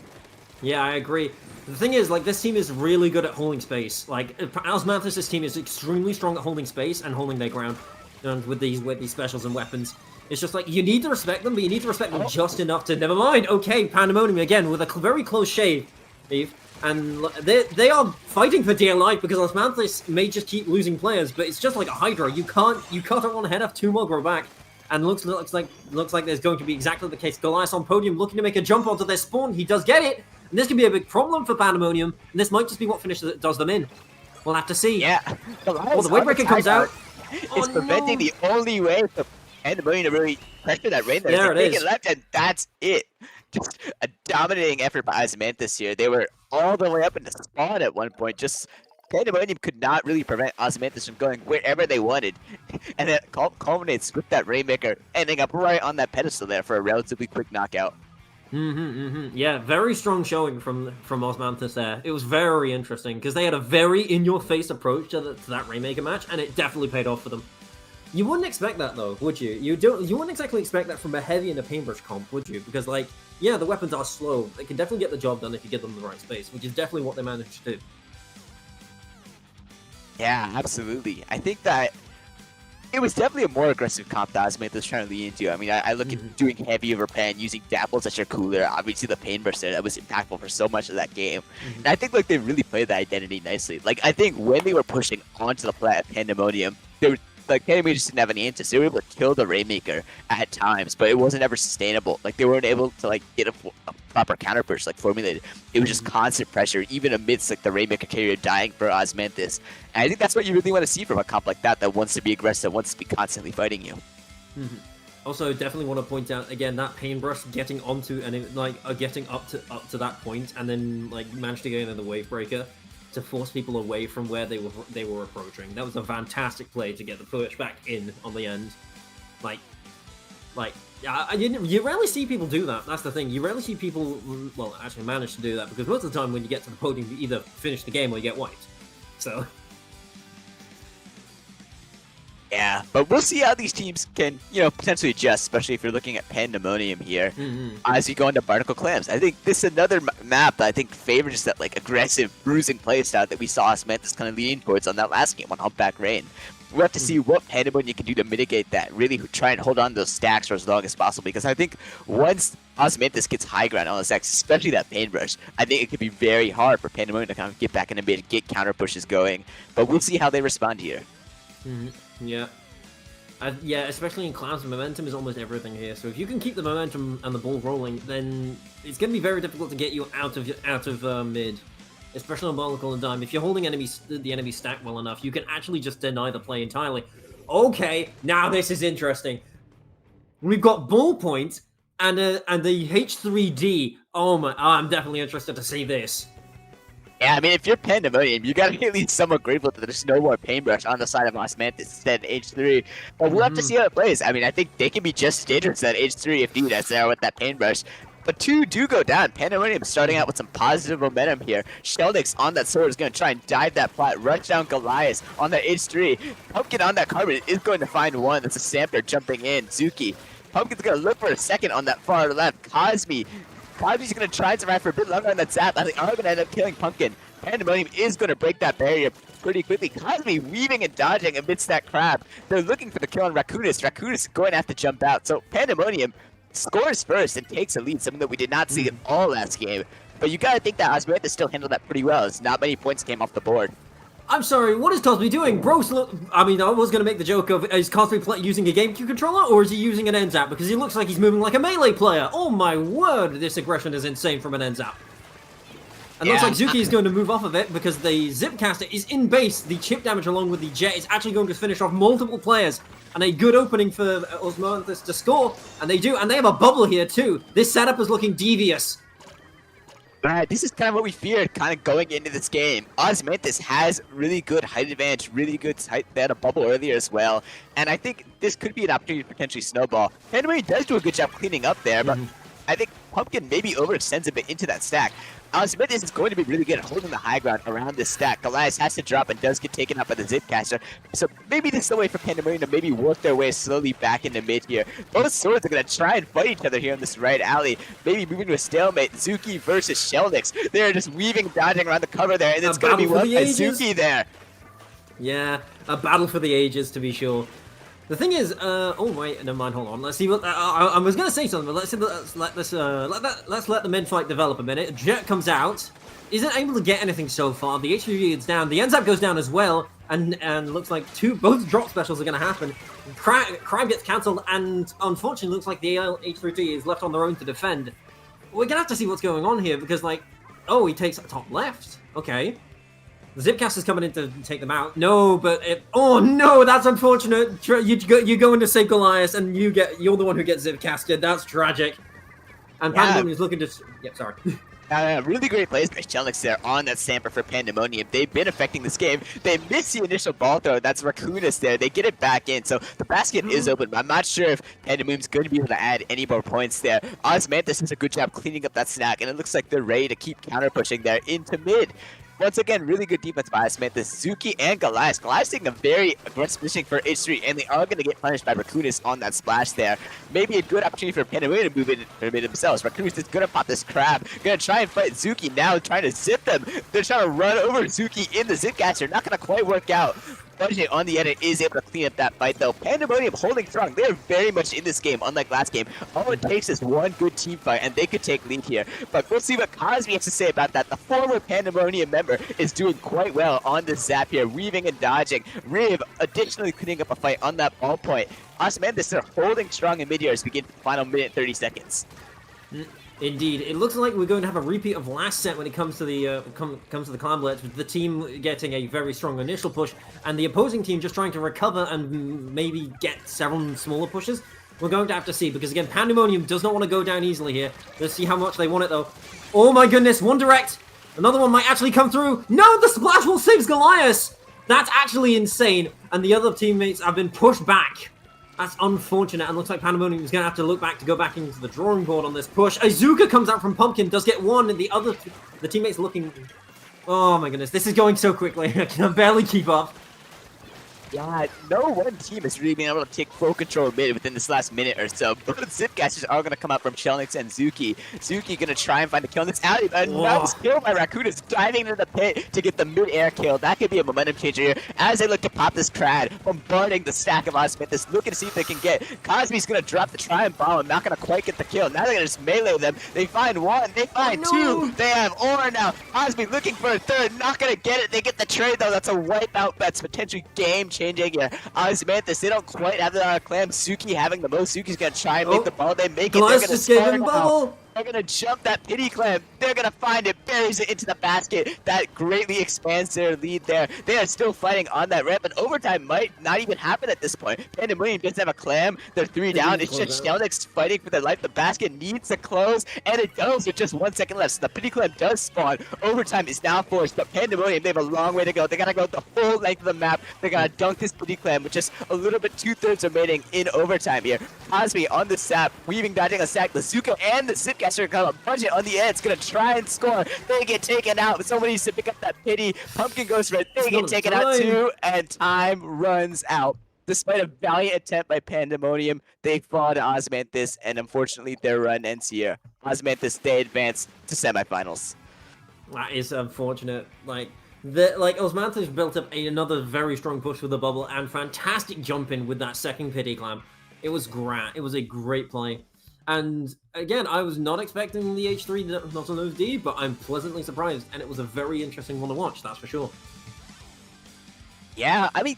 Yeah, I agree. The thing is, like, this team is really good at holding space. Like, Osmanthus' team is extremely strong at holding space and holding their ground, and with these specials and weapons. It's just like, you need to respect them, but you need to respect them just enough to, never mind, okay, Pandemonium again with a very close shave, Eve. And they are fighting for dear life because Osmanthus may just keep losing players, but it's just like a Hydra. You can't run ahead of 2 more grow back. And looks like there's going to be exactly the case. Goliath on podium looking to make a jump onto their spawn. He does get it. And this could be a big problem for Pandemonium. And this might just be what does them in. We'll have to see. Yeah. Well, the Wavebreaker comes out. It's preventing the only way for Pandemonium to really pressure that rain there. There it is. Take it left, and that's it. Just a dominating effort by Osmanthus here. They were all the way up into spawn at one point. Just Pandemonium could not really prevent Osmanthus from going wherever they wanted. And it culminates with that Rainmaker ending up right on that pedestal there for a relatively quick knockout. Yeah, very strong showing from Osmanthus there. It was very interesting because they had a very in-your-face approach to that Rainmaker match, and it definitely paid off for them. You wouldn't expect that though, would you? You wouldn't exactly expect that from a heavy and a paintbrush comp, would you? Because like, yeah, the weapons are slow. They can definitely get the job done if you give them the right space, which is definitely what they managed to do. Yeah, absolutely. I think that it was definitely a more aggressive comp that Osmanthus was trying to lean into. I mean, I look at doing heavy over pen, using Dapples that are cooler. Obviously, the paintbrush there, that was impactful for so much of that game. And I think like they really played that identity nicely. Like, I think when they were pushing onto the plat at Pandemonium, they were like, Pandemonium just didn't have any answers. They were able to kill the Rainmaker at times, but it wasn't ever sustainable. Like, they weren't able to like get a proper counter push like formulated. It was just constant pressure, even amidst like the Rainmaker carrier dying for Osmanthus. And I think that's what you really want to see from a comp like that wants to be aggressive, wants to be constantly fighting you. Also, definitely want to point out again that paintbrush getting onto and getting up to that point, and then like managed to get in the Wavebreaker to force people away from where they were approaching. That was a fantastic play to get the push back in on the end. You rarely see people do that. That's the thing. You rarely see people, well, actually manage to do that, because most of the time when you get to the podium, you either finish the game or you get wiped. So. Yeah, but we'll see how these teams can, potentially adjust, especially if you're looking at Pandemonium here as you go into Barnacle Clams. I think this is another map that I think favors that like aggressive, bruising playstyle that we saw Osmanthus kind of leaning towards on that last game on Humpback Rain. We'll have to see what Pandemonium can do to mitigate that, really try and hold on to those stacks for as long as possible, because I think once Osmanthus gets high ground on the stacks, especially that paintbrush, I think it could be very hard for Pandemonium to kind of get back in a bit, get counter pushes going, but we'll see how they respond here. Yeah. Yeah, especially in clans, momentum is almost everything here. So if you can keep the momentum and the ball rolling, then it's going to be very difficult to get you out of mid, especially on Barnacle and Dime. If you're holding the enemy stack well enough, you can actually just deny the play entirely. Okay, now this is interesting. We've got Ballpoint and the H3D. Oh my! I'm definitely interested to see this. Yeah, I mean, if you're Pandemonium, you gotta be at least somewhat grateful that there's no more paintbrush on the side of Osmanthus instead of H3. But we'll have to see how it plays. I mean, I think they can be just as dangerous at H3 if needed as they are with that paintbrush. But 2 do go down. Pandemonium starting out with some positive momentum here. Sheldix on that sword is going to try and dive that plat, rush down Goliath on that H3. Pumpkin on that carbon is going to find one. That's a Sampler jumping in. Zuki. Pumpkin's going to look for a second on that far left. Cosme. Cosme's going to try and survive for a bit longer on that zap. I think are going to end up killing Pumpkin. Pandemonium is going to break that barrier pretty quickly. Cosme weaving and dodging amidst that crab. They're looking for the kill on Rakutis. Rakutis going to have to jump out. So Pandemonium scores first and takes a lead, something that we did not see at all last game. But you got to think that Osmanthus still handled that pretty well, as not many points came off the board. I'm sorry, what is Cosme doing? Bro, I mean, I was going to make the joke of, is Cosme using a GameCube controller, or is he using an NZAP? Because he looks like he's moving like a Melee player. Oh my word, this aggression is insane from an NZAP. And looks like Zuki is going to move off of it because the Zipcaster is in base. The chip damage along with the jet is actually going to finish off multiple players. And a good opening for Osmanthus to score. And they do. And they have a bubble here too. This setup is looking devious. Right, this is kind of what we feared kind of going into this game. Osmanthus has really good height advantage, really good height. They had a bubble earlier as well. And I think this could be an opportunity to potentially snowball. Pandemonium does do a good job cleaning up there, but I think Pumpkin maybe overextends a bit into that stack. Osmanthus is going to be really good at holding the high ground around this stack. Goliath has to drop and does get taken out by the Zipcaster. So maybe this is the way for Pandemonium to maybe work their way slowly back into mid here. Both swords are going to try and fight each other here in this right alley. Maybe moving to a stalemate. Zuki versus Sheldix. They're just weaving, dodging around the cover there, and it's going to be won by Zuki there. Yeah, a battle for the ages, to be sure. The thing is, oh wait, never mind. Hold on. Let's see what I was gonna say something, but let's let the mid fight develop a minute. Jet comes out, isn't able to get anything so far. The HVV is down. The NZAP goes down as well, and looks like both drop specials are gonna happen. Crime gets cancelled, and unfortunately, looks like the H3T is left on their own to defend. We're gonna have to see what's going on here because, like, oh, he takes top left. Okay. The Zipcaster's coming in to take them out. No, but oh no, that's unfortunate. You go in to save Goliath, and you're the one who gets Zipcastered. That's tragic. And Pandemonium is looking to. Yeah, sorry. Really great plays by Sheldix there on that Stamper for Pandemonium. They've been affecting this game. They miss the initial ball throw. That's Raccoonus there. They get it back in, so the basket is open. But I'm not sure if Pandemonium's going to be able to add any more points there. Osmanthus does a good job cleaning up that snack, and it looks like they're ready to keep counter pushing there into mid. Once again, really good defense by Osmanthus. Zuki and Goliath. Goliath's taking a very aggressive positioning for H3, and they are going to get punished by Raccoonus on that splash there. Maybe a good opportunity for Pandemonium to move in for mid themselves. Raccoonus is going to pop this crab. Going to try and fight Zuki now, trying to zip them. They're trying to run over Zuki in the Zipcaster. Not going to quite work out. Budget on the edit is able to clean up that fight though. Pandemonium holding strong. They are very much in this game, unlike last game. All it takes is one good team fight and they could take lead here. But we'll see what Cosby has to say about that. The former Pandemonium member is doing quite well on this zap here, weaving and dodging. Riv additionally cleaning up a fight on that ball point. Osmanthus are holding strong in mid-air as we get to the final minute 30 seconds. Indeed, it looks like we're going to have a repeat of last set when it comes to the comes to the Clan Blitz, with the team getting a very strong initial push and the opposing team just trying to recover and maybe get several smaller pushes. We're going to have to see, because again, Pandemonium does not want to go down easily here. Let's see how much they want it though. Oh my goodness, one direct! Another one might actually come through! No, the splash will save Goliath! That's actually insane, and the other teammates have been pushed back. That's unfortunate, and looks like Pandemonium is going to have to look back to go back into the drawing board on this push. Azuka comes out from Pumpkin, does get one, and the teammates looking... Oh my goodness, this is going so quickly. I can barely keep up. Yeah, no one team has really been able to take full control of mid within this last minute or so. Both Zipcasters are going to come out from Sheldix and Zuki. Zuki going to try and find a kill in this alley, but nice kill by Raccoon is diving into the pit to get the mid-air kill. That could be a momentum changer here as they look to pop this crad, bombarding the stack of Osmanthus, looking to see if they can get. Cosby's going to drop the Triumph Bomb and not going to quite get the kill. Now they're going to just melee them. They find one, they find two, they have Aura now. Cosby looking for a third, not going to get it. They get the trade though. That's a wipeout that's potentially game changing here. Osmanthus, they don't quite have the clam. Zuki having the most. Zuki's gonna try and make the ball. They make it. They're gonna score now. They're gonna jump that pity clam. They're gonna find it, buries it into the basket. That greatly expands their lead there. They are still fighting on that ramp, and overtime might not even happen at this point. Pandemonium doesn't have a clam. They're 3 down. It's just Sheldix fighting for their life. The basket needs to close, and it does with just 1 second left. So the pity clam does spawn. Overtime is now forced, but Pandemonium, they have a long way to go. They gotta go the full length of the map. They gotta dunk this pity clam with just a little bit 2/3 remaining in overtime here. Cosby on the sap, weaving, dodging a sack. The Zuko and the Zipcaster got a budget on the edge, gonna try and score. They get taken out. Somebody needs to pick up that pity. Pumpkin goes for it. They get taken out too, and time runs out. Despite a valiant attempt by Pandemonium, they fall to Osmanthus, and unfortunately their run ends here. Osmanthus, they advance to semifinals. That is unfortunate. Osmanthus built up another very strong push with the bubble and fantastic jump in with that second pity clam. It was great. It was a great play. And again, I was not expecting the H3 not on those D, but I'm pleasantly surprised, and it was a very interesting one to watch, that's for sure. Yeah, I mean,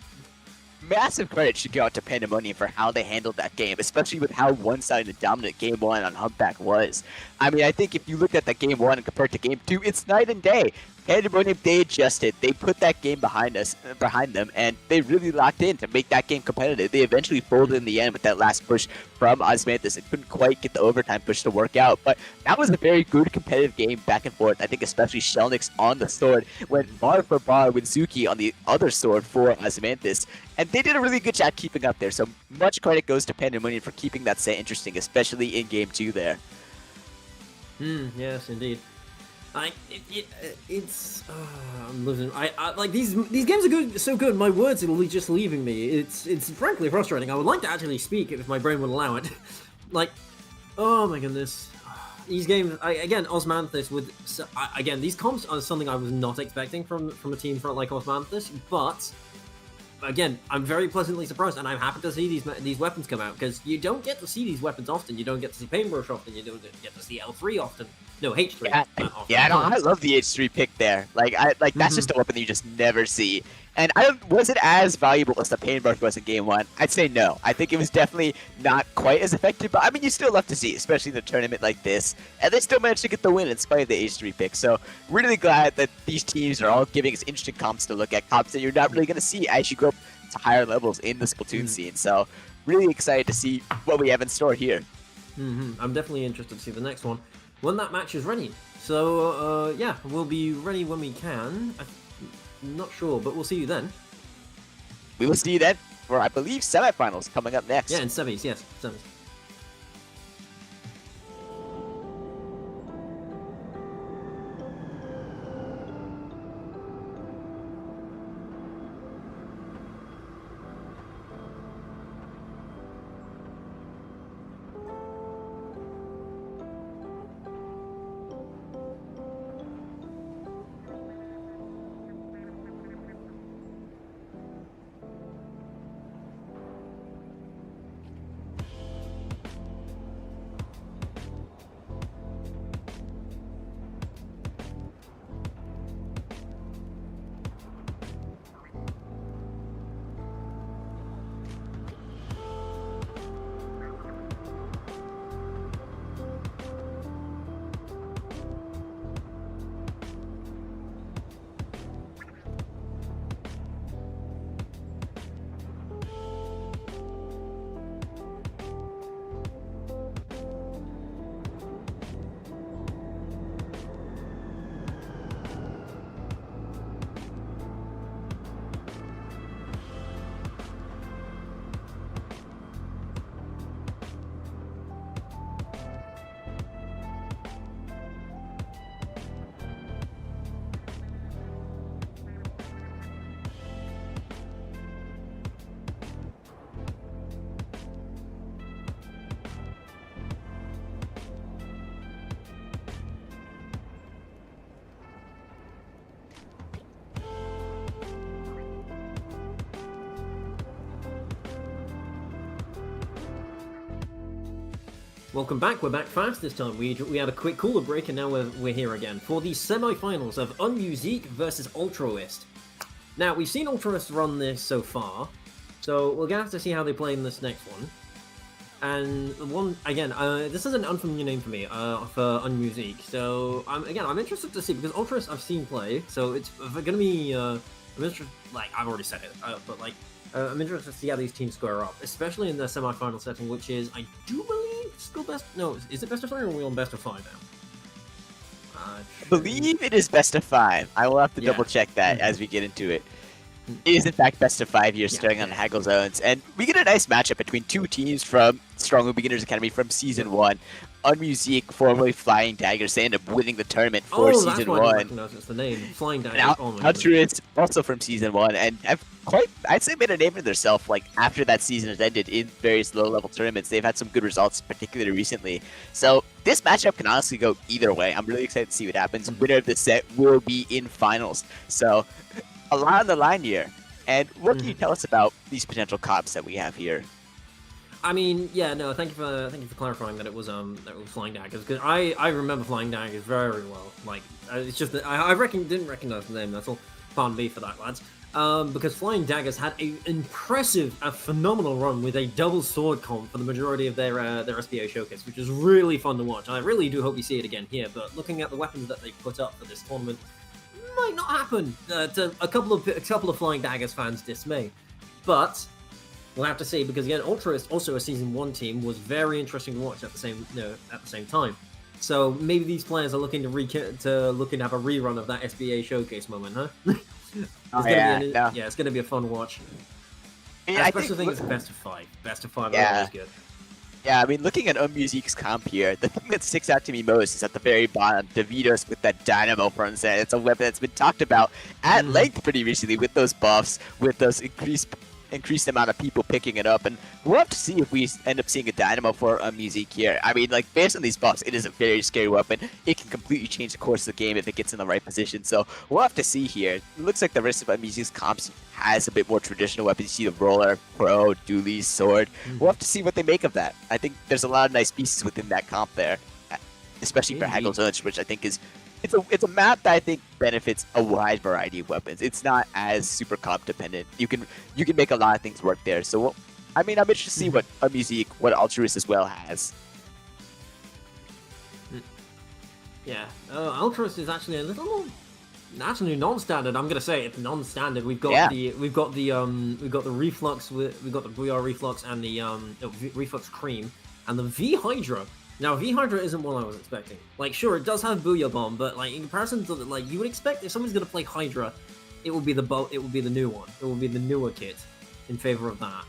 massive credit should go out to Pandemonium for how they handled that game, especially with how one-sided and dominant Game 1 on Humpback was. I mean, I think if you looked at that Game 1 and compared to Game 2, it's night and day. Pandemonium, they adjusted. They put that game behind them, and they really locked in to make that game competitive. They eventually folded in the end with that last push from Osmanthus. It couldn't quite get the overtime push to work out, but that was a very good competitive game back and forth. I think especially Shelnix on the sword went bar for bar with Zuki on the other sword for Osmanthus, and they did a really good job keeping up there. So much credit goes to Pandemonium for keeping that set interesting, especially in Game 2 there. Yes, indeed. I'm losing. I like these games are good, so good. My words are just leaving me. It's frankly frustrating. I would like to actually speak if my brain would allow it. Like, oh my goodness, these games. Again, Osmanthus with again these comps are something I was not expecting from a team front like Osmanthus, but. Again, I'm very pleasantly surprised, and I'm happy to see these weapons come out, because you don't get to see these weapons often. You don't get to see Paintbrush often. You don't get to see L3 often. No, H3. Yeah, no, I love the H3 pick there. That's just a weapon that you just never see. And was it as valuable as the Paintbrush was in Game 1? I'd say no. I think it was definitely not quite as effective, but I mean, you still love to see, especially in a tournament like this. And they still managed to get the win in spite of the H3 pick. So really glad that these teams are all giving us interesting comps to look at, comps that you're not really going to see as you go up to higher levels in the Splatoon scene. So really excited to see what we have in store here. I'm definitely interested to see the next one when that match is ready. So yeah, we'll be ready when we can. I'm not sure, but we'll see you then. We will see you then for, I believe, semifinals coming up next. Yeah, in semis, yes, semis. Welcome back. We're back fast this time. We had a quick cooler break, and now we're here again for the semi-finals of Unmusique versus Altruist. Now, we've seen Altruist run this so far, so we're gonna have to see how they play in this next one. And one again, this is an unfamiliar name for me for Unmusique. So I'm interested to see, because Altruist I've seen play, so it's gonna be I'm interested. Like I've already said it, but like. I'm interested to see how these teams square up, especially in the semi-final setting, which is, I do believe, still best. No, is it best of 3 or are we on best of 5 now? I believe it is best of 5. I will have to double check that as we get into it. It is in fact best of 5 here, starting on Haggle Zones, and we get a nice matchup between two teams from Stronghold Beginners Academy from Season 1. Unmusique, formerly Flying Daggers, they end up winning the tournament for Season 1. I recognize it's the name, Flying Daggers. Altruist, also from Season 1, and I'd say made a name for themselves, like, after that season has ended in various low-level tournaments. They've had some good results, particularly recently. So this matchup can honestly go either way. I'm really excited to see what happens. Winner of this set will be in finals. So a lot on the line here. And what can you tell us about these potential comps that we have here? I mean, yeah, no, thank you for clarifying that it was Flying Daggers, because I remember Flying Daggers very well. Like, it's just that I didn't recognize the name. That's all. Pardon me for that, lads. because Flying Daggers had an impressive, a phenomenal run with a double sword comp for the majority of their SBA showcase, which was really fun to watch. I really do hope we see it again here, but looking at the weapons that they put up for this tournament, might not happen to a couple of Flying Daggers fans' dismay. But we'll have to see, because again, Altruist, also a Season 1 team, was very interesting to watch at the same time. So maybe these players are looking to have a rerun of that SBA showcase moment, huh? It's going to be a fun watch. Yeah, especially think it's best of 5. Best of 5 Yeah. is good. Yeah, I mean, looking at Musique's comp here, the thing that sticks out to me most is at the very bottom, Davidos with that Dynamo front end. It's a weapon that's been talked about at length pretty recently with those buffs, with those increased amount of people picking it up, and we'll have to see if we end up seeing a Dynamo for Musique here. I mean, like, based on these buffs, it is a very scary weapon. It can completely change the course of the game if it gets in the right position, so we'll have to see here. It looks like the rest of Musique's comps has a bit more traditional weapons. You see the Roller, Pro, Dually, Sword. We'll have to see what they make of that. I think there's a lot of nice pieces within that comp there, especially for Haggle's Edge, which I think is it's a map that I think benefits a wide variety of weapons. It's not as super comp dependent. You can make a lot of things work there. So I mean, I'm interested to see what what Altruist as well has. Yeah, Altruist is actually a little actually non-standard. I'm gonna say it's non-standard. We've got the Reflux, we've got the VR Reflux and the Reflux Cream and the V Hydra. Now, V-Hydra isn't what I was expecting. Like, sure, it does have Booyah Bomb, but, like, in comparison to, like, you would expect if someone's gonna play Hydra, it will be the new one. It will be the newer kit in favor of that.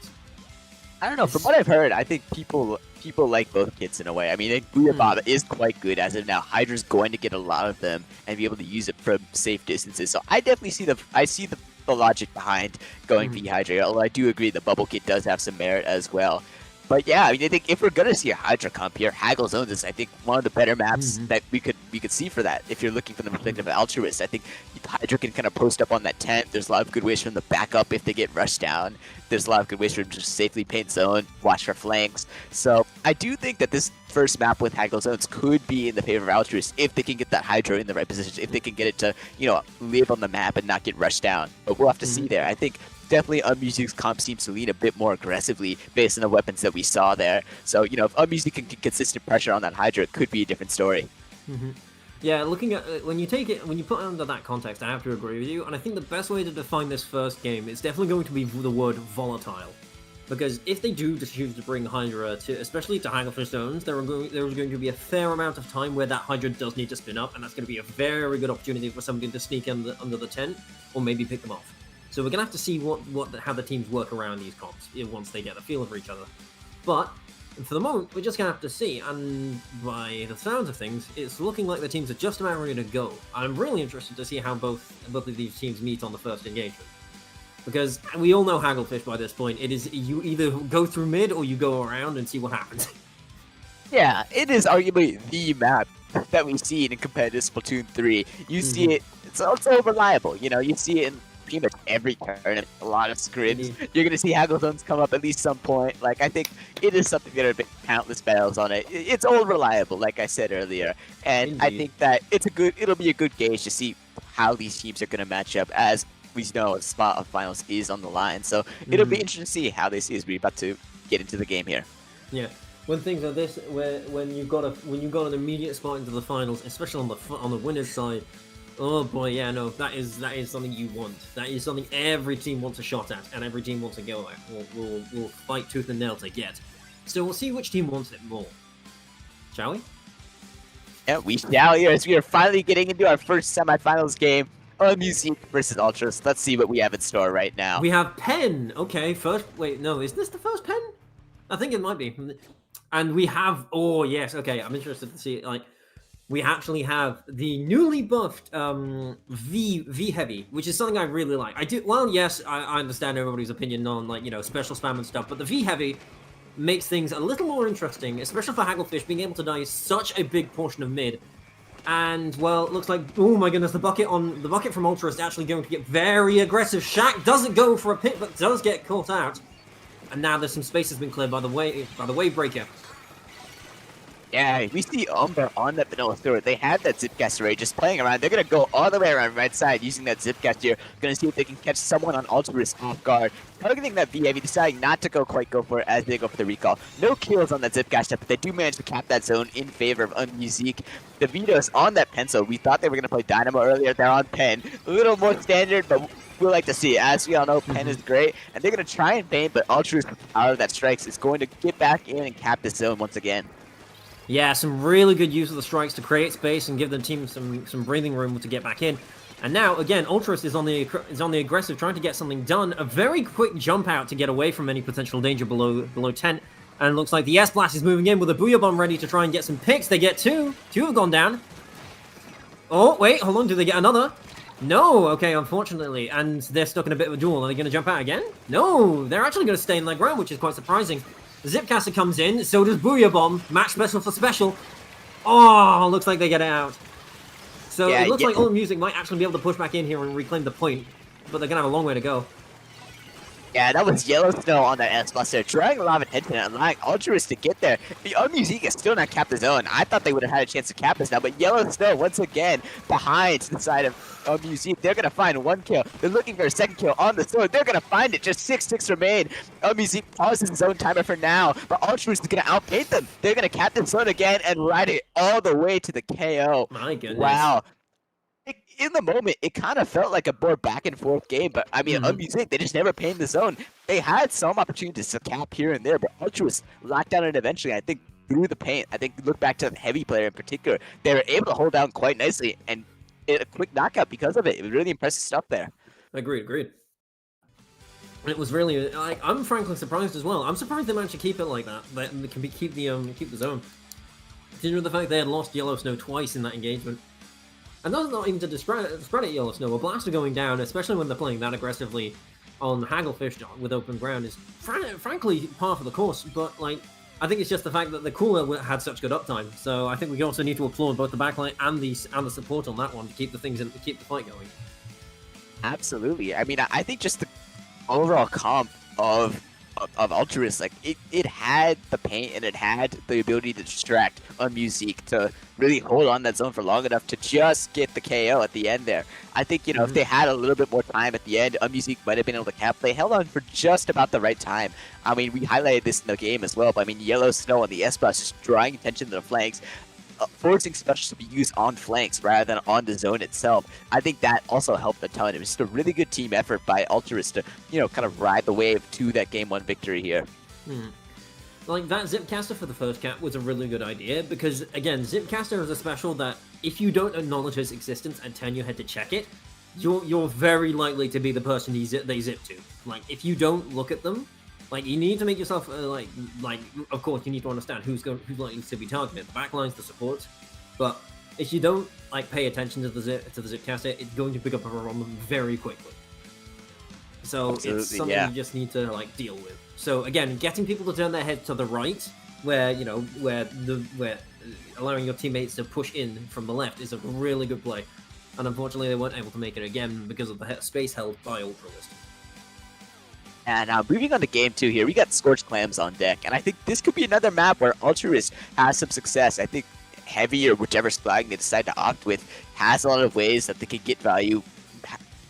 I don't know. From what I've heard, I think people like both kits in a way. I mean, I think Booyah Bomb is quite good as of now. Hydra's going to get a lot of them and be able to use it from safe distances. So I definitely see the logic behind going V-Hydra, although I do agree the bubble kit does have some merit as well. But yeah, I mean, I think if we're gonna see a Hydra comp here, Haggle's Zones is, I think, one of the better maps that we could see for that. If you're looking from the perspective of Altruist, I think Hydra can kind of post up on that tent. There's a lot of good ways for them to back up if they get rushed down. There's a lot of good ways for them to just safely paint zone, watch for flanks. So I do think that this first map with Haggle's Zones could be in the favor of Altruist if they can get that Hydra in the right position, if they can get it to, live on the map and not get rushed down. But we'll have to see there. I think definitely Unmusic's comp seems to lean a bit more aggressively based on the weapons that we saw there. So, if Unmusic can get consistent pressure on that Hydra, it could be a different story. Yeah, looking at when you put it under that context, I have to agree with you. And I think the best way to define this first game is definitely going to be the word volatile. Because if they do choose to bring Hydra especially to Hagglefish Zones, there is going to be a fair amount of time where that Hydra does need to spin up, and that's going to be a very good opportunity for somebody to sneak under the tent or maybe pick them off. So we're gonna have to see how the teams work around these comps once they get a feel for each other. But for the moment, we're just gonna have to see. And by the sounds of things, it's looking like the teams are just about ready to go. I'm really interested to see how both of these teams meet on the first engagement, because we all know Hagglefish by this point. It is you either go through mid or you go around and see what happens. Yeah, it is arguably the map that we've seen in competitive Splatoon 3. You see it; it's so reliable. You see it in pretty much every tournament, a lot of scrims. You're going to see Haggle Zones come up at least some point. Like, I think it is something that have been countless battles on it. It's all reliable, like I said earlier. And I think that it'll be a good gauge to see how these teams are going to match up, as we know a spot of finals is on the line. So it'll be interesting to see how they see as we're about to get into the game here. Yeah. When things like this, when you've got an immediate spot into the finals, especially on the winner's side, oh boy, yeah, no, that is something you want. That is something every team wants a shot at, and every team wants to go at. We'll fight tooth and nail to get. So we'll see which team wants it more. Shall we? Yeah, we shall here, as we are finally getting into our first semifinals game of Musique versus Ultras. Let's see what we have in store right now. We have Pen. Okay, is this the first Pen? I think it might be. And we have, oh yes, okay, I'm interested to see, we actually have the newly buffed V Heavy, which is something I really like. Yes, I understand everybody's opinion on, special spam and stuff, but the V Heavy makes things a little more interesting, especially for Hagglefish, being able to dye such a big portion of mid. And, well, it looks like, oh my goodness, the bucket from Ultra is actually going to get very aggressive. Shaq doesn't go for a pick, but does get caught out. And now there's some space has been cleared by the wave breaker. Yeah, we see Umber on that vanilla thrower. They had that Zipcaster Ray just playing around. They're going to go all the way around right side using that Zipcaster. Going to see if they can catch someone on Altruist off guard. Targeting that V Heavy, deciding not to quite go for it as they go for the recall. No kills on that Zipcaster, but they do manage to cap that zone in favor of Unmusique. The Vito's on that Pencil. We thought they were going to play Dynamo earlier. They're on Pen. A little more standard, but we like to see it. As we all know, Pen is great, and they're going to try and paint, but Altruist, out of that strikes, is going to get back in and cap this zone once again. Yeah, some really good use of the strikes to create space and give the team some breathing room to get back in. And now, again, Ultras is on the aggressive, trying to get something done. A very quick jump out to get away from any potential danger below tent. And it looks like the S-Blast is moving in with a Booyah Bomb ready to try and get some picks. They get two. Two have gone down. Oh, wait, hold on. Do they get another? No, okay, unfortunately. And they're stuck in a bit of a duel. Are they going to jump out again? No, they're actually going to stay in their ground, which is quite surprising. Zipcaster comes in, so does Booyah Bomb. Match special for special. Oh, looks like they get it out. So yeah, it looks like Unmusique might actually be able to push back in here and reclaim the point, but they're going to have a long way to go. Yeah, that was Yellow Snow on that S-Buster, drawing a lot of attention and allowing Ultras to get there. The Unmusique is still not capped the zone. I thought they would have had a chance to cap this now, but Yellow Snow, once again, behind the side of Unmusique. They're going to find one kill. They're looking for a second kill on the sword. They're going to find it. Just 6 ticks remain. Unmusique pauses his own timer for now, but Ultras is going to outpace them. They're going to cap the zone again and ride it all the way to the KO. My goodness. Wow. In the moment, it kind of felt like a more back and forth game, but I mean, Unmusique, they just never painted the zone. They had some opportunities to cap here and there, but Ultras locked down it eventually. I think through the paint. I think look back to the heavy player in particular, they were able to hold down quite nicely and a quick knockout because of it. It was really impressive stuff there. Agreed. It was really like I'm frankly surprised as well. I'm surprised they managed to keep it like that. They can keep the zone. Considering the fact they had lost Yellow Snow twice in that engagement. And that's not even to discredit Yellow Snow. A blaster going down, especially when they're playing that aggressively on Hagglefish with open ground, is frankly par for the course. But like, I think it's just the fact that the cooler had such good uptime. So I think we also need to applaud both the backline and the support on that one to keep the fight going. Absolutely. I mean, I think just the overall comp of Altruist, like it had the paint and it had the ability to distract Unmusique to really hold on that zone for long enough to just get the KO at the end there. I think, you know, if they had a little bit more time at the end, Unmusique might have been able to cap. They held on for just about the right time. I mean, we highlighted this in the game as well, but I mean, Yellow Snow on the S-Bus just drawing attention to the flanks, forcing specials to be used on flanks rather than on the zone itself. I think that also helped a ton. It was just a really good team effort by Altruist to, you know, kind of ride the wave to that Game 1 victory here. Like, that Zipcaster for the first cap was a really good idea, because, again, Zipcaster is a special that, if you don't acknowledge its existence and turn your head to check it, you're very likely to be the person they zip to. Like, if you don't look at them, like, you need to make yourself, like, of course, you need to understand who's likely to be targeted. The backlines, the supports. But if you don't, like, pay attention to the Zipcaster, it's going to pick up a run very quickly. So Absolutely, it's something you just need to, like, deal with. So, again, getting people to turn their head to the right, where allowing your teammates to push in from the left is a really good play. And unfortunately, they weren't able to make it again because of the space held by Ultralist. And now moving on to game 2 here, we got Scorched Clams on deck, and I think this could be another map where Altruist has some success. I think Heavy or whichever flag they decide to opt with has a lot of ways that they can get value,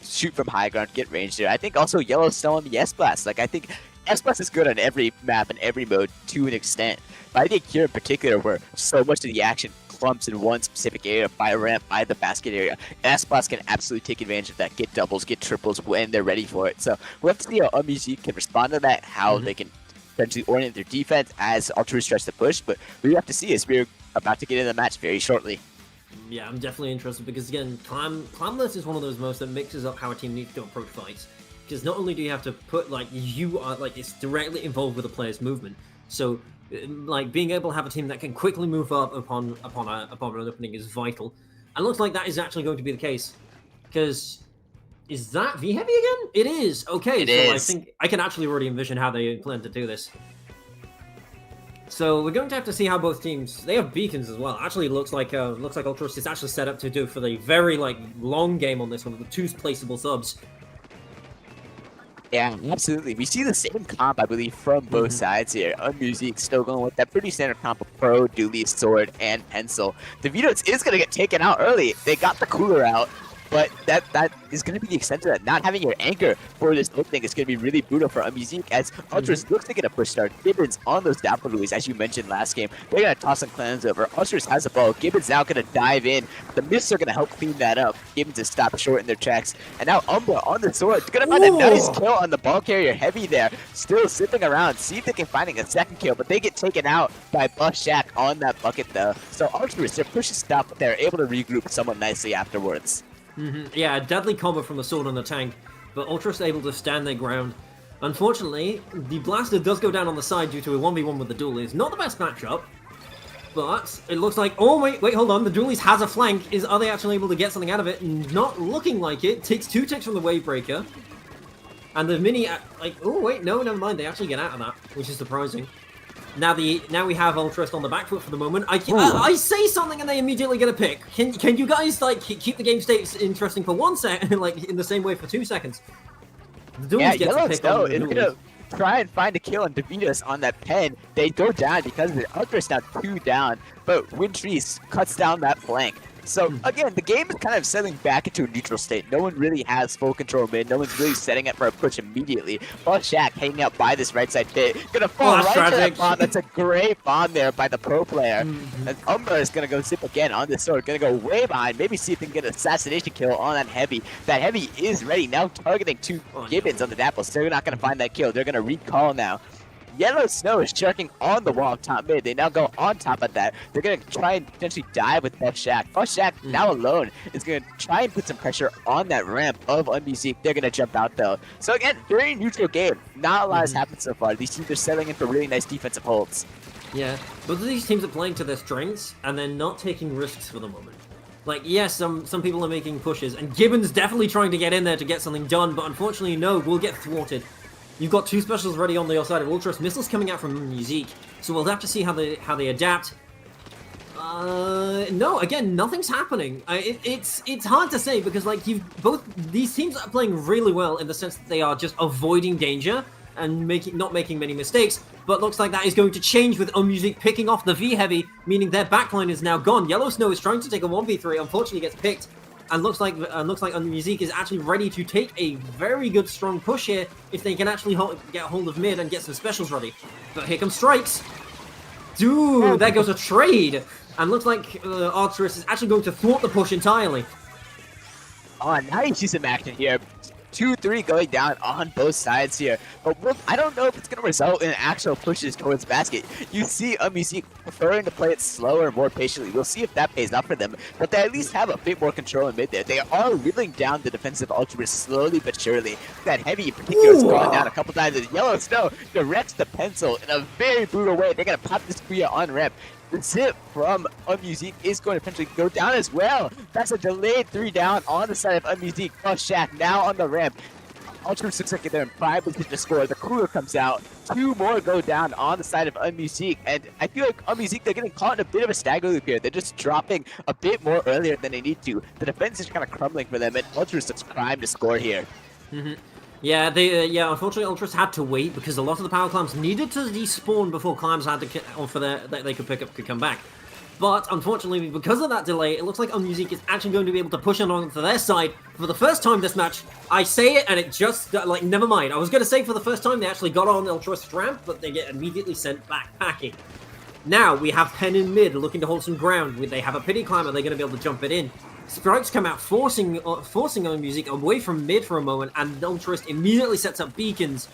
shoot from high ground, get range there. I think also Yellow Snow on the S-Blast. Like, I think S-Blast is good on every map and every mode to an extent, but I think here in particular where so much of the action clumps in one specific area, by ramp, by the basket area, S-Blast can absolutely take advantage of that, get doubles, get triples when they're ready for it. So we'll have to see how Unmusique can respond to that, how they can potentially orient their defense as Altruist tries to push, but we have to see as we're about to get into the match very shortly. Yeah, I'm definitely interested because, again, Clamless is one of those modes that mixes up how a team needs to approach fights. Because not only do you have to put, like, it's directly involved with the player's movement. So, like, being able to have a team that can quickly move up upon an opening is vital. And looks like that is actually going to be the case. Because, is that V-Heavy again? It is! Okay, I think I can actually already envision how they plan to do this. So we're going to have to see how both teams. They have beacons as well. Actually, looks like Ultras is actually set up to do for the very long game on this one with 2 placeable subs. Yeah, absolutely. We see the same comp, I believe, from both sides here. Unmusic still going with that pretty standard comp of Pro, Dooley, Sword, and Pencil. The Vito's is going to get taken out early. They got the cooler out, but that is going to be the extent of that. Not having your anchor for this opening is going to be really brutal for Unmusic, as Ultras looks to get a push start. Gibbons on those downward Louis, as you mentioned last game. They're going to toss some clans over. Ultras has the ball. Gibbons now going to dive in. The mists are going to help clean that up. Gibbons is stopped short in their tracks. And now Umbra on the sword. Going to find a nice kill on the ball carrier Heavy there. Still zipping around. See if they can find a second kill, but they get taken out by Buff Shack on that bucket though. So Ultras, their push is stopped, but they're able to regroup somewhat nicely afterwards. Yeah, a deadly combo from the sword on the tank, but Ultras able to stand their ground. Unfortunately, the blaster does go down on the side due to a 1v1 with the duelies. Not the best matchup, but it looks like... Oh, wait, hold on. The duelies has a flank. Are they actually able to get something out of it? Not looking like it. Takes 2 ticks from the Wavebreaker. And the mini... oh, wait, no, never mind. They actually get out of that, which is surprising. Now we have Ultras on the back foot for the moment. I say something and they immediately get a pick. Can you guys keep the game stakes interesting for 1 second, in the same way for 2 seconds? The Yeah, gets a pick Yellow on the is gonna try and find a kill on Davidas on that pen. They go down because of the Ultras now 2 down, but Wintrees cuts down that flank. So again, the game is kind of settling back into a neutral state. No one really has full control mid. No one's really setting up for a push immediately. But Shaq hanging out by this right side pit. Gonna fall right into that bomb. That's a great bomb there by the pro player. And Umbra is gonna go zip again on this sword. Gonna go way behind. Maybe see if they can get an assassination kill on that Heavy. That Heavy is ready. Now targeting 2 Gibbons on the Dapple. So they're not gonna find that kill. They're gonna recall now. Yellow Snow is checking on the wall top mid. They now go on top of that. They're going to try and potentially dive with Buff Shack. Buff Shack, now alone, is going to try and put some pressure on that ramp of Unmusic. They're going to jump out, though. So, again, very neutral game. Not a lot has happened so far. These teams are settling in for really nice defensive holds. Yeah, both of these teams are playing to their strengths, and they're not taking risks for the moment. Yes, some people are making pushes, and Gibbons definitely trying to get in there to get something done, but unfortunately, no, we'll get thwarted. You've got 2 specials ready on the other side of Ultras. Missiles coming out from Musique, so we'll have to see how they adapt. No, again, nothing's happening. It's hard to say because both these teams are playing really well in the sense that they are just avoiding danger and not making many mistakes. But looks like that is going to change with Unmusic picking off the V Heavy, meaning their backline is now gone. Yellow Snow is trying to take a 1v3, unfortunately gets picked. And looks like Unmusic is actually ready to take a very good strong push here if they can actually get hold of mid and get some specials ready. But here comes strikes. Dude, there goes a trade. And looks like Arcturus is actually going to thwart the push entirely. Oh, now you see some action here. 2-3 going down on both sides here. But I don't know if it's going to result in actual pushes towards basket. You see Unmusic preferring to play it slower, more patiently. We'll see if that pays off for them. But they at least have a bit more control in mid there. They are reeling down the defensive Ultras slowly but surely. That Heavy in particular is going down a couple times. And Yellow Snow directs the Pencil in a very brutal way. They're going to pop this Kuya on ramp. The zip from Unmusic is going to potentially go down as well. That's a delayed 3 down on the side of Unmusic. Buff Shack now on the ramp. Ultras looks like they're in prime position to score. The cooler comes out. 2 more go down on the side of Unmusic. And I feel like Unmusic, they're getting caught in a bit of a stagger loop here. They're just dropping a bit more earlier than they need to. The defense is kind of crumbling for them, and Ultras looks prime to score here. Yeah, unfortunately Ultras had to wait because a lot of the power clams needed to despawn before clams had to that they could come back. But unfortunately, because of that delay, it looks like Unmusic is actually going to be able to push on onto their side for the first time this match. I say it and it just, never mind. I was going to say for the first time they actually got on Ultras ramp, but they get immediately sent back packing. Now we have Pen in mid looking to hold some ground. They have a pity climber, they're going to be able to jump it in. Strikes come out, forcing Unmusic away from mid for a moment, and Ultras immediately sets up beacons.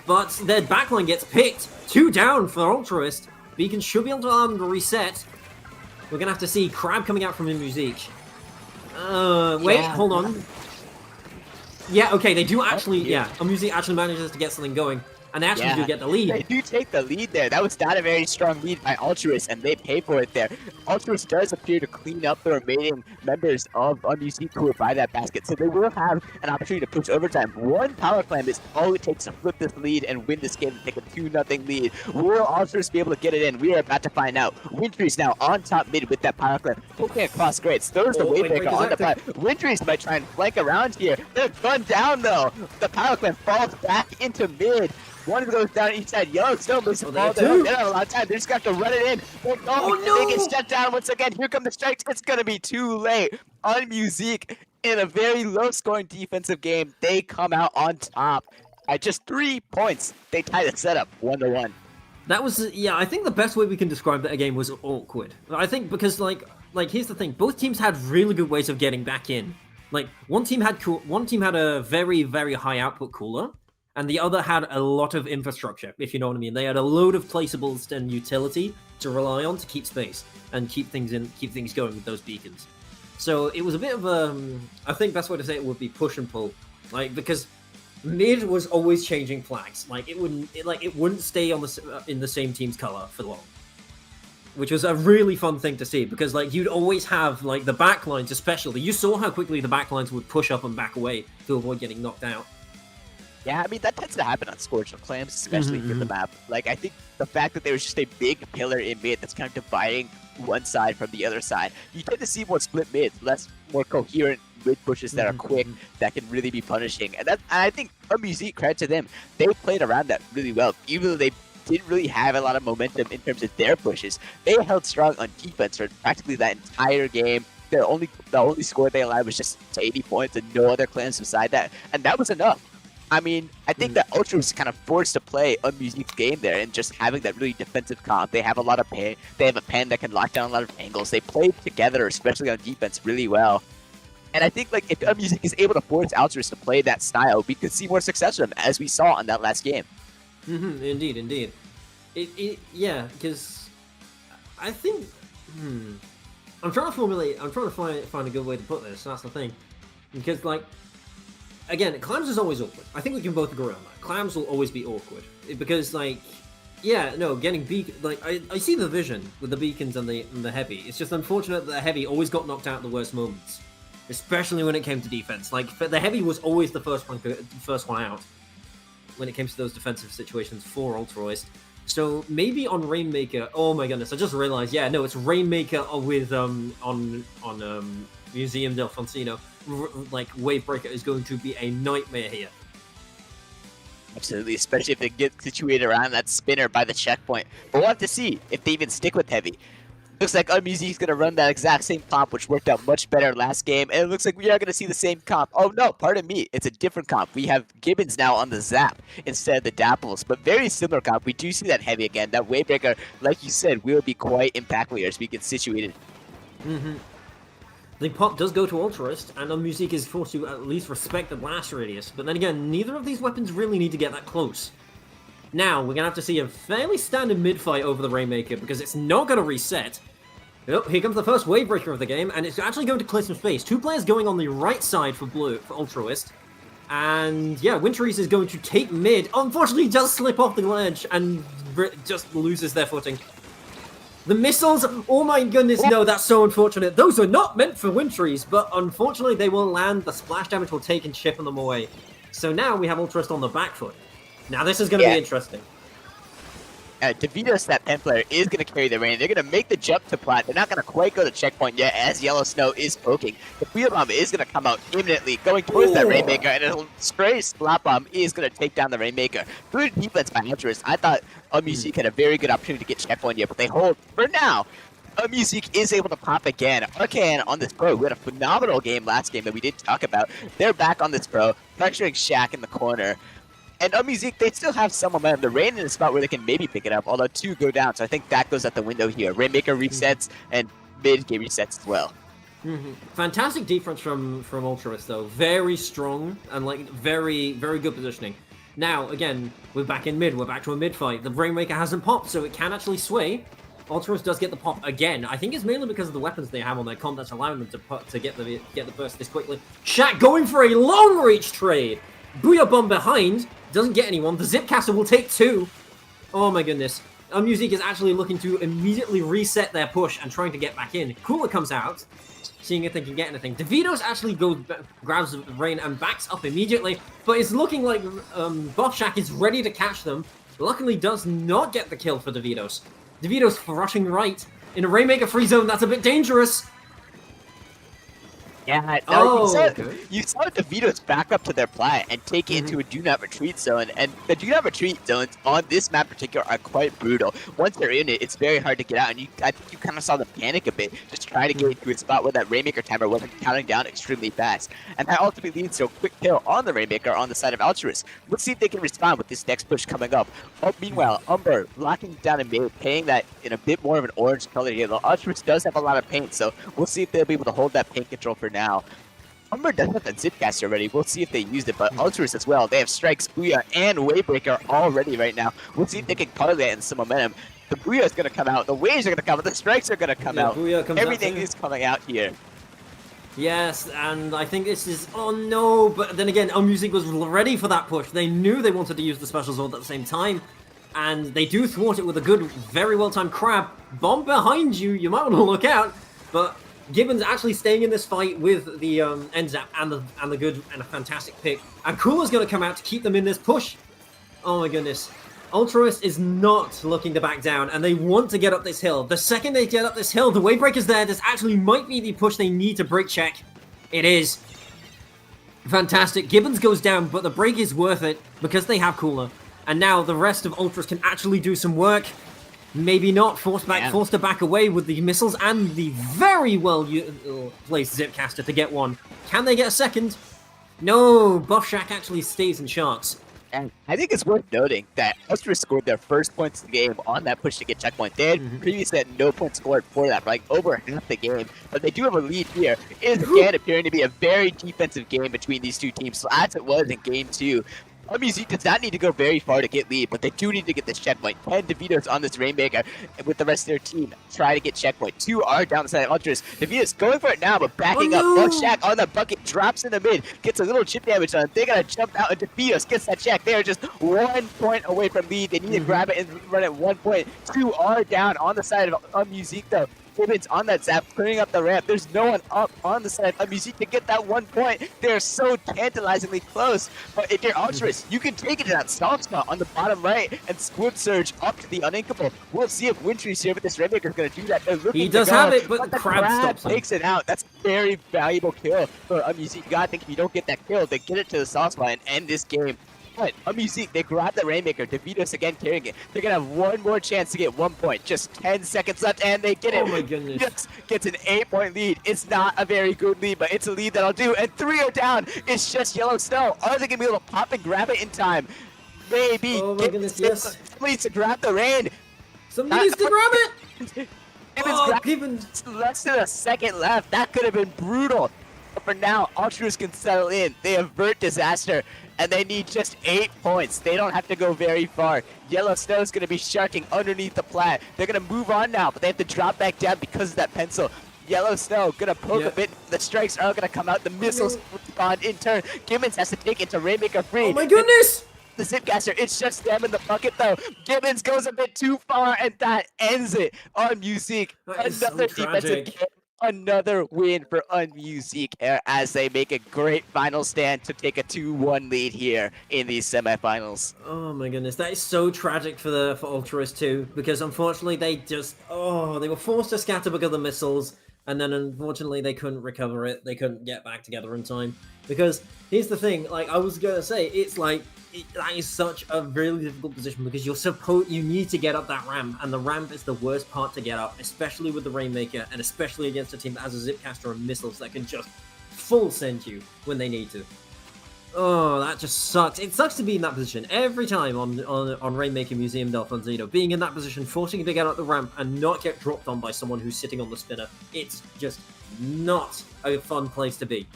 But their backline gets picked. 2 down for Ultras. Beacons should be able to reset. We're going to have to see Crab coming out from Unmusic. Wait, hold on. Yeah, okay, they do actually, Unmusic actually manages to get something going. And they actually do get the lead. They do take the lead there. That was not a very strong lead by Altruist, and they pay for it there. Altruist does appear to clean up the remaining members of Musique who are by that basket, so they will have an opportunity to push overtime. One power climb is all it takes to flip this lead and win this game and take a 2-0 lead. Will Altruist be able to get it in? We are about to find out. Wintry's now on top mid with that power climb, poking across grades. Throws the Wavebreaker on the back. Wintry's might try and flank around here. They're gunned down though. The power climb falls back into mid. One goes down each side. Yellow still misses the ball. They don't have a lot of time. They just got to run it in. They get shut down once again. Here come the strikes. It's going to be too late. On Musique, in a very low-scoring defensive game, they come out on top. At just 3 points, they tie the setup 1-1. That was, yeah, I think the best way we can describe that game was awkward. I think because, like here's the thing. Both teams had really good ways of getting back in. Like, one team had a very, very high output cooler, and the other had a lot of infrastructure, if you know what I mean. They had a load of placeables and utility to rely on to keep space and keep things going with those beacons. So it was a bit of I think best way to say it would be push and pull, like, because mid was always changing flags. Like it wouldn't stay on in the same team's color for long, which was a really fun thing to see because like you'd always have like the backlines, especially. You saw how quickly the backlines would push up and back away to avoid getting knocked out. Yeah, I mean, that tends to happen on Scorch of Clams, especially in the map. Like, I think the fact that there was just a big pillar in mid that's kind of dividing one side from the other side, you tend to see more split mids, more coherent mid pushes that are quick, that can really be punishing. And I think Musique, credit to them, they played around that really well. Even though they didn't really have a lot of momentum in terms of their pushes, they held strong on defense for practically that entire game. The only score they allowed was just 80 points and no other clans beside that. And that was enough. I mean, I think that Ultra was kind of forced to play a Musique game there and just having that really defensive comp. They have a lot of pay. They have a pen that can lock down a lot of angles. They played together, especially on defense, really well. And I think like if Musique is able to force Altruist to play that style, we could see more success from them, as we saw in that last game. Indeed. Yeah, because I think I'm trying to find a good way to put this. That's the thing, because like. Again, Clams is always awkward. I think we can both agree on that. Clams will always be awkward. Because, like, yeah, no, getting beacon... Like, I see the vision with the beacons and the heavy. It's just unfortunate that the heavy always got knocked out at the worst moments. Especially when it came to defense. Like, the heavy was always the first one out when it came to those defensive situations for Altruist. So, maybe on Rainmaker... Oh my goodness, I just realized, yeah, no, it's Rainmaker with, on Museum del Foncino. Like Wavebreaker is going to be a nightmare here. Absolutely, especially if they get situated around that spinner by the checkpoint. But we'll have to see if they even stick with heavy. Looks like Musique's going to run that exact same comp, which worked out much better last game. And it looks like we are going to see the same comp. Oh no, pardon me, it's a different comp. We have Gibbons now on the Zap instead of the Dapples. But very similar comp. We do see that heavy again. That Wavebreaker, like you said, will be quite impactful as we get situated. The pop does go to Altruist, and Musique is forced to at least respect the blast radius. But then again, neither of these weapons really need to get that close. Now, we're going to have to see a fairly standard mid-fight over the Rainmaker, because it's not going to reset. Oh, here comes the first Wavebreaker of the game, and it's actually going to clear some space. 2 players going on the right side for Altruist. And yeah, Winteries is going to take mid. Unfortunately, he does slip off the ledge and just loses their footing. The missiles, oh my goodness, no, that's so unfortunate. Those are not meant for Wintries, but unfortunately they will land. The splash damage will take and chip them away. So now we have Altruist on the back foot. Now this is going to be interesting. DeVitos, that pen player, is going to carry the rain. They're going to make the jump to plat. They're not going to quite go to checkpoint yet as Yellow Snow is poking. The Wheel Bomb is going to come out imminently, going towards that Rainmaker, and a stray Splat Bomb is going to take down the Rainmaker. Good defense by Altruist. I thought Musique had a very good opportunity to get checkpoint here, but they hold for now. Musique is able to pop again. Arcan on this pro, who had a phenomenal game last game that we didn't talk about. They're back on this pro, pressuring Shaq in the corner. And Musique, they still have some momentum. They're in a spot where they can maybe pick it up, although 2 go down, so I think that goes out the window here. Rainmaker resets, and mid game resets as well. Fantastic defense from Altruist, though. Very strong, and like very, very good positioning. Now, again, we're back in mid. We're back to a mid fight. The Rainmaker hasn't popped, so it can actually sway. Altruist does get the pop again. I think it's mainly because of the weapons they have on their comp that's allowing them to get the burst this quickly. Shaq going for a long reach trade. Booyah Bomb behind. Doesn't get anyone. The Zipcaster will take 2. Oh my goodness. Music is actually looking to immediately reset their push and trying to get back in. Cooler comes out, seeing if they can get anything. DeVito's actually grabs Rain and backs up immediately, but it's looking like Buff Shack is ready to catch them. Luckily does not get the kill for DeVito's. DeVito's rushing right. In a Rainmaker free zone, that's a bit dangerous. Yeah, Oh, you saw DeVito's back up to their plat and take it into a do not retreat zone, and the do not retreat zones on this map in particular are quite brutal. Once they're in it, it's very hard to get out, and I think you kind of saw them panic a bit, just trying to get into a spot where that Rainmaker timer wasn't counting down extremely fast, and that ultimately leads to a quick kill on the Rainmaker on the side of Altruist. Let's see if they can respond with this next push coming up. Meanwhile, Umber locking down a mid, painting that in a bit more of an orange color here. The Altruist does have a lot of paint, so we'll see if they'll be able to hold that paint control for now. Umber does have that Zipcaster already. We'll see if they used it, but Altruist as well. They have Strikes, Booyah, and Wavebreaker all ready right now. We'll see if they can color that in some momentum. The Booyah is going to come out. The Waves are going to come out. The Strikes are going to come out. Everything is coming out here. Yes, and I think this is... Oh no, but then again, Music was ready for that push. They knew they wanted to use the Special Sword at the same time, and they do thwart it with a good, very well-timed Crab. Bomb behind you, you might want to look out, but... Gibbons actually staying in this fight with the N-Zap and the good and a fantastic pick. And Cooler's going to come out to keep them in this push. Oh my goodness. Altruist is not looking to back down, and they want to get up this hill. The second they get up this hill, the Wavebreaker's there. This actually might be the push they need to break check. It is. Fantastic. Gibbons goes down, but the break is worth it because they have Cooler. And now the rest of Ultras can actually do some work. Maybe not. Forced to back away with the missiles and the very well-placed Zipcaster to get one. Can they get a second? No, Buff Shack actually stays in Sharks. And I think it's worth noting that Ultra scored their first points of the game on that push to get checkpoint. They had previously had no points scored for that, for like over half the game. But they do have a lead here. It is again appearing to be a very defensive game between these two teams, so as it was in game 2. Music does not need to go very far to get lead, but they do need to get this checkpoint. 10 DeVito's on this Rainmaker with the rest of their team. Try to get checkpoint. 2 are down the side of Ultras. DeVito's going for it now, but backing up. Buck Shack on the bucket, drops in the mid, gets a little chip damage on it. They gotta jump out, and DeVito's gets that check. They are just 1 point away from lead. They need to grab it and run at 1 point. 2 are down on the side of Music though. Gibbons on that zap, clearing up the ramp. There's no one up on the side of Music to get that 1 point. They're so tantalizingly close. But if you're Ultras, you can take it to that soft spot on the bottom right and Squib Surge up to the uninkable. We'll see if Wintry's here, but this Rainmaker is going to do that. He does have it, but the Crab stops him. Takes it out. That's a very valuable kill for Music. You gotta think if you don't get that kill, they get it to the soft spot and end this game. But Music, they grab the Rainmaker. DeVito's again carrying it. They're going to have one more chance to get 1 point. Just 10 seconds left, and they get it. Oh my goodness. Just gets an 8-point lead. It's not a very good lead, but it's a lead that'll do. And 3 are down. It's just Yellow Snow. Are they going to be able to pop and grab it in time? Maybe. Oh my goodness, yes. Somebody needs to grab the Rain. Somebody needs to grab it. Gibbons less than a second left. That could have been brutal. But for now, Ultras can settle in. They avert disaster, and they need just 8 points. They don't have to go very far. Yellow Snow's going to be sharking underneath the plat. They're going to move on now, but they have to drop back down because of that pencil. Yellow Snow going to poke a bit. The strikes are going to come out. The missiles respond in turn. Gibbons has to take it to Rainmaker free. Oh my goodness! The Zipcaster, it's just them in the bucket though. Gibbons goes a bit too far, and that ends it on Music. Another defensive game. Another win for Unmusic as they make a great final stand to take a 2-1 lead here in these semifinals. Oh my goodness, that is so tragic for Ultras too, because unfortunately they were forced to scatter because of the missiles, and then unfortunately they couldn't recover it. They couldn't get back together in time. Because here's the thing, like I was gonna say, it's like that is such a really difficult position because you need to get up that ramp, and the ramp is the worst part to get up, especially with the Rainmaker, and especially against a team that has a Zipcaster and missiles that can just full send you when they need to. Oh, that just sucks. It sucks to be in that position every time on Rainmaker Museum del Fonzino. Being in that position, forcing to get up the ramp and not get dropped on by someone who's sitting on the spinner. It's just not a fun place to be.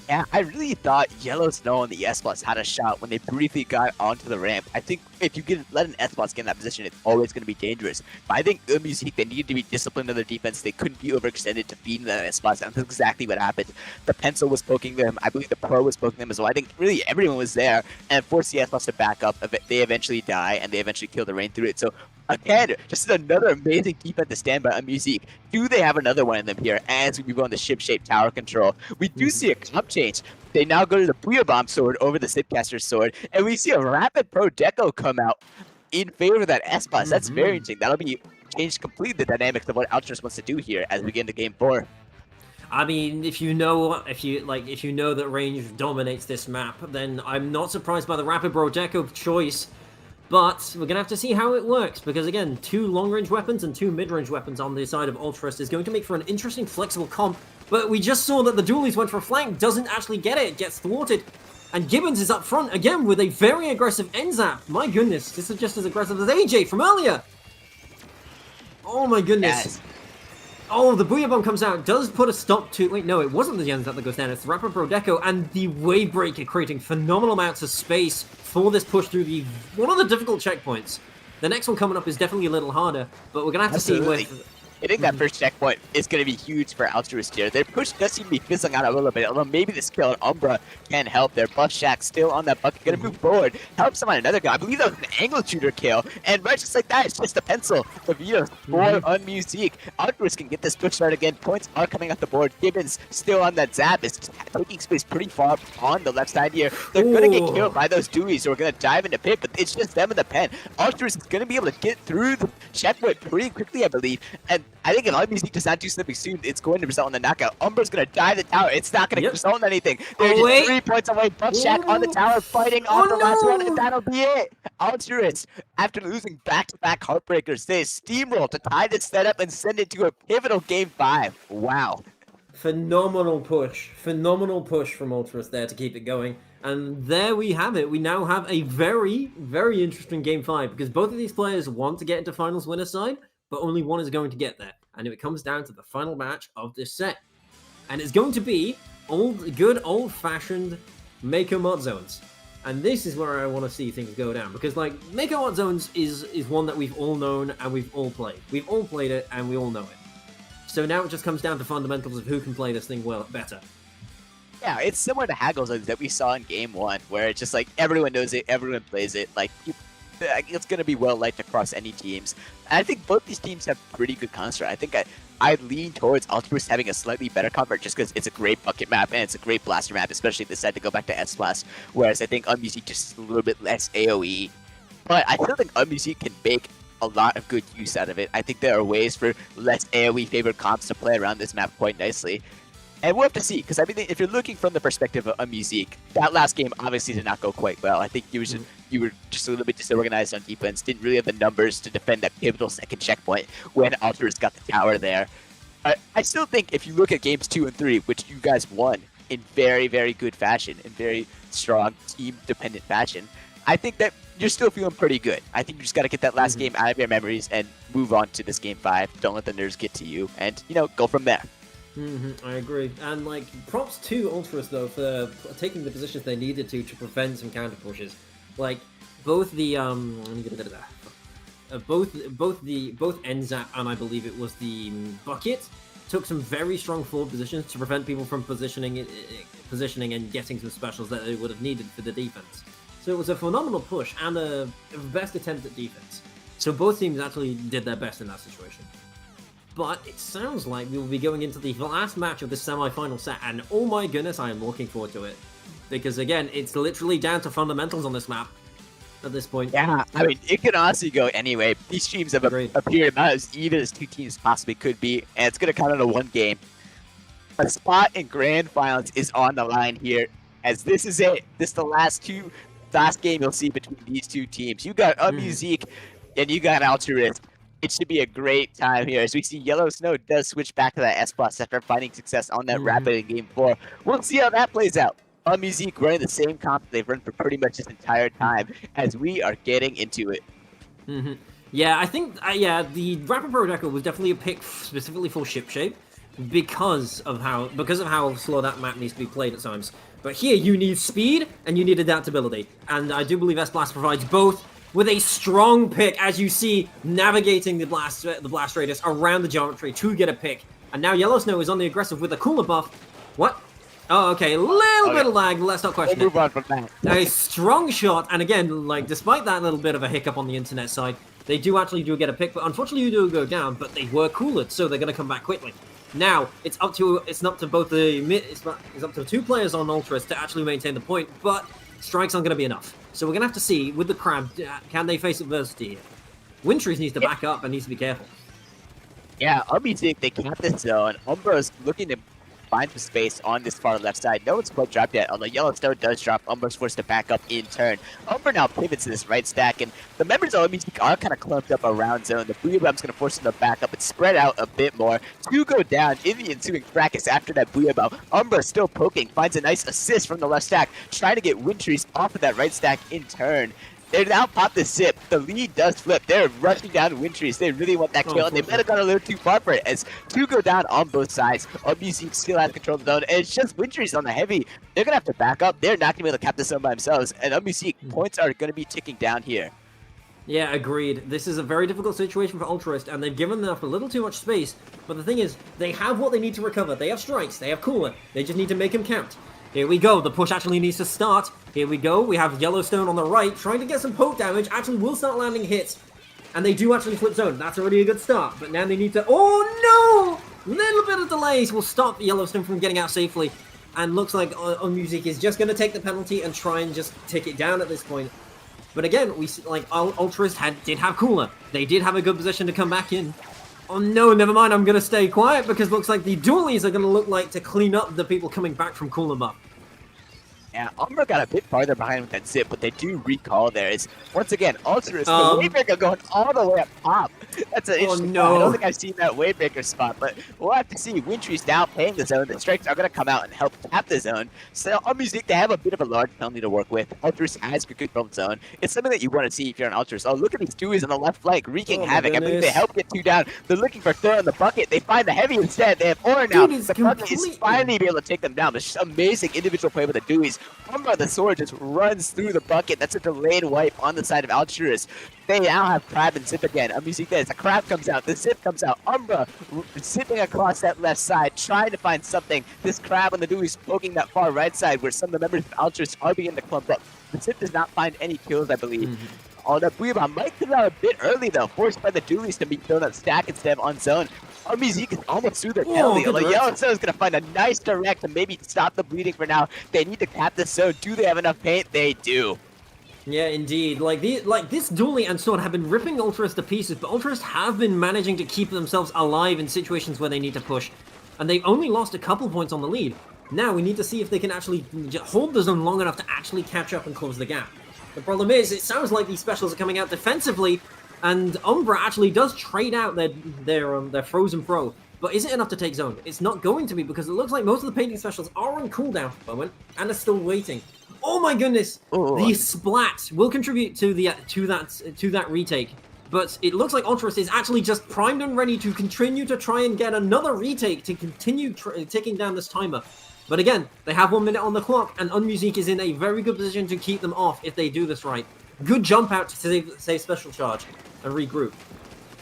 Yeah, I really thought Yellow Snow and the S-Plus had a shot when they briefly got onto the ramp. I think if you let an S-Plus get in that position, it's always going to be dangerous. But I think Music, they needed to be disciplined in their defense. They couldn't be overextended to feed that S-Plus, and that's exactly what happened. The Pencil was poking them. I believe the Pro was poking them as well. I think really everyone was there, and forced the S-Plus to back up. They eventually die, and they eventually kill the rain through it. So again, just another amazing defensive stand by Music. Do they have another one in them here as we move on to ship-shaped tower control? We do see a comp change. They now go to the Booyah Bomb sword over the Sipcaster sword, and we see a Rapid Pro Deco come out in favor of that S-Bus. That's very interesting. That'll be changed completely the dynamics of what Altruist wants to do here as we get into game 4. I mean, if you know that range dominates this map, then I'm not surprised by the Rapid Pro Deco choice. But we're gonna have to see how it works, because again, 2 long-range weapons and 2 mid-range weapons on the side of Altruist is going to make for an interesting, flexible comp. But we just saw that the Dualies went for a flank, doesn't actually get it, gets thwarted. And Gibbons is up front again with a very aggressive end-zap. My goodness, this is just as aggressive as AJ from earlier. Oh my goodness. Yes. Oh, the Booyah Bomb comes out, does put a stop to... Wait, no, it wasn't the end that goes down, it's the Rapid Pro Deco, and the Wave Breaker creating phenomenal amounts of space for this push through one of the difficult checkpoints. The next one coming up is definitely a little harder, but we're going to have to see with... I think that first checkpoint is going to be huge for Altruist here. Their push does seem to be fizzling out a little bit, although maybe this kill on Umbra can help. Their Buff Shack still on that bucket, going to move forward, help someone another guy. I believe that was an angle shooter kill, and right just like that, it's just a pencil of Vito for Unmusique. Altruist can get this push start again. Points are coming off the board. Gibbons still on that zap, is taking space pretty far on the left side here. They're going to get killed by those Deweys who are going to dive into pit, but it's just them in the pen. Altruist is going to be able to get through the checkpoint pretty quickly, I believe, and I think if Unmusique does not do something soon, it's going to result in the knockout. Umbra's going to dive the tower. It's not going to result in anything. They're just 3 points away. Buff Shack on the tower fighting off the last one, and that'll be it. Altruist, after losing back-to-back Heartbreakers, they steamroll to tie this setup and send it to a pivotal game 5. Wow. Phenomenal push from Altruist there to keep it going. And there we have it. We now have a very, very interesting game 5, because both of these players want to get into finals winner side, but only one is going to get there. And if it comes down to the final match of this set, and it's going to be good old-fashioned Mako Mod Zones. And this is where I want to see things go down, because like Mako Mod Zones is one that we've all known and we've all played. We've all played it and we all know it. So now it just comes down to fundamentals of who can play this thing better. Yeah, it's similar to Haggle Zones that we saw in game 1, where it's just like everyone knows it, everyone plays it. Like it's going to be well liked across any teams. And I think both these teams have pretty good construct. I think I lean towards Altruist having a slightly better comfort just because it's a great bucket map and it's a great blaster map, especially if they decide to go back to S-Blast, whereas I think Unmusique just a little bit less AoE. But I still think Unmusique can make a lot of good use out of it. I think there are ways for less AoE favored comps to play around this map quite nicely. And we'll have to see, because I mean, if you're looking from the perspective of Unmusique, that last game obviously did not go quite well. I think you were just a little bit disorganized on defense, didn't really have the numbers to defend that pivotal second checkpoint when Altruist got the tower there. I still think if you look at games 2 and 3, which you guys won in very, very good fashion, in very strong team-dependent fashion, I think that you're still feeling pretty good. I think you just got to get that last game out of your memories and move on to this game 5. Don't let the nerves get to you, and, go from there. I agree. And, like, props to Altruist, though, for taking the positions they needed to prevent some counter pushes. Like, both the, both NZAP and I believe it was the Bucket took some very strong forward positions to prevent people from positioning and getting some specials that they would have needed for the defense. So it was a phenomenal push and a best attempt at defense. So both teams actually did their best in that situation. But it sounds like we will be going into the last match of the semi-final set, and oh my goodness, I am looking forward to it. Because again, it's literally down to fundamentals on this map at this point. Yeah, I mean, it can honestly go anyway. These teams have appeared about as even as two teams possibly could be, and it's going to come down to one game. A spot in Grand Finals is on the line here, as this is it. This is the last game you'll see between these two teams. You got Unmusique and you got Altruist. It should be a great time here as we see Yellow Snow does switch back to that S-Plus after finding success on that Rapid in Game 4. We'll see how that plays out. Unmusique running the same comp they've run for pretty much this entire time as we are getting into it. Yeah, I think the Rapid Pro Deco was definitely a pick specifically for ship shape, because of how slow that map needs to be played at times. But here you need speed and you need adaptability, and I do believe S-Blast provides both with a strong pick, as you see, navigating the blast radius around the geometry to get a pick. And now Yellow Snow is on the aggressive with a cooler buff. What? Oh, okay, a little bit of lag, let's not question We'll move on from that. A strong shot, and again, like, despite that little bit of a hiccup on the internet side, they do get a pick, but unfortunately you do go down, but they were coolered, so they're going to come back quickly. Now, it's up to both it's up to the two players on Ultras to actually maintain the point, but strikes aren't going to be enough. So we're going to have to see, with the Crab, can they face adversity here? Wintrees needs to back up and needs to be careful. Yeah, Music, they cap this zone. Umbra's looking to find some space on this far left side. No one's quite dropped yet, although Yellowstone does drop. Umbra's forced to back up in turn. Umbra now pivots to this right stack, and the members of Music are kind of clumped up around zone. The Booyahbom's going to force them to back up and spread out a bit more. Two go down in the ensuing fracas after that Booyahbom. Umbra still poking, finds a nice assist from the left stack, trying to get Wintrees off of that right stack in turn. They now pop the zip. The lead does flip. They're rushing down Wintrees. They really want that kill, and they might have gone a little too far for it, as two go down on both sides. Music still has control of the zone, and it's just Wintrees on the heavy. They're going to have to back up. They're not going to be able to cap the zone by themselves, and Music points are going to be ticking down here. Yeah, agreed. This is a very difficult situation for Ultrist, and they've given them a little too much space. But the thing is, they have what they need to recover. They have strikes. They have cooler. They just need to make them count. Here we go. The push actually needs to start. Here we go. We have Yellowstone on the right, trying to get some poke damage. Actually will start landing hits. And they do actually flip zone. That's already a good start. But now they need to... Oh, no! Little bit of delays will stop Yellowstone from getting out safely. And looks like Music is just going to take the penalty and try and just tick it down at this point. But again, we like Ultras did have cooler. They did have a good position to come back in. Oh no, never mind, I'm going to stay quiet because looks like the dualies are going to look like to clean up the people coming back from cooler buff. Yeah, Umbra got a bit farther behind with that zip, but they do recall there. Is once again, Ultras, the Wavebreaker going all the way up top. That's an interesting spot. I don't think I've seen that Wavebreaker spot, but we'll have to see. Wintrees now paying the zone. The strikes are going to come out and help tap the zone. So on Music, they have a bit of a large penalty to work with. Ultras has good control of the zone. It's something that you want to see if you're an Ultras. Oh, look at these duos on the left flank wreaking havoc. I believe they help get two down. They're looking for third in the bucket. They find the heavy instead. They have Aura now. The bucket is finally be able to take them down. It's just amazing individual play with the duos. Umbra, the sword just runs through the bucket. That's a delayed wipe on the side of Altruist. They now have Crab and Zip again. Music this. The Crab comes out. The Zip comes out. Umbra zipping across that left side, trying to find something. This Crab on the Dewey's poking that far right side where some of the members of Altruist are beginning to clump up. The Zip does not find any kills, I believe. Oh, that Booyahbomb might come out a bit early, though, forced by the Doolies to be thrown on stack instead of on zone. Music is almost through their penalty. Although Yellowstone is going to find a nice direct to maybe stop the bleeding for now. They need to cap this zone. Do they have enough paint? They do. Yeah, indeed. Like this Dually and Sword have been ripping Ultras to pieces, but Ultras have been managing to keep themselves alive in situations where they need to push. And they only lost a couple points on the lead. Now we need to see if they can actually hold the zone long enough to actually catch up and close the gap. The problem is, it sounds like these specials are coming out defensively, and Umbra actually does trade out their Frozen Pro. But is it enough to take zone? It's not going to be, because it looks like most of the painting specials are on cooldown at the moment, and are still waiting. Oh my goodness! Ooh. The splat will contribute to that retake. But it looks like Ultras is actually just primed and ready to continue to try and get another retake to continue ticking down this timer. But again, they have 1 minute on the clock, and Unmusique is in a very good position to keep them off if they do this right. Good jump out to save special charge and regroup.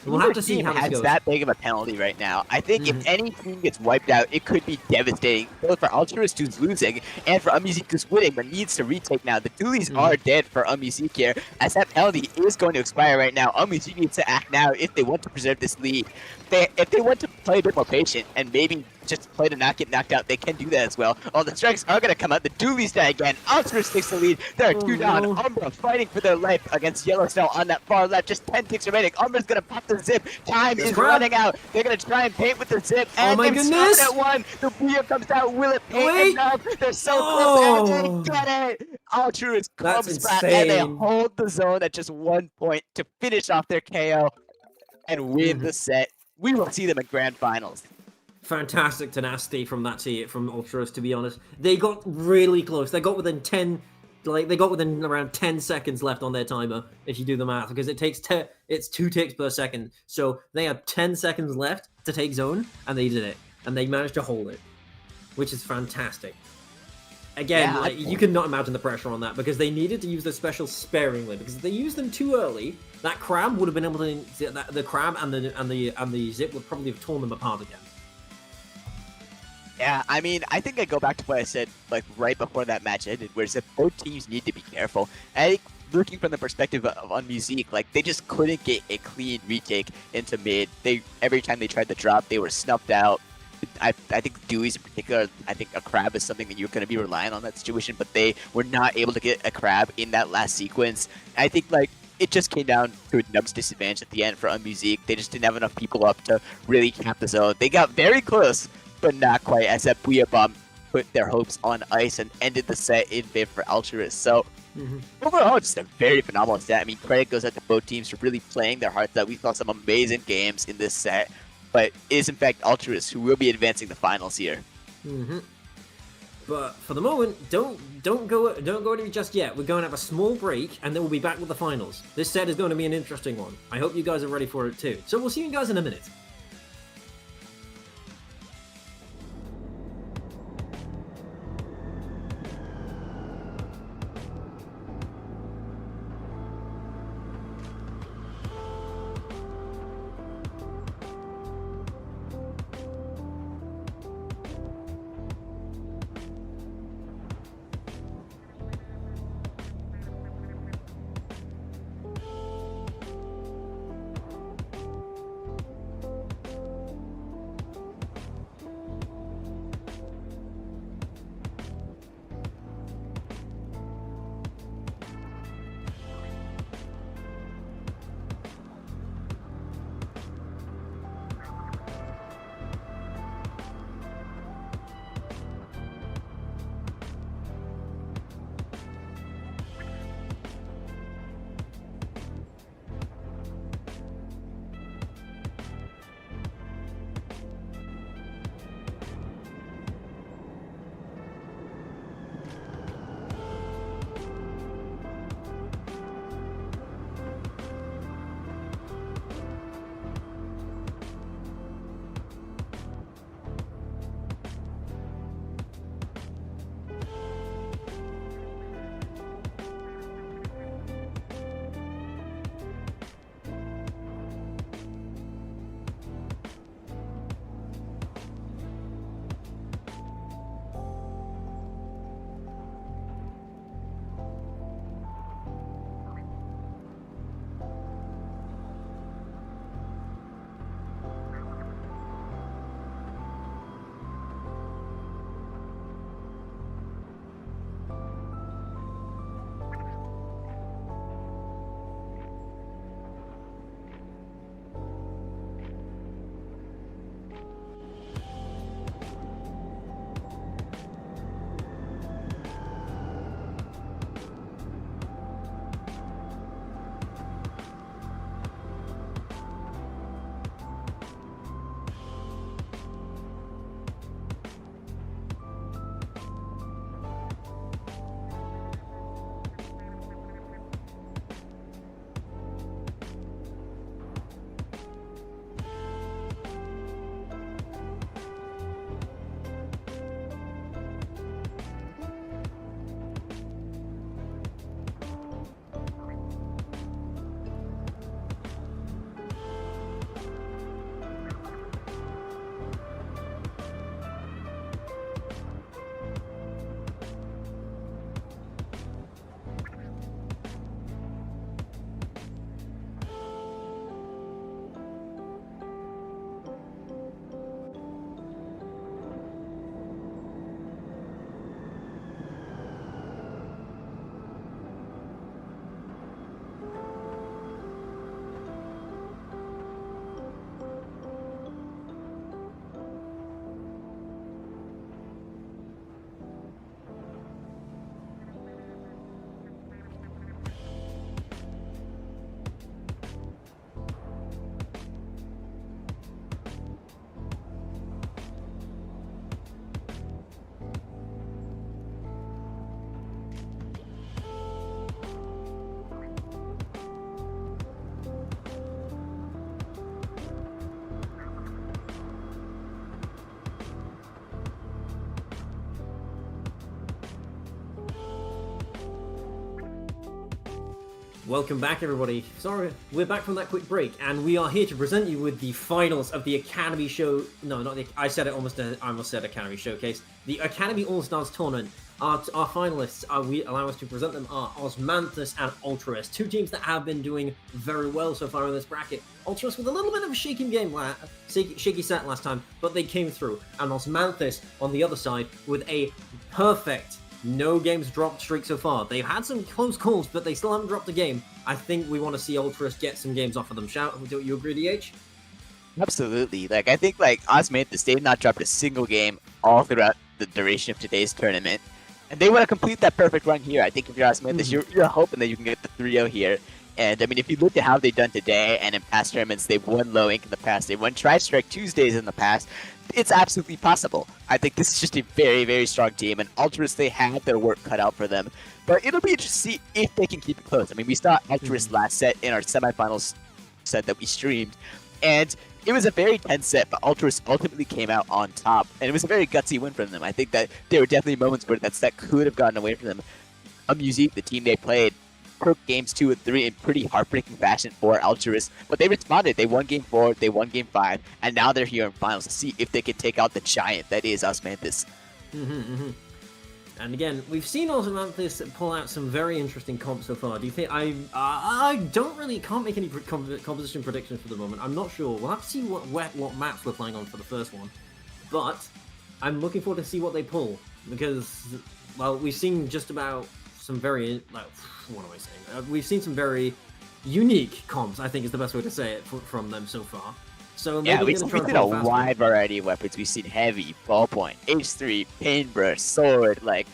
We'll have to see how this goes. That big of a penalty right now. I think if any team gets wiped out, it could be devastating, both for Altruist, who's losing, and for Unmusique, who's winning, but needs to retake now. The Doolies are dead for Unmusique here, as that penalty is going to expire right now. Unmusique needs to act now if they want to preserve this lead. If they want to play a bit more patient and maybe just play to not get knocked out, they can do that as well. Oh, the strikes are going to come out. The Doolies die again. Altruist takes the lead. There are two down. Umbra fighting for their life against Yellowstone on that far left. Just 10 ticks remaining. Umbra's going to pop the zip. Time is running out. They're going to try and paint with the zip. And my goodness! At one. The Booyah comes out. Will it paint enough? They're so close. And they get it. Altruist comes back and they hold the zone at just 1 point to finish off their KO and win the set. We will see them in grand finals. Fantastic tenacity from Ultras, to be honest. They got really close. They got within around 10 seconds left on their timer, if you do the math, because it's 2 ticks per second. So they had 10 seconds left to take zone, and they did it. and they managed to hold it, which is fantastic. Again, Yeah, like, you could not imagine the pressure on that, because they needed to use the specials sparingly, because if they used them too early, that crab would have been able to, the crab and the zip would probably have torn them apart again. Yeah, I mean, I think I go back to what I said, like, right before that match ended, where it's that both teams need to be careful. And I think, looking from the perspective of on Musique, like, they just couldn't get a clean retake into mid. Every time they tried to drop, they were snuffed out. I think Dewey's in particular, I think a crab is something that you're going to be relying on in that situation, but they were not able to get a crab in that last sequence. I think, like, it just came down to a Nubs disadvantage at the end for Unmusique. They just didn't have enough people up to really cap the zone. They got very close, but not quite, as that Booyah Bomb put their hopes on ice and ended the set in favor for Altruist. So, overall, just a very phenomenal set. I mean, credit goes out to both teams for really playing their hearts out. We saw some amazing games in this set, but it is in fact Altruist who will be advancing the finals here. But for the moment, don't go anywhere just yet. We're going to have a small break, and then we'll be back with the finals. This set is going to be an interesting one. I hope you guys are ready for it too. So we'll see you guys in a minute. Welcome back, everybody. Sorry, we're back from that quick break, and we are here to present you with the finals of the Academy Show. No, not the. I said it almost. I almost said Academy Showcase. The Academy All Stars Tournament. Our finalists we allow us to present them are Osmanthus and Altruist, two teams that have been doing very well so far in this bracket. Altruist with a little bit of a shaky set last time, but they came through. And Osmanthus on the other side with a perfect. No games dropped streak so far. They've had some close calls, but they still haven't dropped a game. I think we want to see Ultras get some games off of them. Don't you agree, DH? Absolutely. Like, I think, like, Osmanthus, they've not dropped a single game all throughout the duration of today's tournament. And they want to complete that perfect run here. I think if you're Osmanthus, you're hoping that you can get the 3-0 here. And, I mean, if you look at how they've done today, and in past tournaments, they've won low ink in the past, they've won Tri-Strike Tuesdays in the past, it's absolutely possible. I think this is just a very, very strong team, and Altruist, they have their work cut out for them. But it'll be interesting to see if they can keep it close. I mean, we saw Altruist last set in our semifinals set that we streamed, and it was a very tense set, but Altruist ultimately came out on top, and it was a very gutsy win from them. I think that there were definitely moments where that set could have gotten away from them. Amusi, the team they played, took games 2 and 3 in pretty heartbreaking fashion for Altruist, but they responded. They won game 4, they won game 5, and now they're here in finals to see if they can take out the giant that is Osmanthus. And again, we've seen Osmanthus pull out some very interesting comps so far. Do you think I can't make any composition predictions for the moment. I'm not sure. We'll have to see what maps we're playing on for the first one, but I'm looking forward to see what they pull because, well, we've seen just about some very what am I saying? We've seen some very unique comps, I think is the best way to say it, from them so far. So maybe yeah, we've seen a wide variety of weapons. We've seen heavy, ballpoint, H3, paintbrush, sword. Like,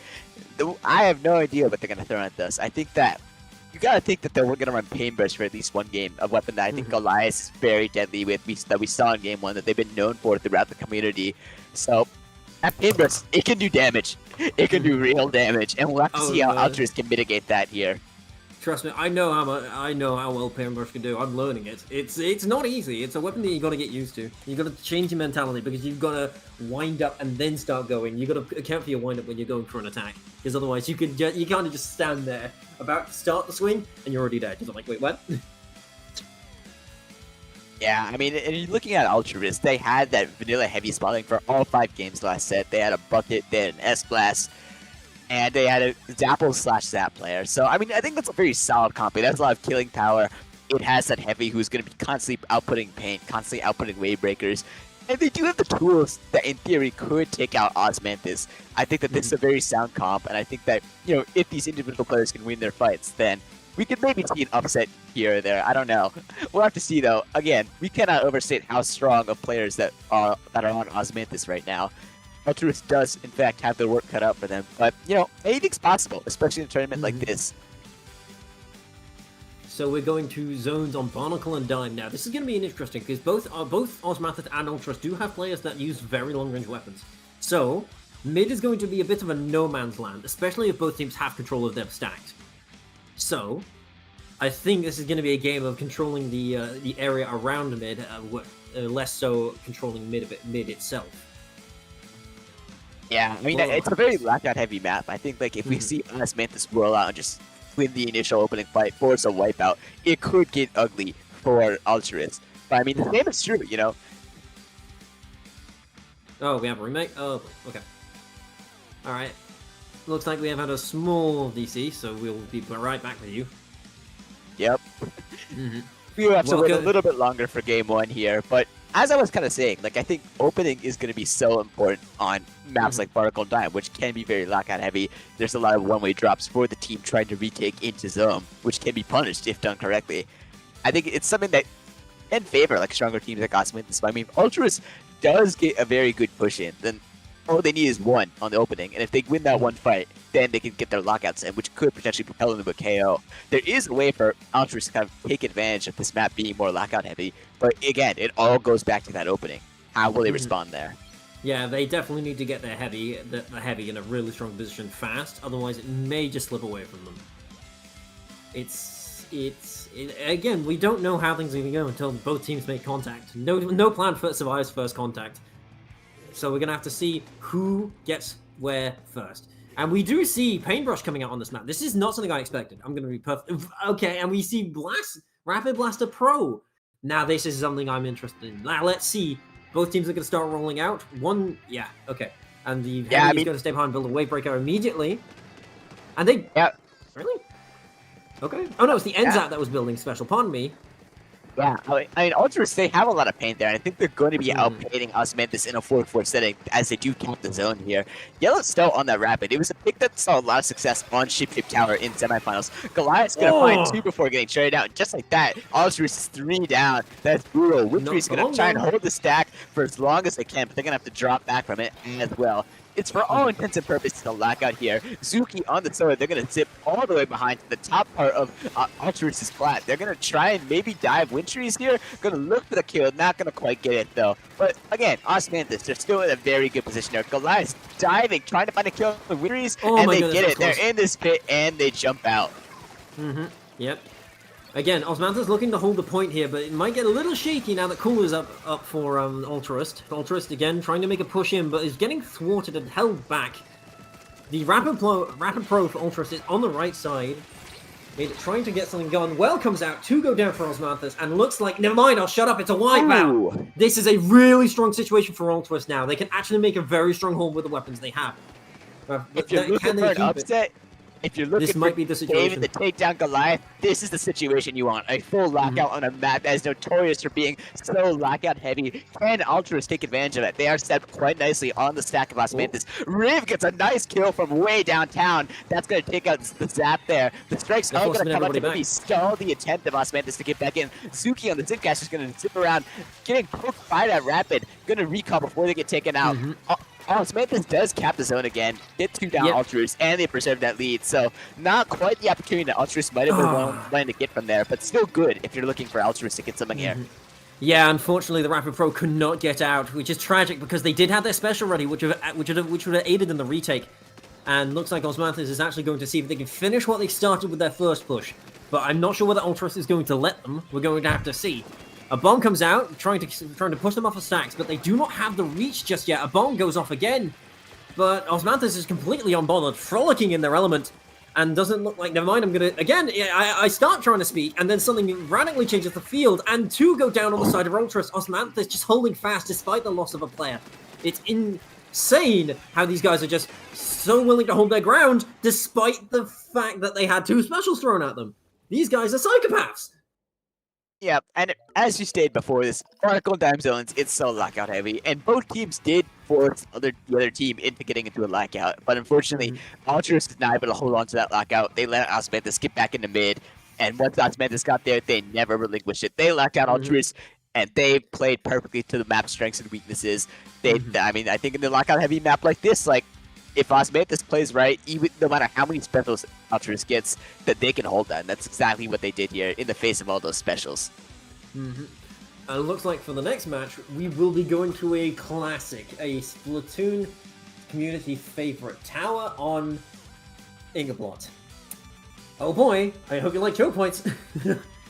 I have no idea what they're going to throw at us. I think that you got to think that they're going to run paintbrush for at least one game, a weapon that I think Elias is very deadly with, that we saw in game 1, that they've been known for throughout the community. So, that paintbrush, it can do damage. It can do real damage, and we'll have to see how Altruist can mitigate that here. Trust me, I know how well paintbrush can do. I'm learning it. It's not easy. It's a weapon that you got to get used to. You got to change your mentality because you've got to wind up and then start going. You got to account for your wind up when you're going for an attack, because otherwise you kind of just stand there about to start the swing and you're already dead. Just like, wait, what? Yeah, I mean, and you're looking at Altruist, they had that vanilla heavy spotting for all 5 games last set. They had a bucket, they had an S-Blast, and they had a Zapple/Zap player. So, I mean, I think that's a very solid comp. It has a lot of killing power. It has that heavy who's going to be constantly outputting paint, constantly outputting wave breakers. And they do have the tools that, in theory, could take out Osmanthus. I think that this is a very sound comp, and I think that, you know, if these individual players can win their fights, then we could maybe see an upset here or there. I don't know. We'll have to see, though. Again, we cannot overstate how strong of players that are on Osmanthus right now. Altruist does, in fact, have their work cut out for them. But, you know, anything's possible, especially in a tournament like this. So we're going to zones on Barnacle and Dime now. This is going to be interesting because both Osmanthus and Altruist do have players that use very long-range weapons. So mid is going to be a bit of a no man's land, especially if both teams have control of their stacks. So I think this is going to be a game of controlling the area around mid, less so controlling mid itself. Yeah, I mean, it's a very lockout-heavy map. I think, like, if we see Osmanthus roll out and just win the initial opening fight, force a wipeout, it could get ugly for Altruist. But, I mean, the same is true, you know? Oh, we have a remake? Oh, okay. Alright. Looks like we have had a small DC, so we'll be right back with you. Yep. We'll have to wait a little bit longer for game 1 here, but as I was kind of saying, like, I think opening is going to be so important on maps like Barnacle and Dime, which can be very lockout heavy. There's a lot of one-way drops for the team trying to retake into zone, which can be punished if done correctly. I think it's something that can favor like stronger teams like Osmanthus. I mean, if Altruist does get a very good push in, then all they need is 1 on the opening, and if they win that 1 fight, then they can get their lockouts in, which could potentially propel them to a KO. There is a way for Altruist to kind of take advantage of this map being more lockout heavy, but again, it all goes back to that opening. How will they respond there? Yeah, they definitely need to get their heavy in a really strong position fast, otherwise it may just slip away from them. Again, we don't know how things are going to go until both teams make contact. No plan survives first contact. So we're going to have to see who gets where first. And we do see Paintbrush coming out on this map. This is not something I expected. I'm going to be perfect. Okay, and we see Rapid Blaster Pro. Now this is something I'm interested in. Now let's see. Both teams are going to start rolling out. Yeah, okay. And the Heavy is going to stay behind, build a wave breaker immediately. And they... Yeah. Really? Okay. Oh no, it's the NZAP that was building special. Pardon me. Yeah, I mean, Ultras, they have a lot of paint there, and I think they're going to be outpainting Osmanthus in a 4-4 setting as they do cap the zone here. Yellow's still on that Rapid. It was a pick that saw a lot of success on Ship Tower in semifinals. Goliath's going to find 2 before getting traded out, and just like that, Ultras is 3 down. That's brutal. Wintry's going to try and hold the stack for as long as they can, but they're going to have to drop back from it as well. It's for all intents and purposes a lockout here. Zuki on the sword, they're going to zip all the way behind to the top part of Ultras' flat. They're going to try and maybe dive Wintry's here. Going to look for the kill, not going to quite get it though. But again, Osmanthus, they're still in a very good position there. Goliath's diving, trying to find a kill with Wintry's, and they get it. They're in this pit and they jump out. Yep. Again, Osmanthus looking to hold the point here, but it might get a little shaky now that Cooler's up for Ultrist. Ultrist, again, trying to make a push in, but is getting thwarted and held back. The Rapid Pro for Ultrist is on the right side. Trying to get something going. Well comes out, 2 go down for Osmanthus, and looks like, never mind, I'll shut up, it's a wipeout! This is a really strong situation for Ultrist now. They can actually make a very strong hold with the weapons they have. If you're looking for an upset, if you're looking for David to take down Goliath, this is the situation you want. A full lockout on a map that is notorious for being so lockout heavy. Can Ultras take advantage of it? They are set quite nicely on the stack of Osmanthus. Riv gets a nice kill from way downtown. That's going to take out the zap there. The strikes are going to come out to maybe stall the attempt of Osmanthus to get back in. Zuki on the Zipcast is going to zip around, getting poked by that Rapid. Going to recall before they get taken out. Osmanthus does cap the zone again, get 2 down Ultras, and they preserve that lead. So not quite the opportunity that Ultras might have been wanting to get from there, but still good if you're looking for Ultras to get something here. Yeah, unfortunately the Rapid Pro could not get out, which is tragic because they did have their special ready, which would have aided in the retake. And looks like Osmanthus is actually going to see if they can finish what they started with their first push. But I'm not sure whether Ultras is going to let them. We're going to have to see. A bomb comes out, trying to push them off the stacks, but they do not have the reach just yet. A bomb goes off again, but Osmanthus is completely unbothered, frolicking in their element, and doesn't look like, never mind, I'm gonna, again, I start trying to speak, and then something radically changes the field, and 2 go down on the side of Ultras. Osmanthus just holding fast despite the loss of a player. It's insane how these guys are just so willing to hold their ground, despite the fact that they had 2 specials thrown at them. These guys are psychopaths! Yeah, and as you stated before, this Oracle Dime Zones, it's so lockout heavy, and both teams did force the other team into getting into a lockout, but unfortunately, Ultras is not able to hold on to that lockout. They let Osmanthus get back into mid, and once Osmanthus got there, they never relinquished it. They locked out Ultras, and they played perfectly to the map strengths and weaknesses. I mean, I think in the lockout heavy map like this, like, if Osmanthus plays right, even no matter how many specials Ultras gets, that they can hold that. And that's exactly what they did here in the face of all those specials. And it looks like for the next match, we will be going to a classic, a Splatoon community favorite, Tower on Ingeblot. Oh boy, I hope you like choke points.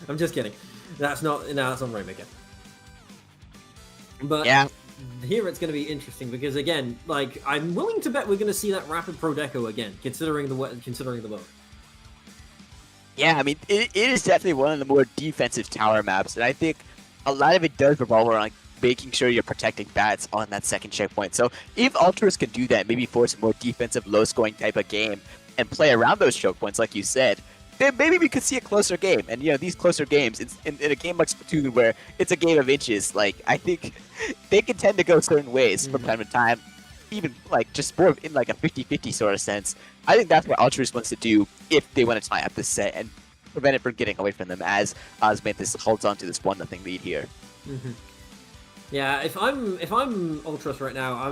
I'm just kidding. That's on Rainmaker. But yeah. Here it's going to be interesting because again, like I'm willing to bet we're going to see that Rapid Pro Deco again, considering the mode. Yeah, I mean it is definitely one of the more defensive tower maps, and I think a lot of it does revolve around like, making sure you're protecting bats on that second checkpoint. So if Ultras can do that, maybe force a more defensive, low-scoring type of game and play around those choke points, like you said, then maybe we could see a closer game. And, you know, these closer games, in a game like Splatoon where it's a game of inches, like, I think they can tend to go certain ways from time to time, even, like, just more in, like, a 50-50 sort of sense. I think that's what Ultras wants to do if they want to tie up this set and prevent it from getting away from them as Osmanthus holds on to this 1-0 lead here. Yeah, if I'm Ultras right now, I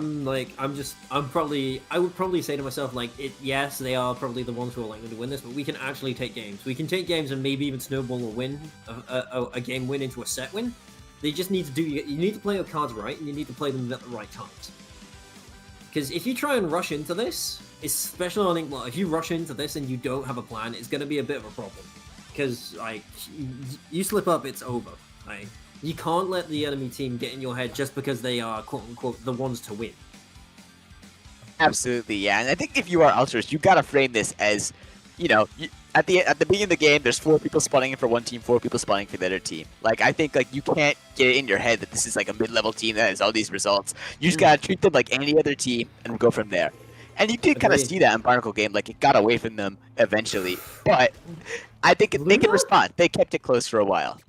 would probably say to myself, like, yes, they are probably the ones who are likely to win this, but we can actually take games. We can take games and maybe even snowball a win, a game win into a set win. They just need to you need to play your cards right, and you need to play them at the right times. Because if you try and rush into this, especially on Inkblot, if you rush into this and you don't have a plan, it's going to be a bit of a problem. Because, like, you slip up, it's over. Like, you can't let the enemy team get in your head just because they are, quote-unquote, the ones to win. Absolutely, yeah. And I think if you are Ultras, you gotta frame this as, at the beginning of the game, there's 4 people spawning in for one team, 4 people spawning for the other team. Like, I think like you can't get it in your head that this is like a mid-level team that has all these results. You just gotta treat them like any other team and go from there. And you did kind of see that in Barnacle game, like it got away from them eventually. But I think they can respond. They kept it close for a while.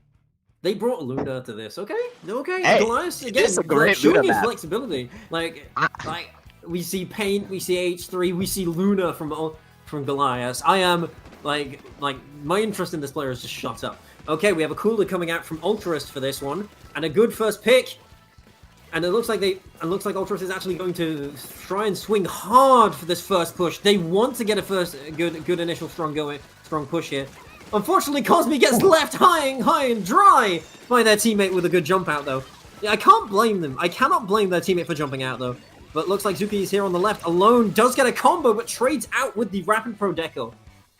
They brought Luna to this, okay? Hey, Goliath again, it's a great showing Luna his map. flexibility. Like we see Paint, we see H3, we see Luna from Goliath. I am like my interest in this player is just shot up. Okay, we have a cooler coming out from Ultrist for this one, and a good first pick. And it looks like Ultras is actually going to try and swing hard for this first push. They want to get a first good initial strong push here. Unfortunately, Cosme gets left high and dry by their teammate with a good jump out though. Yeah, I can't blame them. I cannot blame their teammate for jumping out though. But looks like Zuki is here on the left alone. Does get a combo, but trades out with the rapid pro deco.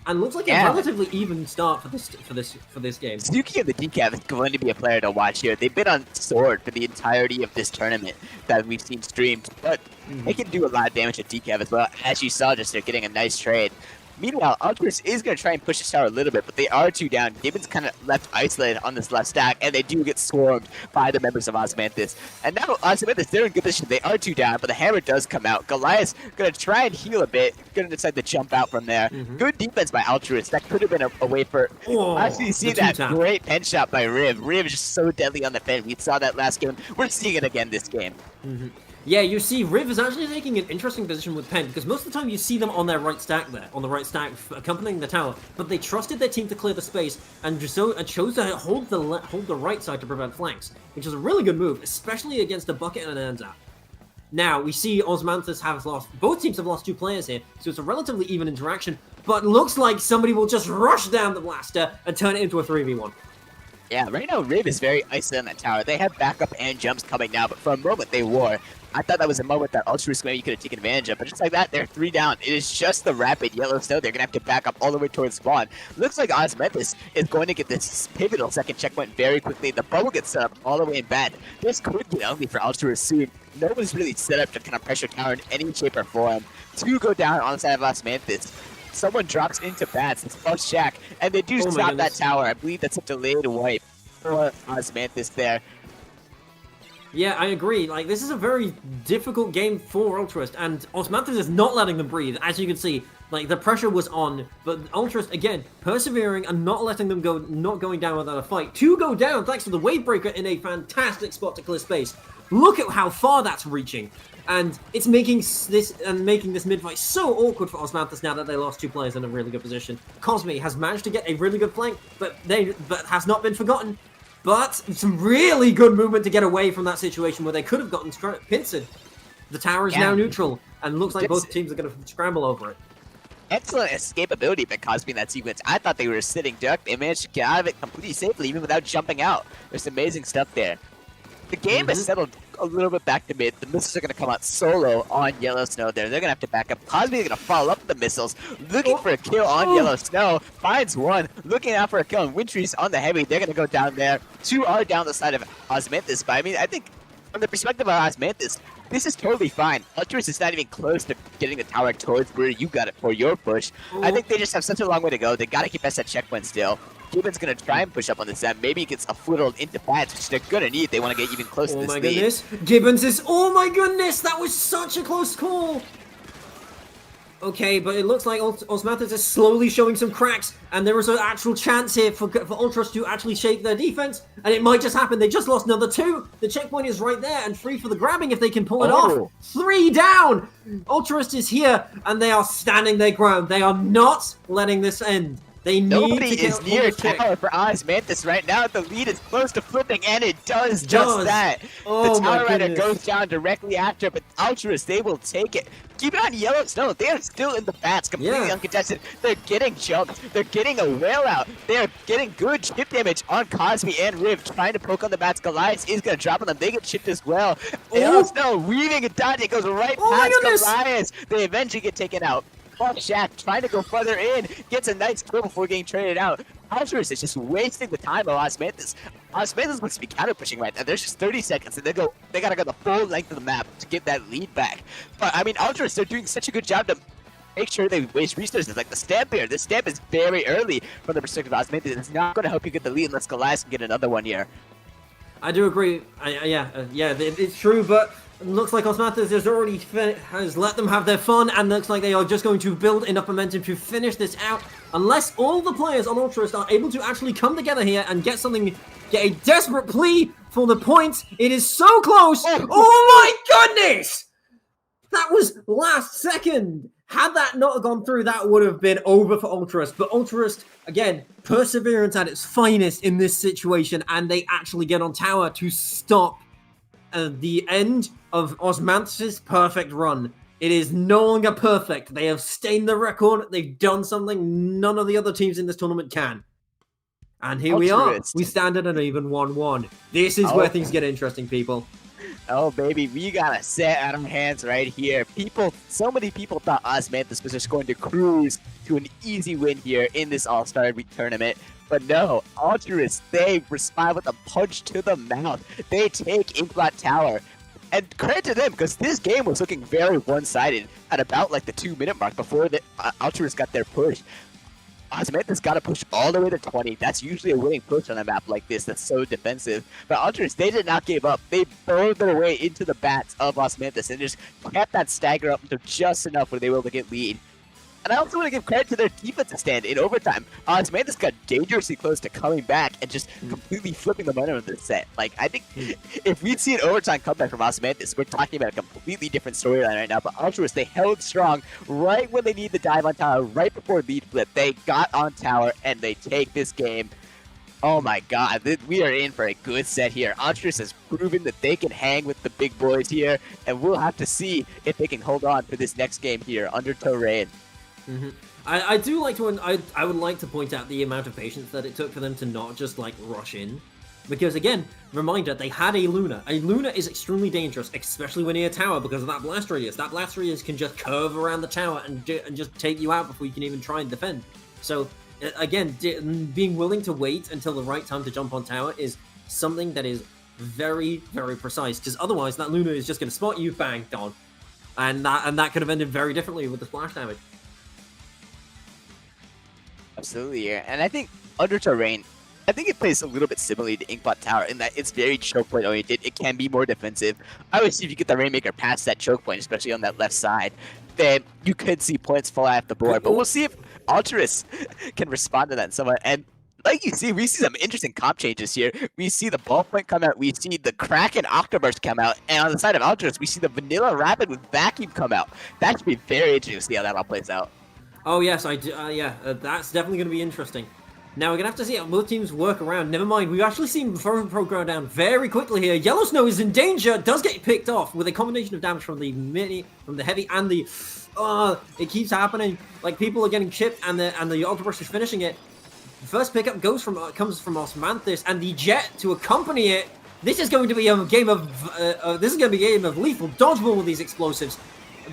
And looks like a relatively even start for this game. Suzuki and the Decaf is going to be a player to watch here. They've been on sword for the entirety of this tournament that we've seen streamed, but they can do a lot of damage at Decaf as well. As you saw, just they're getting a nice trade. Meanwhile, Ultras is going to try and push this tower a little bit, but they are 2 down. Gibbons kind of left isolated on this left stack, and they do get swarmed by the members of Osmanthus. And now Osmanthus, they're in good position. They are 2 down, but the hammer does come out. Goliath's going to try and heal a bit, going to decide to jump out from there. Good defense by Ultras. That could have been a way for... Actually, you see that great pen shot by Riv. Riv is just so deadly on the pen. We saw that last game. We're seeing it again this game. Yeah, you see Riv is actually taking an interesting position with Pen, because most of the time you see them on their right stack there, on the right stack accompanying the tower, but they trusted their team to clear the space and chose to hold the right side to prevent flanks, which is a really good move, especially against a Bucket and an Anzap. Now, we see Osmanthus has lost, both teams have lost 2 players here, so it's a relatively even interaction, but looks like somebody will just rush down the blaster and turn it into a 3v1. Yeah, right now Riv is very isolated on that tower. They have backup and jumps coming now, but for a moment they were. I thought that was a moment that Ultras maybe could have taken advantage of, but just like that, they're 3 down. It is just the rapid yellow snow. They're going to have to back up all the way towards spawn. Looks like Osmanthus is going to get this pivotal second checkpoint very quickly. The bubble gets set up all the way in bed. This could get ugly for Ultras soon. No one's really set up to kind of pressure tower in any shape or form. 2 go down on the side of Osmanthus. Someone drops into bats. It's Buff Shack, and they do stop that tower. I believe that's a delayed wipe for Osmanthus there. Yeah, I agree. Like, this is a very difficult game for Ultrist, and Osmanthus is not letting them breathe. As you can see, like, the pressure was on, but Ultrist, again, persevering and not letting them go, not going down without a fight. 2 go down, thanks to the Wave Breaker in a fantastic spot to clear space. Look at how far that's reaching. And it's making this mid-fight so awkward for Osmanthus now that they lost 2 players in a really good position. Cosme has managed to get a really good flank, but has not been forgotten. But some really good movement to get away from that situation where they could have gotten pincered. The tower is now neutral, and looks like both teams are going to scramble over it. Excellent escapability by Cosme in that sequence. I thought they were a sitting duck. They managed to get out of it completely safely, even without jumping out. There's amazing stuff there. The game has settled a little bit back to mid. The missiles are going to come out solo on Yellow Snow there. They're going to have to back up. Cosme is going to follow up the missiles, looking for a kill on Yellow Snow. Finds one, looking out for a kill on Wintree's on the heavy. They're going to go down there. 2 are down the side of Osmanthus. But I mean, I think from the perspective of Osmanthus, this is totally fine. Ultras is not even close to getting the tower towards where you got it for your push. I think they just have such a long way to go. They got to keep us at checkpoint still. Gibbons going to try and push up on this end. Maybe he gets a foothold into bats, which they're going to need. They want to get even close to this lead. Oh my goodness. Gibbons is... Oh my goodness! That was such a close call! Okay, but it looks like Osmanthus is slowly showing some cracks, and there is an actual chance here for Ultras to actually shake their defense, and it might just happen. They just lost another 2. The checkpoint is right there and free for the grabbing if they can pull it off. 3 down! Ultras is here, and they are standing their ground. They are not letting this end. They need Nobody to get is near tower for Osmanthus right now. The lead is close to flipping, and it does just that. Oh, the Tower Rider goes down directly after, but Ultras, they will take it. Keep it on Yellow Snow. They are still in the bats, completely uncontested. They're getting jumped. They're getting a whale out. They are getting good chip damage on Cosme and Riv, trying to poke on the bats. Goliath is going to drop on them. They get chipped as well. Yellow Snow weaving a dodge. It goes right past Goliath. They eventually get taken out. Oh, Shaq trying to go further in, gets a nice kill before getting traded out. Altruist is just wasting the time of Osmanthus. Osmanthus looks to be counter pushing right now. There's just 30 seconds, and they gotta go the full length of the map to get that lead back. But I mean, Altruist, they're doing such a good job to make sure they waste resources. Like the stamp here, this stamp is very early from the perspective of Osmanthus. It's not going to help you get the lead unless Goliath can get another one here. I do agree. It's true, but it looks like Osmanthus has let them have their fun, and looks like they are just going to build enough momentum to finish this out. Unless all the players on Altruist are able to actually come together here and get a desperate plea for the points. It is so close. Oh my goodness! That was last second. Had that not gone through, that would have been over for Altruist. But Altruist, again, perseverance at its finest in this situation, and they actually get on tower to stop the end of Osmanthus' perfect run. It is no longer perfect. They have stained the record. They've done something none of the other teams in this tournament can. And here we are. We stand at an even 1-1. This is where things get interesting, people. Oh, baby, we got a set out of hands right here. So many people thought Osmanthus was just going to cruise to an easy win here in this All-Star tournament. But no, Altruist, they respond with a punch to the mouth. They take Inkblot Tower. And credit to them, because this game was looking very one-sided at about like the 2-minute mark before the Altruist got their push. Osmanthus got to push all the way to 20. That's usually a winning push on a map like this that's so defensive. But Altruist, they did not give up. They burrowed their way into the bats of Osmanthus and just kept that stagger up until just enough where they were able to get lead. And I also want to give credit to their defensive stand in overtime. Osmanthus got dangerously close to coming back and just completely flipping the momentum of the set. Like, I think if we'd see an overtime comeback from Osmanthus, we're talking about a completely different storyline right now. But Altruist, they held strong right when they need the dive on tower, right before lead flip. They got on tower and they take this game. Oh my god, we are in for a good set here. Altruist has proven that they can hang with the big boys here, and we'll have to see if they can hold on for this next game here under Terrain. I do like to. I would like to point out the amount of patience that it took for them to not just like rush in, because again, reminder, they had a Luna. A Luna is extremely dangerous, especially when near a tower because of that blast radius. That blast radius can just curve around the tower and just take you out before you can even try and defend. So again, being willing to wait until the right time to jump on tower is something that is very, very precise. Because otherwise, that Luna is just going to spot you, bang, gone, and that could have ended very differently with the splash damage. Absolutely, yeah. And I think under Terrain, I think it plays a little bit similarly to Inkblot Tower in that it's very choke point oriented. It can be more defensive. I would see if you get the Rainmaker past that choke point, especially on that left side, then you could see points fall off the board. But we'll see if Altruist can respond to that somewhat. And like you see, we see some interesting comp changes here. We see the Ballpoint come out. We see the Kraken Octoburst come out. And on the side of Altruist, we see the Vanilla Rapid with Vacuum come out. That should be very interesting to see how that all plays out. Oh yes, I do. That's definitely going to be interesting. Now we're going to have to see how both teams work around. Never mind, we've actually seen Frozen Pro go down very quickly here. Yellow Snow is in danger, does get picked off with a combination of damage from the mini, from the heavy, and the... it keeps happening. Like, people are getting chipped, and the Ultra Burst is finishing it. The first pickup comes from Osmanthus, and the Jet to accompany it. This is going to be a game of lethal dodgeball with these explosives.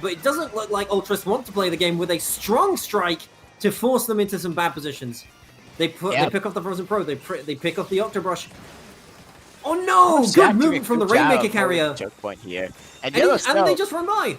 But it doesn't look like Altruist want to play the game with a strong strike to force them into some bad positions. They pick off the Frozen Pro. They pick off the Octobrush. Oh no! Good movement from the Rainmaker carrier. Choke point here, and they just run by.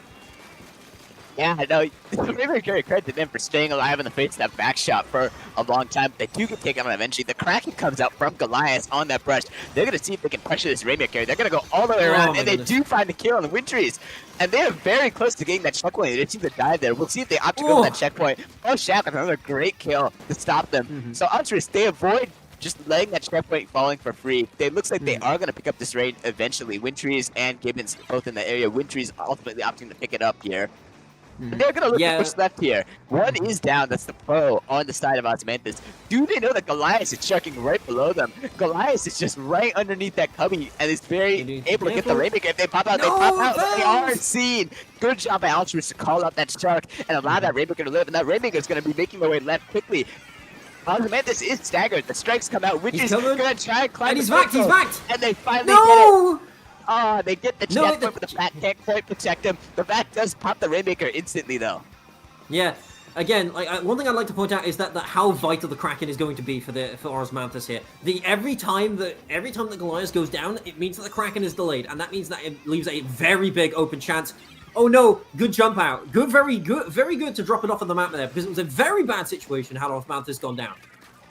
Yeah, no, Rainmaker carrier credit to them for staying alive in the face of that back shot for a long time. They do get taken on eventually. The Kraken comes out from Goliath on that brush. They're going to see if they can pressure this Rainmaker carrier. They're going to go all the way around, and they do find the kill on the Wintries. And they are very close to getting that checkpoint. They didn't seem to die there. We'll see if they opt to go to that checkpoint. Oh, Shaq with another great kill to stop them. So Altruist, they avoid just letting that checkpoint falling for free. It looks like they are going to pick up this raid eventually. Wintries and Gibbons both in the area. Wintries ultimately opting to pick it up here. They're going to look at what's left here. One is down. That's the pro on the side of Osmanthus. Do they know that Goliath is chucking right below them? Goliath is just right underneath that cubby and is very able to get the Rainmaker. If they pop out, they pop out. They are seen. Good job by Altruist to call out that shark and allow that Rainmaker to live. And that Rainmaker is going to be making their way left quickly. Osmanthus is staggered. The strikes come out. Which is going to try and climb. And he's backed. And they finally get it. Oh, they get the checkpoint, but the Bat can't quite protect him. The Bat does pop the Rainmaker instantly, though. Yeah, again, like one thing I'd like to point out is that how vital the Kraken is going to be for Osmanthus here. Every time that Goliath goes down, it means that the Kraken is delayed, and that means that it leaves a very big open chance. Oh no, good jump out. Very good to drop it off on the map there, because it was a very bad situation had Osmanthus gone down.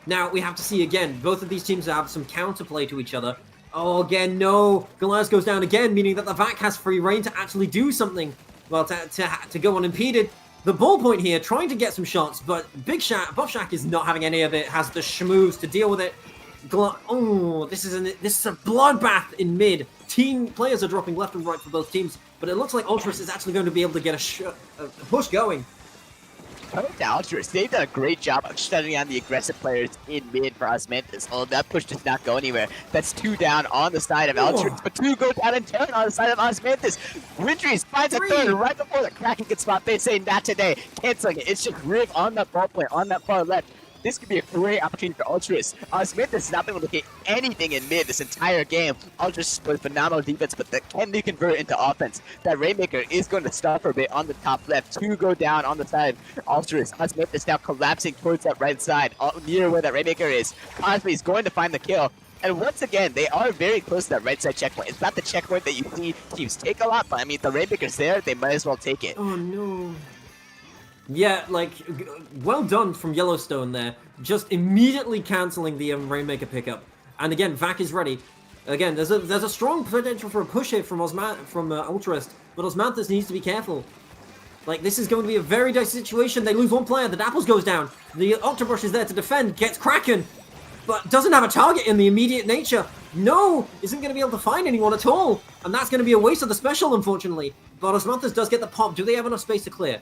Now, we have to see again, both of these teams have some counterplay to each other. Oh, again, no. Goliath goes down again, meaning that the VAC has free reign to actually do something. Well, to go unimpeded. The ballpoint here, trying to get some shots, but Buff Shack is not having any of it, has the schmooze to deal with it. Oh, this is a bloodbath in mid. Team players are dropping left and right for both teams, but it looks like Ultras is actually going to be able to get a push going. Credit to Altruist. They've done a great job of shutting down the aggressive players in mid for Osmanthus. Oh, that push does not go anywhere. That's 2 down on the side of Altruist, but 2 go down in turn on the side of Osmanthus. Wintries finds a 3rd right before the Kraken gets spot. They say not today. Canceling it. It's just Riv on that ball point on that far left. This could be a great opportunity for Ultras. Osmanthus has not been able to get anything in mid this entire game. Ultras played phenomenal defense, but can they convert it into offense? That Rainmaker is going to stop for a bit on the top left. 2 go down on the side of Ultras. Osmanthus now collapsing towards that right side, near where that Rainmaker is. Cosby is going to find the kill. And once again, they are very close to that right side checkpoint. It's not the checkpoint that you see teams take a lot, but I mean, the Rainmaker's there, they might as well take it. Oh no. Yeah, like, well done from Yellowstone there. Just immediately cancelling the Rainmaker pickup. And again, VAC is ready. Again, there's a strong potential for a push here from Ultrist, but Osmanthus needs to be careful. Like, this is going to be a very dicey situation. They lose one player, the Dapples goes down. The Octobrush is there to defend, gets Kraken, but doesn't have a target in the immediate nature. No, isn't going to be able to find anyone at all. And that's going to be a waste of the special, unfortunately. But Osmanthus does get the pop. Do they have enough space to clear?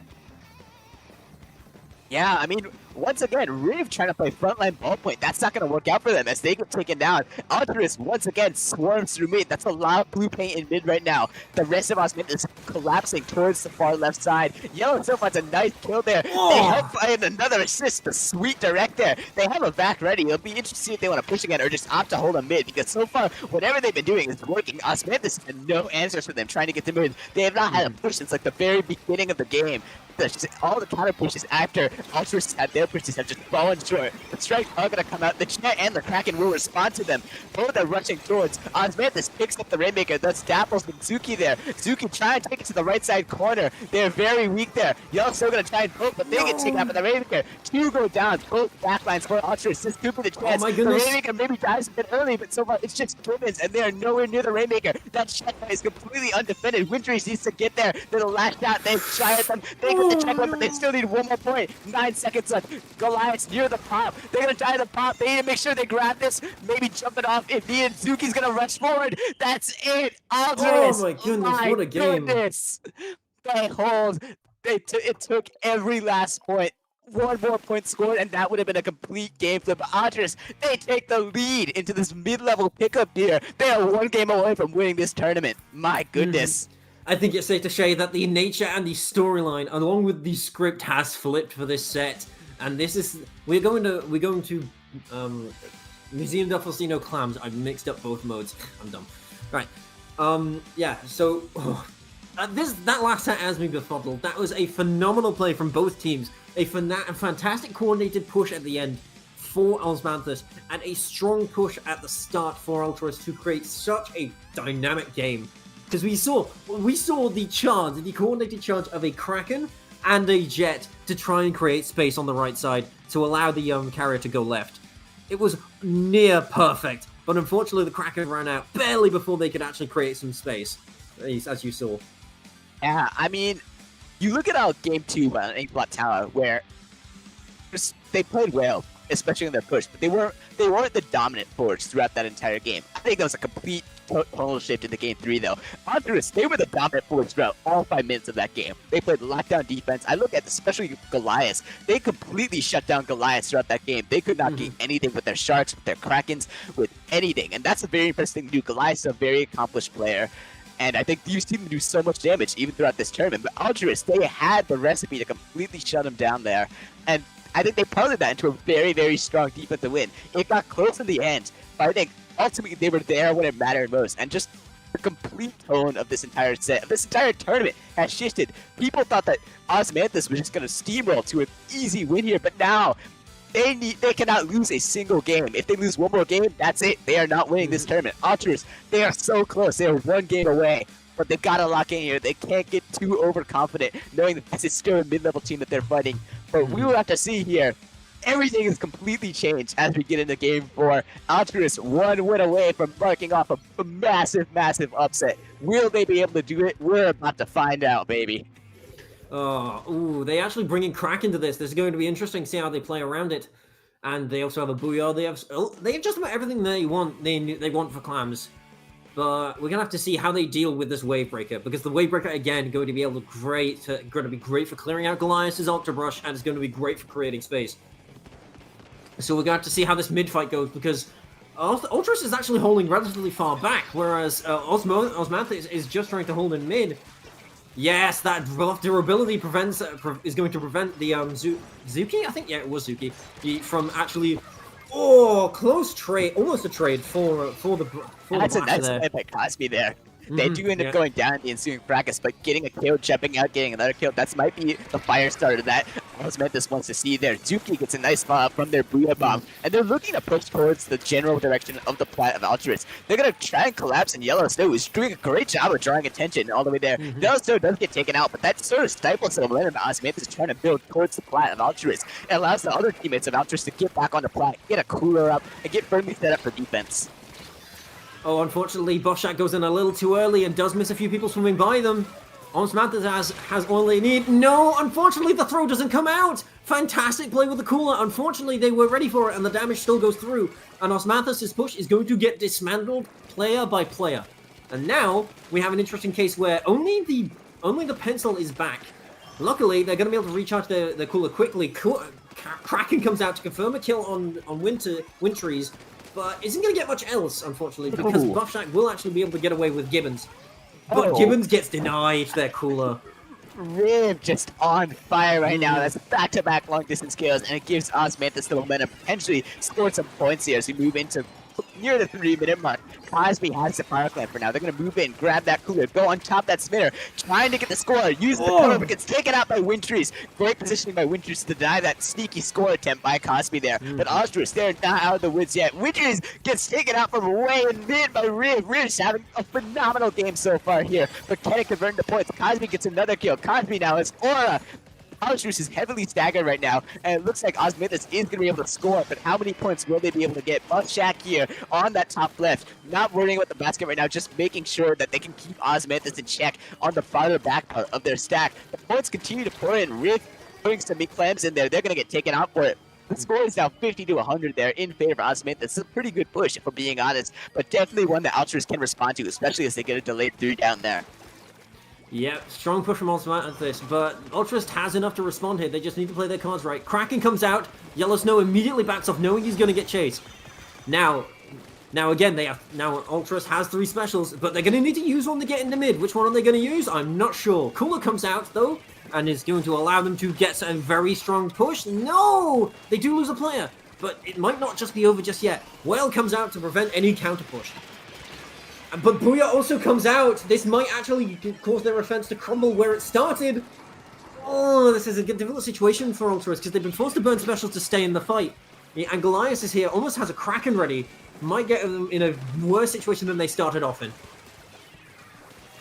Yeah, I mean, once again, Riv trying to play frontline ballpoint. That's not going to work out for them as they get taken down. Altruist once again swarms through mid. That's a lot of blue paint in mid right now. The rest of Osmond is collapsing towards the far left side. Yellow still finds a nice kill there. Oh. They help find another assist. The sweet direct there. They have a back ready. It'll be interesting to see if they want to push again or just opt to hold a mid, because so far, whatever they've been doing is working. Osmanthus has no answers for them trying to get to mid. They have not had a push since like the very beginning of the game. All the counter pushes after Ultras had their pushes have just fallen short. The strikes are going to come out. The Jet and the Kraken will respond to them. Both are rushing towards. Osmanthus picks up the Rainmaker. That's Dapples and Zuki there. Zuki trying to take it to the right side corner. They're very weak there. Yellow's still going to try and poke, but they get taken out by the Rainmaker. 2 go down. Both backlines for Ultras. Just Cooper the chance. Oh my goodness. The Rainmaker maybe dies a bit early, but so far it's just Gibbons, and they are nowhere near the Rainmaker. That checkpoint is completely undefended. Wintries needs to get there. They're the last shot. They shy at them. They get the checkpoint, but they still need one more point. 9 seconds left. Goliath's near the pop. They're going to try the pop. They need to make sure they grab this. Maybe jump it off if needed. Zuki's going to rush forward. That's it. Aldris. Oh my goodness, what a game. Goodness. They hold. It took every last point. 1 more point scored, and that would have been a complete game flip. Aldris, they take the lead into this mid-level pickup here. They are 1 game away from winning this tournament. My goodness. I think it's safe to say that the nature and the storyline, along with the script, has flipped for this set, and this is we're going to Museum del Falsino Clams. I've mixed up both modes. I'm dumb. Right. Yeah. So that last set has me befuddled. That was a phenomenal play from both teams. A fantastic coordinated push at the end for Osmanthus, and a strong push at the start for Ultras to create such a dynamic game. Because we saw the coordinated charge of a Kraken and a Jet to try and create space on the right side to allow the carrier to go left. It was near perfect, but unfortunately the Kraken ran out barely before they could actually create some space, as you saw. Yeah, I mean, you look at our game 2 on Inkblot Tower, where they played well, especially in their push, but they weren't the dominant force throughout that entire game. I think that was a complete total shift into game 3, though. Honduras, they were the dominant force throughout all 5 minutes of that game. They played lockdown defense. I look at especially Goliath. They completely shut down Goliath throughout that game. They could not get anything with their Sharks, with their Krakens, with anything. And that's a very impressive thing to do. Goliath is a very accomplished player. And I think you've seen them do so much damage even throughout this tournament. But Algeris, they had the recipe to completely shut him down there. And I think they parlayed that into a very, very strong defensive win. It got close in the end, but I think ultimately they were there when it mattered most. And just The complete tone of this entire set, of this entire tournament, has shifted. People thought that Osmanthus was just going to steamroll to an easy win here, but now they cannot lose a single game. If they lose one more game, that's it. They are not winning this tournament. Ultras, they are so close. They are one game away, but they've got to lock in here. They can't get too overconfident, knowing that this is still a mid-level team that they're fighting. But we will have to see here. Everything is completely changed as we get into Game 4. Altruist one win away from marking off a massive, massive upset. Will they be able to do it? We're about to find out, baby. They actually bring in Crack into this. This is going to be interesting to see how they play around it. And they also have a Booyah. They have just about everything they want. They want for Clams. But we're gonna have to see how they deal with this Wavebreaker, because the Wavebreaker again going to be able to be great for clearing out Goliath's Ultra Brush, and it's going to be great for creating space. So we're gonna have to see how this mid fight goes, because Ultras is actually holding relatively far back, whereas Osmanthus is just trying to hold in mid. Yes, that durability is going to prevent the Zuki? I think, yeah, it was Zuki. from actually... Oh, close trade, almost a trade for the That's a Black nice there. play by Cosby there. They do end up going down in the ensuing practice, but getting a kill, jumping out, getting another kill, that might be the fire starter that Osmanthus wants to see there. Zuki gets a nice follow-up from their Booyah Bomb, and they're looking to push towards the general direction of the plat of Altruist. They're going to try and collapse, and Yellow Snow is doing a great job of drawing attention all the way there. Yellow Snow does get taken out, but that sort of stifles the momentum Osmanthus is trying to build towards the plat of Altruist. It allows the other teammates of Altruist to get back on the plat, get a cooler up, and get firmly set up for defense. Oh, unfortunately, Boschak goes in a little too early and does miss a few people swimming by them. Osmanthus has all they need. No, unfortunately, the throw doesn't come out. Fantastic play with the cooler. Unfortunately, they were ready for it, and the damage still goes through. And Osmanthus' push is going to get dismantled player by player. And now we have an interesting case where only the pencil is back. Luckily, they're going to be able to recharge their cooler quickly. Kraken comes out to confirm a kill on Wintries, but isn't going to get much else, unfortunately, because Buffshack will actually be able to get away with Gibbons. But Gibbons gets denied their cooler. Riv just on fire right now. That's back-to-back long-distance kills, and it gives Osmanthus the momentum, potentially score some points here as we move into near the 3-minute mark. Cosby has the power clamp for now. They're going to move in, grab that cooler, go on top that spinner, trying to get the score, use the cover, but gets taken out by Wintries. Great positioning by Wintries to deny that sneaky score attempt by Cosby there. But Ostrus, they're not out of the woods yet. Wintries gets taken out from way in mid by Riv. Riv's having a phenomenal game so far here, but can it convert into points? Cosby gets another kill. Cosby now has Aura. Alstrus is heavily staggered right now, and it looks like Osmanthus is going to be able to score, but how many points will they be able to get? Buffshack here on that top left, not worrying about the basket right now, just making sure that they can keep Osmanthus in check on the farther back part of their stack. The points continue to pour in. Riv putting some big clams in there. They're going to get taken out for it. The score is now 50 to 100 there in favor of Osmanthus. This is a pretty good push, if we're being honest, but definitely one that Alstrus can respond to, especially as they get a delayed 3 down there. Yeah, strong push from Osmanthus, but Ultrist has enough to respond here. They just need to play their cards right. Kraken comes out. Yellow Snow immediately backs off, knowing he's going to get chased. Now again, Ultrist has 3 specials, but they're going to need to use one to get into mid. Which one are they going to use? I'm not sure. Cooler comes out, though, and is going to allow them to get a very strong push. No! They do lose a player, but it might not just be over just yet. Whale comes out to prevent any counter push. But Booyah also comes out. This might actually cause their offense to crumble where it started. Oh, this is a difficult situation for Ultras because they've been forced to burn specials to stay in the fight. And Goliath is here, almost has a Kraken ready. Might get them in a worse situation than they started off in.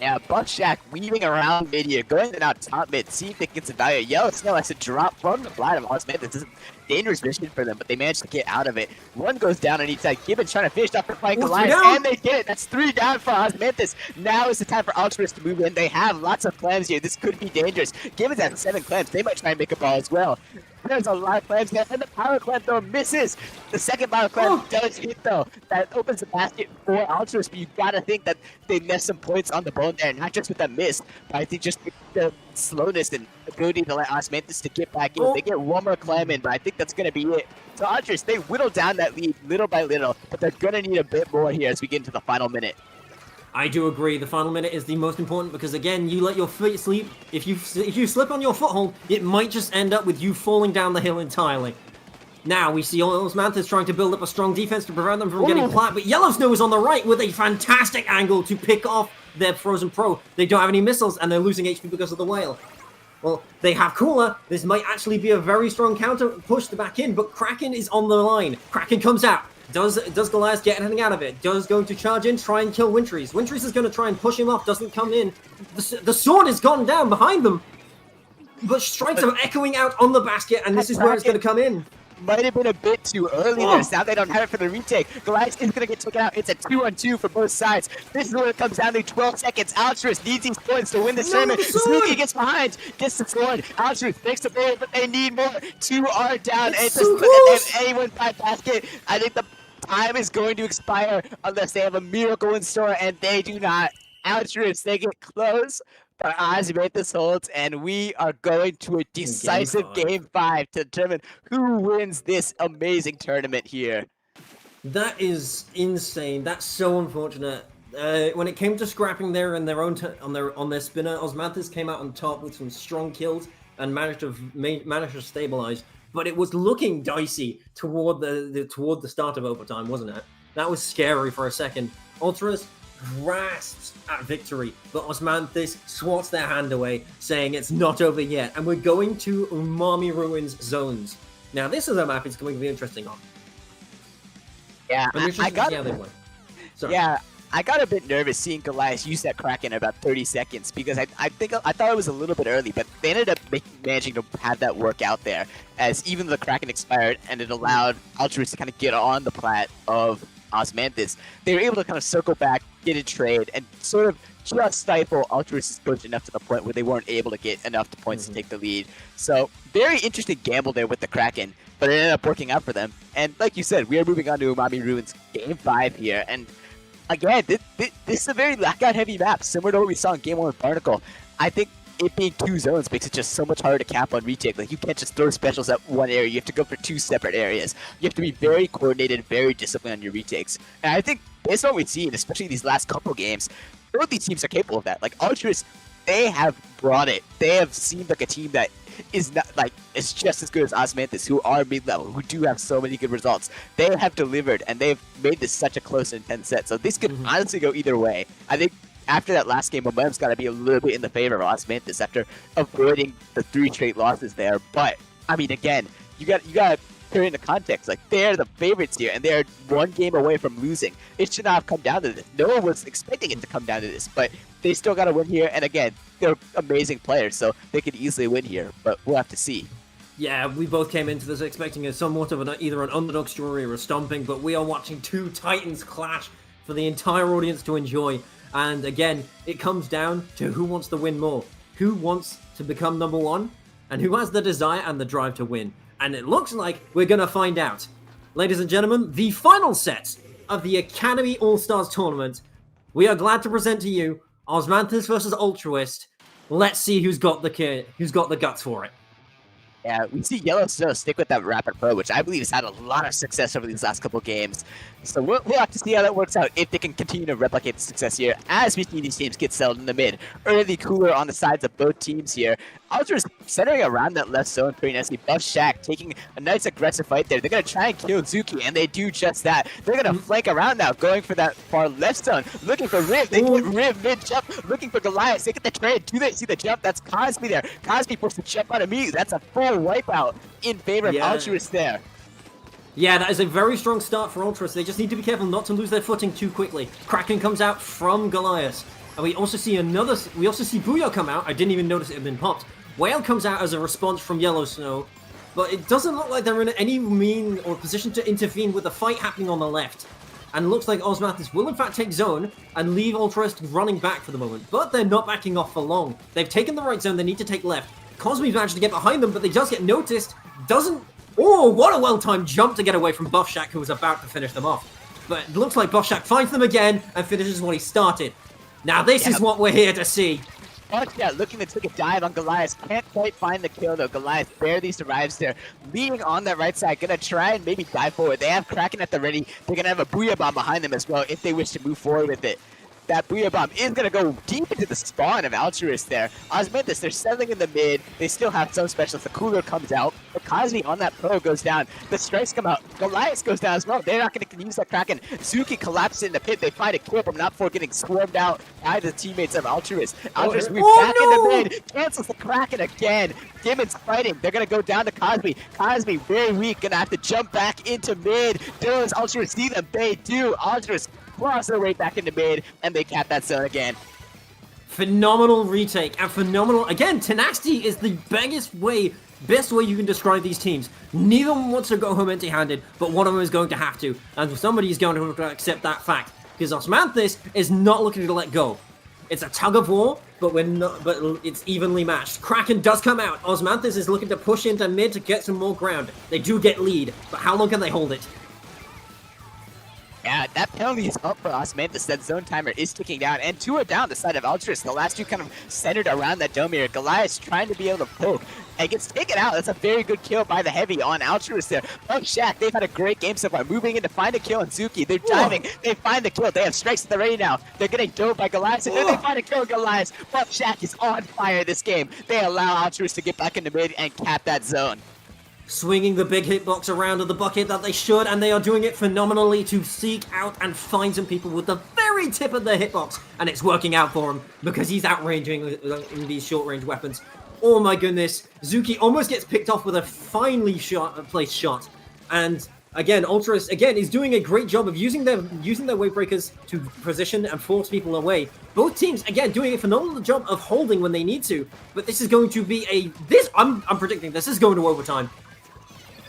Yeah, Buffshack weaving around mid here, going out top mid, see if it gets a value. Yellow Snow has to drop from the flat of Osmanthus. This is a dangerous mission for them, but they managed to get out of it. One goes down on each side. Gibbons trying to finish off for fight Goliath, and they get it. That's 3 down for Osmanthus. Now is the time for Ultras to move in. They have lots of clams here. This could be dangerous. Gibbons has 7 clams. They might try and make a ball as well. There's a lot of clams there, and the power clam though misses. The second power clam does hit though. That opens the basket for Ultras, but you gotta think that they nest some points on the bone there, not just with that miss, but I think just the slowness and ability to let Osmanthus to get back in. They get one more clam in, but I think that's gonna be it. So Ultras, they whittle down that lead little by little, but they're gonna need a bit more here as we get into the final minute. I do agree. The final minute is the most important because, again, you let your feet sleep. If you slip on your foothold, it might just end up with you falling down the hill entirely. Now we see Osmanthus trying to build up a strong defense to prevent them from getting plat, but Yellow Snow is on the right with a fantastic angle to pick off their Frozen Pro. They don't have any missiles and they're losing HP because of the whale. Well, they have Cooler. This might actually be a very strong counter push to back in, but Kraken is on the line. Kraken comes out. Does Goliath get anything out of it? Does going to charge in, try and kill Wintries. Wintries is going to try and push him off, doesn't come in. The sword has gone down behind them, but strikes are echoing out on the basket, and this is where it's going to come in. Might have been a bit too early there. Now they don't have it for the retake. Goliath is going to get taken out. It's a 2-on-2 for both sides. This is where it comes down to 12 seconds. Altruist needs these points to win this tournament. Snooki gets behind, gets the sword. Altruist makes the play, but they need more. 2 are down. It's so if anyone find basket, I think the time is going to expire unless they have a miracle in store, and they do not. Altruist, they get close. But this holds, and we are going to a decisive game 5 to determine who wins this amazing tournament here. That is insane. That's so unfortunate. When it came to scrapping there in their own on their spinner, Osmanthus came out on top with some strong kills and managed to stabilize. But it was looking dicey toward the start of overtime, wasn't it? That was scary for a second. Ultras grasps at victory, but Osmanthus swats their hand away, saying it's not over yet, and we're going to Umami Ruins zones. Now, this is a map it's going to be interesting on. Yeah, I got a bit nervous seeing Goliath use that Kraken in about 30 seconds because I thought it was a little bit early, but they ended up managing to have that work out there, as even though the Kraken expired and it allowed Altruist to kind of get on the plat of Osmanthus, they were able to kind of circle back, get a trade, and sort of just stifle Altruist's push enough to the point where they weren't able to get enough points to take the lead. So, very interesting gamble there with the Kraken, but it ended up working out for them. And like you said, we are moving on to Umami Ruins Game 5 here, and again, this is a very lockout-heavy map, similar to what we saw in Game 1 with Barnacle. I think it being 2 zones makes it just so much harder to cap on retake. Like, you can't just throw specials at one area. You have to go for 2 separate areas. You have to be very coordinated, very disciplined on your retakes. And I think based on what we've seen, especially these last couple games, both these teams are capable of that. Like, Ultras, they have brought it. They have seemed like a team that is not, like, it's just as good as Osmanthus, who are mid-level, who do have so many good results. They have delivered, and they've made this such a close and intense set. So this could honestly go either way. I think after that last game, momentum's got to be a little bit in the favor of Osmanthus after avoiding the 3 straight losses there. But, I mean, again, you got to put it into context. Like, they're the favorites here, and they're 1 game away from losing. It should not have come down to this. No one was expecting it to come down to this, but they still got to win here. And again, they're amazing players, so they could easily win here, but we'll have to see. Yeah, we both came into this expecting somewhat of either an underdog story or a stomping, but we are watching 2 titans clash for the entire audience to enjoy. And again, it comes down to who wants to win more, who wants to become number 1, and who has the desire and the drive to win. And it looks like we're going to find out. Ladies and gentlemen, the final set of the Academy All-Stars Tournament. We are glad to present to you Osmanthus versus Altruist. Let's see who's got the guts for it. Yeah, we see Yellow Snow stick with that Rapid Pro, which I believe has had a lot of success over these last couple games. So we'll have to see how that works out, if they can continue to replicate the success here as we see these teams get settled in the mid. Early cooler on the sides of both teams here. Ultras centering around that left zone pretty nicely. Buff Shack taking a nice aggressive fight there. They're going to try and kill Zuki, and they do just that. They're going to flank around now, going for that far left zone, looking for Riv. They get Riv mid-jump, looking for Goliath. They get the trade. Do they see the jump? That's Cosby there. Cosby forced to jump out immediately. That's a full wipeout in favor of Altruist there. Yeah, that is a very strong start for Ultras. They just need to be careful not to lose their footing too quickly. Kraken comes out from Goliath. And we also see Booyah come out. I didn't even notice it had been popped. Whale comes out as a response from Yellow Snow. But it doesn't look like they're in any mean or position to intervene with the fight happening on the left. And it looks like Osmanthus will in fact take zone and leave Ultras running back for the moment. But they're not backing off for long. They've taken the right zone, they need to take left. Cosby's managed to get behind them, but they just get noticed. Oh, what a well-timed jump to get away from Buff Shack, who was about to finish them off. But it looks like Buff Shack finds them again and finishes what he started. Now this is what we're here to see. Yeah, looking to take a dive on Goliath. Can't quite find the kill though. Goliath barely survives there. Leading on that right side. Gonna try and maybe dive forward. They have Kraken at the ready. They're gonna have a Booyah Bomb behind them as well if they wish to move forward with it. That Booyah Bomb is going to go deep into the spawn of Altruist there. Osmanthus, they're settling in the mid. They still have some specials. The cooler comes out. The Cosme on that pro goes down. The strikes come out. Goliath goes down as well. They're not going to use that Kraken. Zuki collapses in the pit. They find a kill from Not4 getting swarmed out by the teammates of Altruist. Altruist moves back in the mid. Cancels the Kraken again. Gibbons fighting. They're going to go down to Cosme. Cosme, very weak. Going to have to jump back into mid. Does Altruist see them? They do. Altruist cross their way back into mid, and they cap that zone again. Phenomenal retake, and phenomenal, again, tenacity is the best way you can describe these teams. Neither one wants to go home empty-handed, but one of them is going to have to, and somebody is going to have to accept that fact, because Osmanthus is not looking to let go. It's a tug of war, but it's evenly matched. Kraken does come out. Osmanthus is looking to push into mid to get some more ground. They do get lead, but how long can they hold it? Yeah, that penalty is up for Osmanthus. That zone timer is ticking down, and 2 are down the side of Altruist. The last 2 kind of centered around that dome here. Goliath's trying to be able to poke, and gets taken out. That's a very good kill by the Heavy on Altruist there. Oh, Shaq, they've had a great game so far. Moving in to find a kill on Zuki. They're diving. They find the kill. They have strikes at the ready now. They're getting dove by Goliath, and then they find a kill on Goliath. Buff Shaq is on fire this game. They allow Altruist to get back into mid and cap that zone. Swinging the big hitbox around to the bucket that they should, and they are doing it phenomenally to seek out and find some people with the very tip of their hitbox, and it's working out for him because he's outranging in these short-range weapons. Oh my goodness, Zuki almost gets picked off with a finely placed shot, and again, Altruist again is doing a great job of using their wave breakers to position and force people away. Both teams again doing a phenomenal job of holding when they need to, but this is going to be I'm predicting this is going to overtime.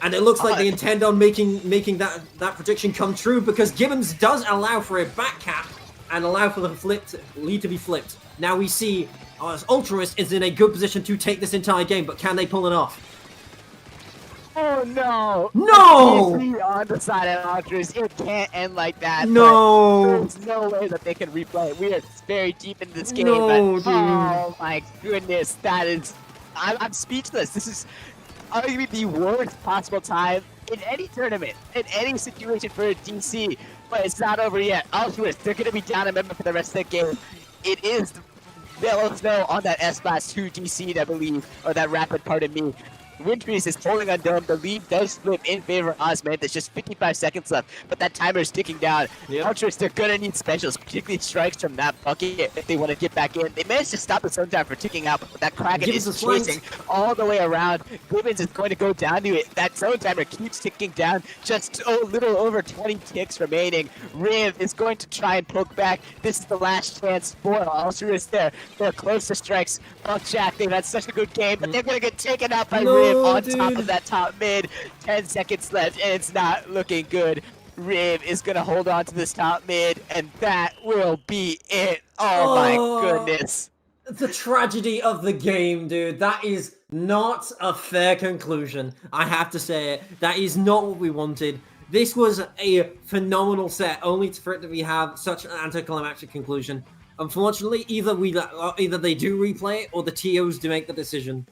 And it looks like they intend on making that prediction come true, because Gibbons does allow for a back cap and allow for the lead to be flipped. Now we see Altruist is in a good position to take this entire game, but can they pull it off? Oh no! No! On the side of Altruist, it can't end like that. No! There's no way that they can replay it. We are very deep into this game, no, but oh my goodness, that is... I'm speechless. This is arguably the worst possible time in any tournament, in any situation for a DC, but it's not over yet. Altruist, they're going to be down a member for the rest of the game. It is Yellow Snow on that S-Blast 2 DC, I believe, or that rapid, pardon me. Wintrees is holding on Dome. The lead does flip in favor of Osman. There's just 55 seconds left, but that timer is ticking down. Yep. Altruist, they're gonna need specials, particularly strikes from that bucket if they want to get back in. They managed to stop the zone time for ticking out, but that Kraken is chasing all the way around. Gibbons is going to go down to it. That zone timer keeps ticking down. Just a little over 20 ticks remaining. Riv is going to try and poke back. This is the last chance for Altruist there. They're close to strikes. Jack, they've had such a good game, but they're gonna get taken out by Riv on top of that top mid. 10 seconds left, and it's not looking good. Riv is gonna hold on to this top mid, and that will be it. Oh my goodness. The tragedy of the game, dude. That is not a fair conclusion. I have to say it. That is not what we wanted. This was a phenomenal set, only for it to have such an anticlimactic conclusion. Unfortunately, either they do replay it or the TOs do make the decision.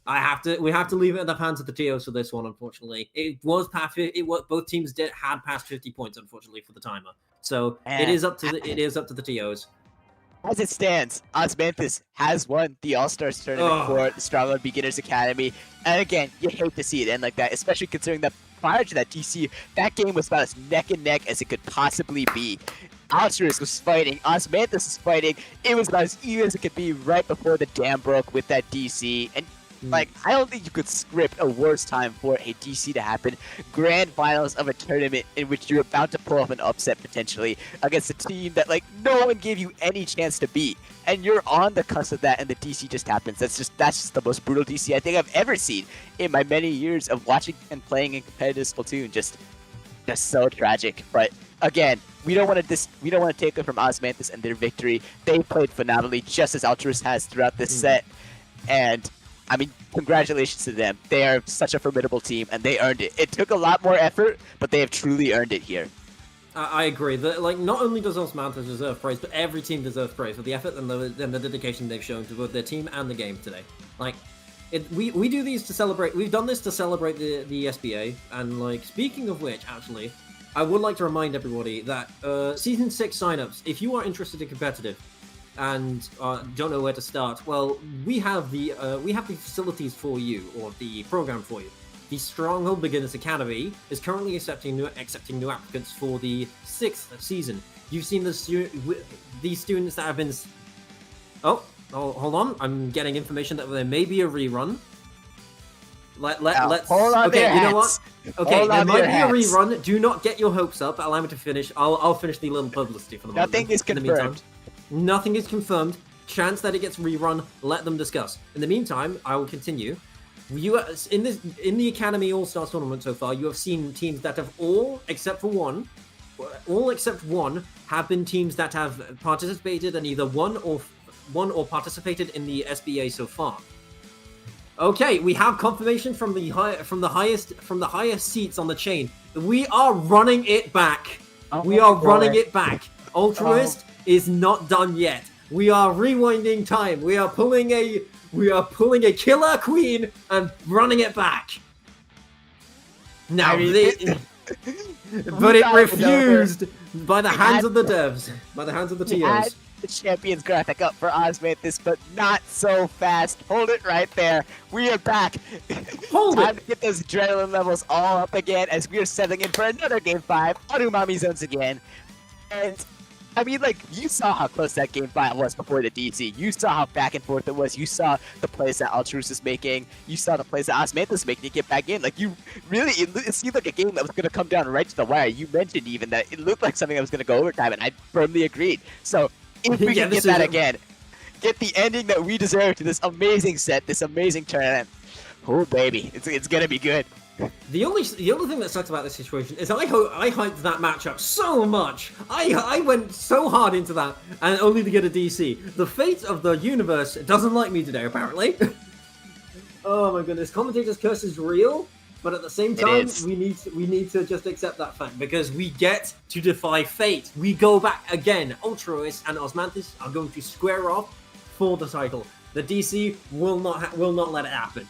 We have to leave it in the hands of the TOs for this one. Unfortunately, both teams had passed 50 points. Unfortunately for the timer, so it is up to the TOs. As it stands, Osmanthus has won the All-Stars tournament for the Stronghold Beginners Academy, and again, you hate to see it end like that, especially considering that prior to that DC, that game was about as neck and neck as it could possibly be. Altruist was fighting, Osmanthus was fighting, it was about as even as it could be right before the dam broke with that DC, and like, I don't think you could script a worse time for a DC to happen. Grand finals of a tournament in which you're about to pull off an upset potentially against a team that like no one gave you any chance to beat, and you're on the cusp of that, and the DC just happens. That's just the most brutal DC I think I've ever seen in my many years of watching and playing in competitive Splatoon. Just so tragic. But again, we don't want to take it from Osmanthus and their victory. They played phenomenally, just as Altruist has throughout this set, and I mean, congratulations to them. They are such a formidable team, and they earned it. It took a lot more effort, but they have truly earned it here. I agree. Like, not only does Osmanthus deserve praise, but every team deserves praise for the effort and the dedication they've shown to both their team and the game today. Like, we do these to celebrate. We've done this to celebrate the SBA, and like, speaking of which, actually, I would like to remind everybody that Season 6 signups, if you are interested in competitive and don't know where to start, well, we have the facilities for you, or the program for you. The Stronghold Beginners Academy is currently accepting new applicants for the 6th season. You've seen these students that have been... Oh, hold on. I'm getting information that there may be a rerun. Let's... Hold on, okay, you know what? hats. Okay, Hold there on might be their a hats. rerun. Do not get your hopes up. Allow me to finish. I'll finish the little publicity for the moment. Nothing is In the meantime. confirmed. Nothing is confirmed. Chance that it gets rerun. Let them discuss. In the meantime, I will continue. You in the Academy All Stars tournament so far, you have seen teams that have all except one, have been teams that have participated and either won or participated in the SBA so far. Okay, we have confirmation from the highest seats on the chain. We are running it back. We are running it back. Altruist is not done yet. We are rewinding time. We are pulling a killer queen and running it back. Now, I mean, but it refused by the hands of the devs, by the hands of the We had TOs. the champions graphic up for Osmanthus, but not so fast. Hold it right there. We are back. Hold Time it. to get those adrenaline levels all up again as we are settling in for another Game 5 on Umami Zones again. And I mean, like, you saw how close that Game 5 was before the DC. You saw how back and forth it was. You saw the plays that Altruist is making. You saw the plays that Osmanthus is making to get back in. Like, you really, it seemed like a game that was going to come down right to the wire. You mentioned even that it looked like something that was going to go overtime, and I firmly agreed. So, if we Yeah, can this get that is- again, get the ending that we deserve to this amazing set, this amazing tournament. Oh, baby. It's going to be good. The only thing that sucks about this situation is I hyped that matchup so much. I went so hard into that, and only to get a DC. The fate of the universe doesn't like me today, apparently. Oh my goodness, commentator's curse is real, but at the same time, is. we need to just accept that fact because we get to defy fate. We go back again. Altruist and Osmanthus are going to square off for the title. The DC will not let it happen.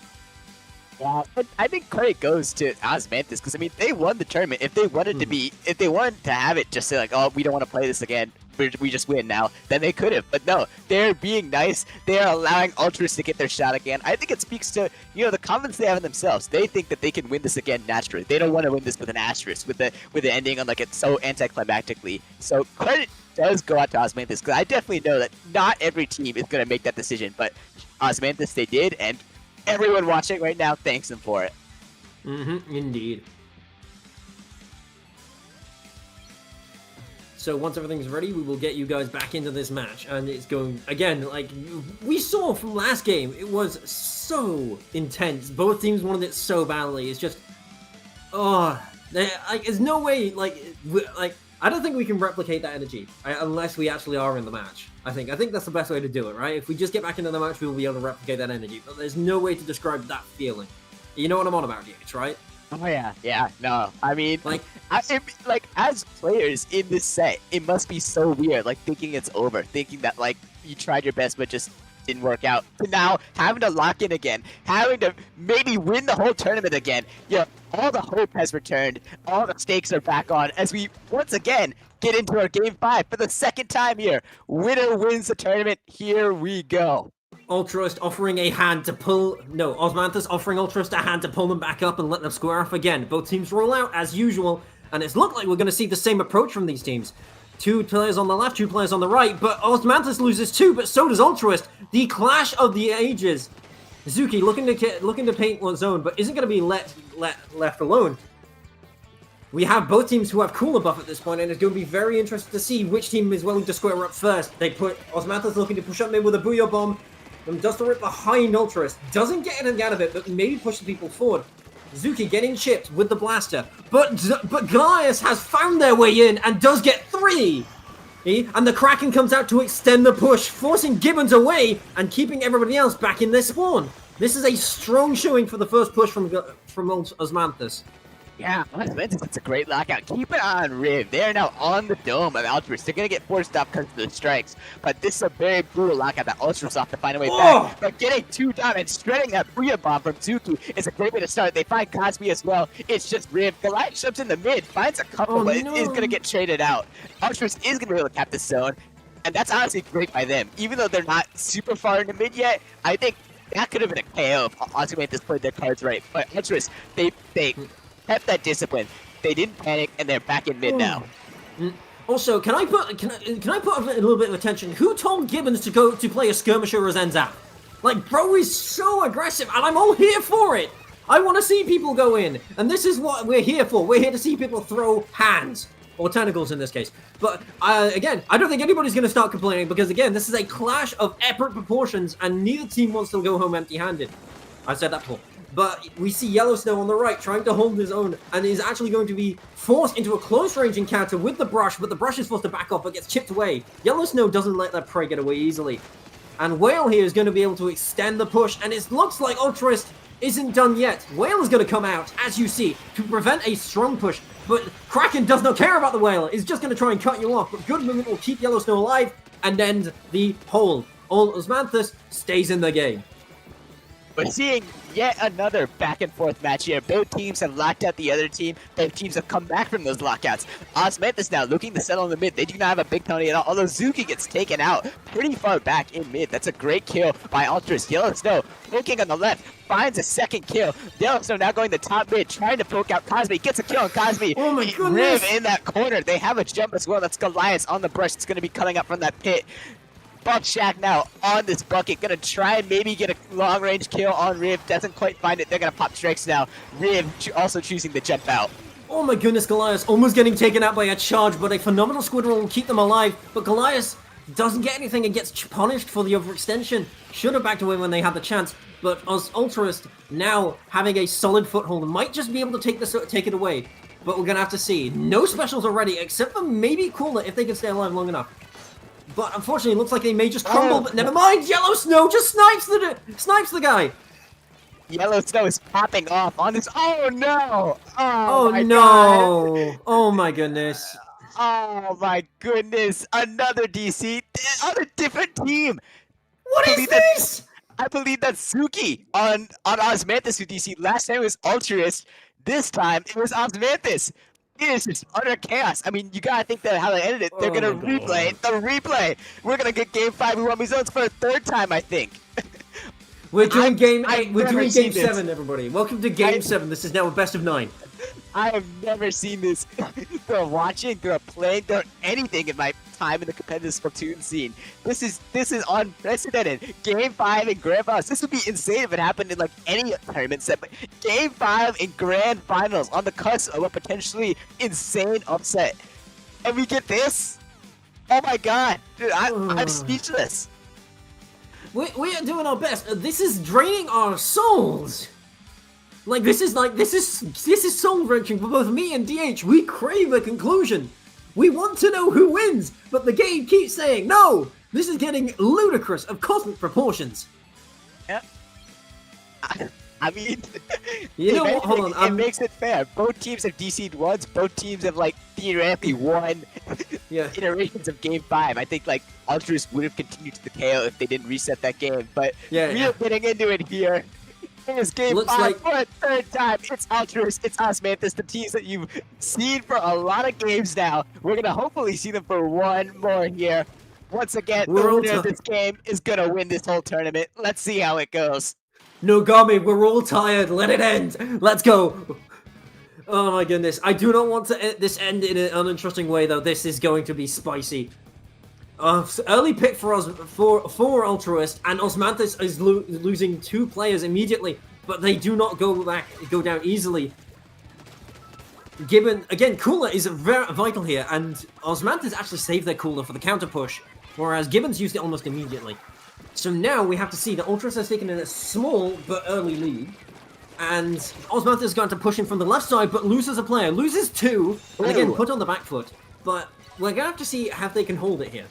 Yeah, but I think credit goes to Osmanthus because I mean they won the tournament. If they wanted to be, if they wanted to have it, just say like, oh, we don't want to play this again. We just win now. Then they could have, but no, they're being nice. They're allowing Ultras to get their shot again. I think it speaks to the confidence they have in themselves. They think that they can win this again naturally. They don't want to win this with an asterisk, with the ending on like it's so anticlimactically. So credit does go out to Osmanthus because I definitely know that not every team is going to make that decision, but Osmanthus they did, and everyone watching right now thanks them for it. Indeed. So once everything's ready, we will get you guys back into this match, and it's going again. Like we saw from last game, it was so intense. Both teams wanted it so badly. It's just, there's no way. I don't think we can replicate that energy unless we actually are in the match. I think that's the best way to do it, right? If we just get back into the match, we will be able to replicate that energy. But there's no way to describe that feeling. You know what I'm on about, DH, right? Oh yeah, no. I mean, as players in this set, it must be so weird, like thinking it's over, thinking that like you tried your best but just didn't work out. To now having to lock in again, having to maybe win the whole tournament again. Yeah, all the hope has returned, all the stakes are back on as we once again get into our Game 5 for the second time here. Winner wins the tournament. Here we go. Altruist offering a hand to pull... No, Osmanthus offering Altruist a hand to pull them back up and let them square off again. Both teams roll out as usual, and it's looked like we're going to see the same approach from these teams. 2 players on the left, 2 players on the right, but Osmanthus loses 2, but so does Altruist. The clash of the ages. Zuki looking to paint one zone, but isn't going to be left alone. We have both teams who have cooler buff at this point, and it's going to be very interesting to see which team is willing to square up first. They put Osmanthus looking to push up mid with a Booyah Bomb. And does the rip behind Altruist. Doesn't get anything out of it, but maybe pushes people forward. Zuki getting chipped with the blaster. But Gaius has found their way in and does get 3! And the Kraken comes out to extend the push, forcing Gibbons away and keeping everybody else back in their spawn. This is a strong showing for the first push from Osmanthus. Yeah, it's a great lockout. Keep an eye on Riv. They are now on the dome of Altruist. They're going to get forced off because of the strikes. But this is a very brutal lockout that Altruist off to find a way back. But getting 2 down and shredding that Bria bomb from Zuki is a great way to start. They find Cosby as well. It's just Riv. Goliath jumps in the mid, finds a couple, but is going to get traded out. Altruist is going to be able to cap this zone. And that's honestly great by them. Even though they're not super far in the mid yet, I think that could have been a KO if Ozymanthus played their cards right. But Altruist, they kept that discipline. They didn't panic, and they're back in mid now. Also, can I put a little bit of attention? Who told Gibbons to go to play a skirmisher as Enzap? Like, bro is so aggressive, and I'm all here for it. I want to see people go in, and this is what we're here for. We're here to see people throw hands. Or tentacles in this case. But, again, I don't think anybody's going to start complaining because, again, this is a clash of epic proportions and neither team wants to go home empty-handed. I've said that before. But we see Yellow Snow on the right trying to hold his own and is actually going to be forced into a close-range encounter with the brush, but the brush is forced to back off but gets chipped away. Yellow Snow doesn't let that prey get away easily. And Whale here is going to be able to extend the push, and it looks like Altruist isn't done yet. Whale is going to come out, as you see, to prevent a strong push. But Kraken does not care about the Whale. He's just going to try and cut you off. But good movement will keep Yellow Snow alive and end the hold. Osmanthus stays in the game. We're seeing yet another back and forth match here. Both teams have locked out the other team. Both teams have come back from those lockouts. Osmanthus now looking to settle in the mid. They do not have a big penalty at all, although Zuki gets taken out pretty far back in mid. That's a great kill by Altruist. Yellow Snow poking on the left, finds a second kill. Yellow Snow now going to top mid, trying to poke out Cosby. Gets a kill on Cosby. Oh my goodness. Riv in that corner. They have a jump as well. That's Goliath on the brush. It's going to be coming up from that pit. Bump Shack now on this bucket, gonna try and maybe get a long-range kill on Riv, doesn't quite find it, they're gonna pop strikes now. Riv also choosing to jump out. Oh my goodness, Goliath almost getting taken out by a charge, but a phenomenal squid roll will keep them alive. But Goliath doesn't get anything and gets punished for the overextension. Should have backed away when they had the chance, but as Altruist now having a solid foothold might just be able to take it away. But we're gonna have to see. No specials already, except for maybe Cooler if they can stay alive long enough. But unfortunately, it looks like they may just crumble, but never mind! Yellow Snow just snipes the guy! Yellow Snow is popping off on this. Oh no! Oh my no! God. Oh my goodness. Oh my goodness! Another DC on a different team! What is this? I believe that's Zuki on Osmanthus who DC. Last time it was Altruist. This time it was Osmanthus. It is just utter chaos. I mean, you gotta think that how they ended it. They're gonna replay it. The replay. We're gonna get Game 5 We Want Me Zones for a third time, I think. We're doing Game 7, this. everybody. Welcome to Game 7. This is now a best of 9. I have never seen this through watching, through playing, through anything in my time in the competitive Splatoon scene. This is unprecedented. Game 5 in Grand Finals. This would be insane if it happened in like any tournament set, but Game 5 in Grand Finals on the cusp of a potentially insane upset. And we get this? Oh my god. Dude, I'm speechless. We are doing our best. This is draining our souls. This is soul-wrenching for both me and DH. We crave a conclusion. We want to know who wins, but the game keeps saying, no, this is getting ludicrous of cosmic proportions. Yeah. I mean, you know what? Hold on. It makes it fair. Both teams have DC'd once. Both teams have, theoretically won iterations of Game 5. I think, Altruist would have continued to the KO if they didn't reset that game. But we are getting into it here. It's Game 5 for a third time. It's Altruist, it's Osmanthus, the teams that you've seen for a lot of games now. We're gonna hopefully see them for one more here. Once again, the winner of this game is gonna win this whole tournament. Let's see how it goes. Nogami, we're all tired. Let it end. Let's go. Oh my goodness. I do not want to this end in an uninteresting way, though. This is going to be spicy. Early pick for us for Altruist, and Osmanthus is losing 2 players immediately, but they do not go down easily. Gibbon again, Cooler is very vital here, and Osmanthus actually saved their Cooler for the counter push, whereas Gibbons used it almost immediately. So now we have to see that Altruist has taken in a small but early lead, and Osmanthus is going to push in from the left side, but loses a player, loses 2, and again put on the back foot. But we're gonna have to see how they can hold it here.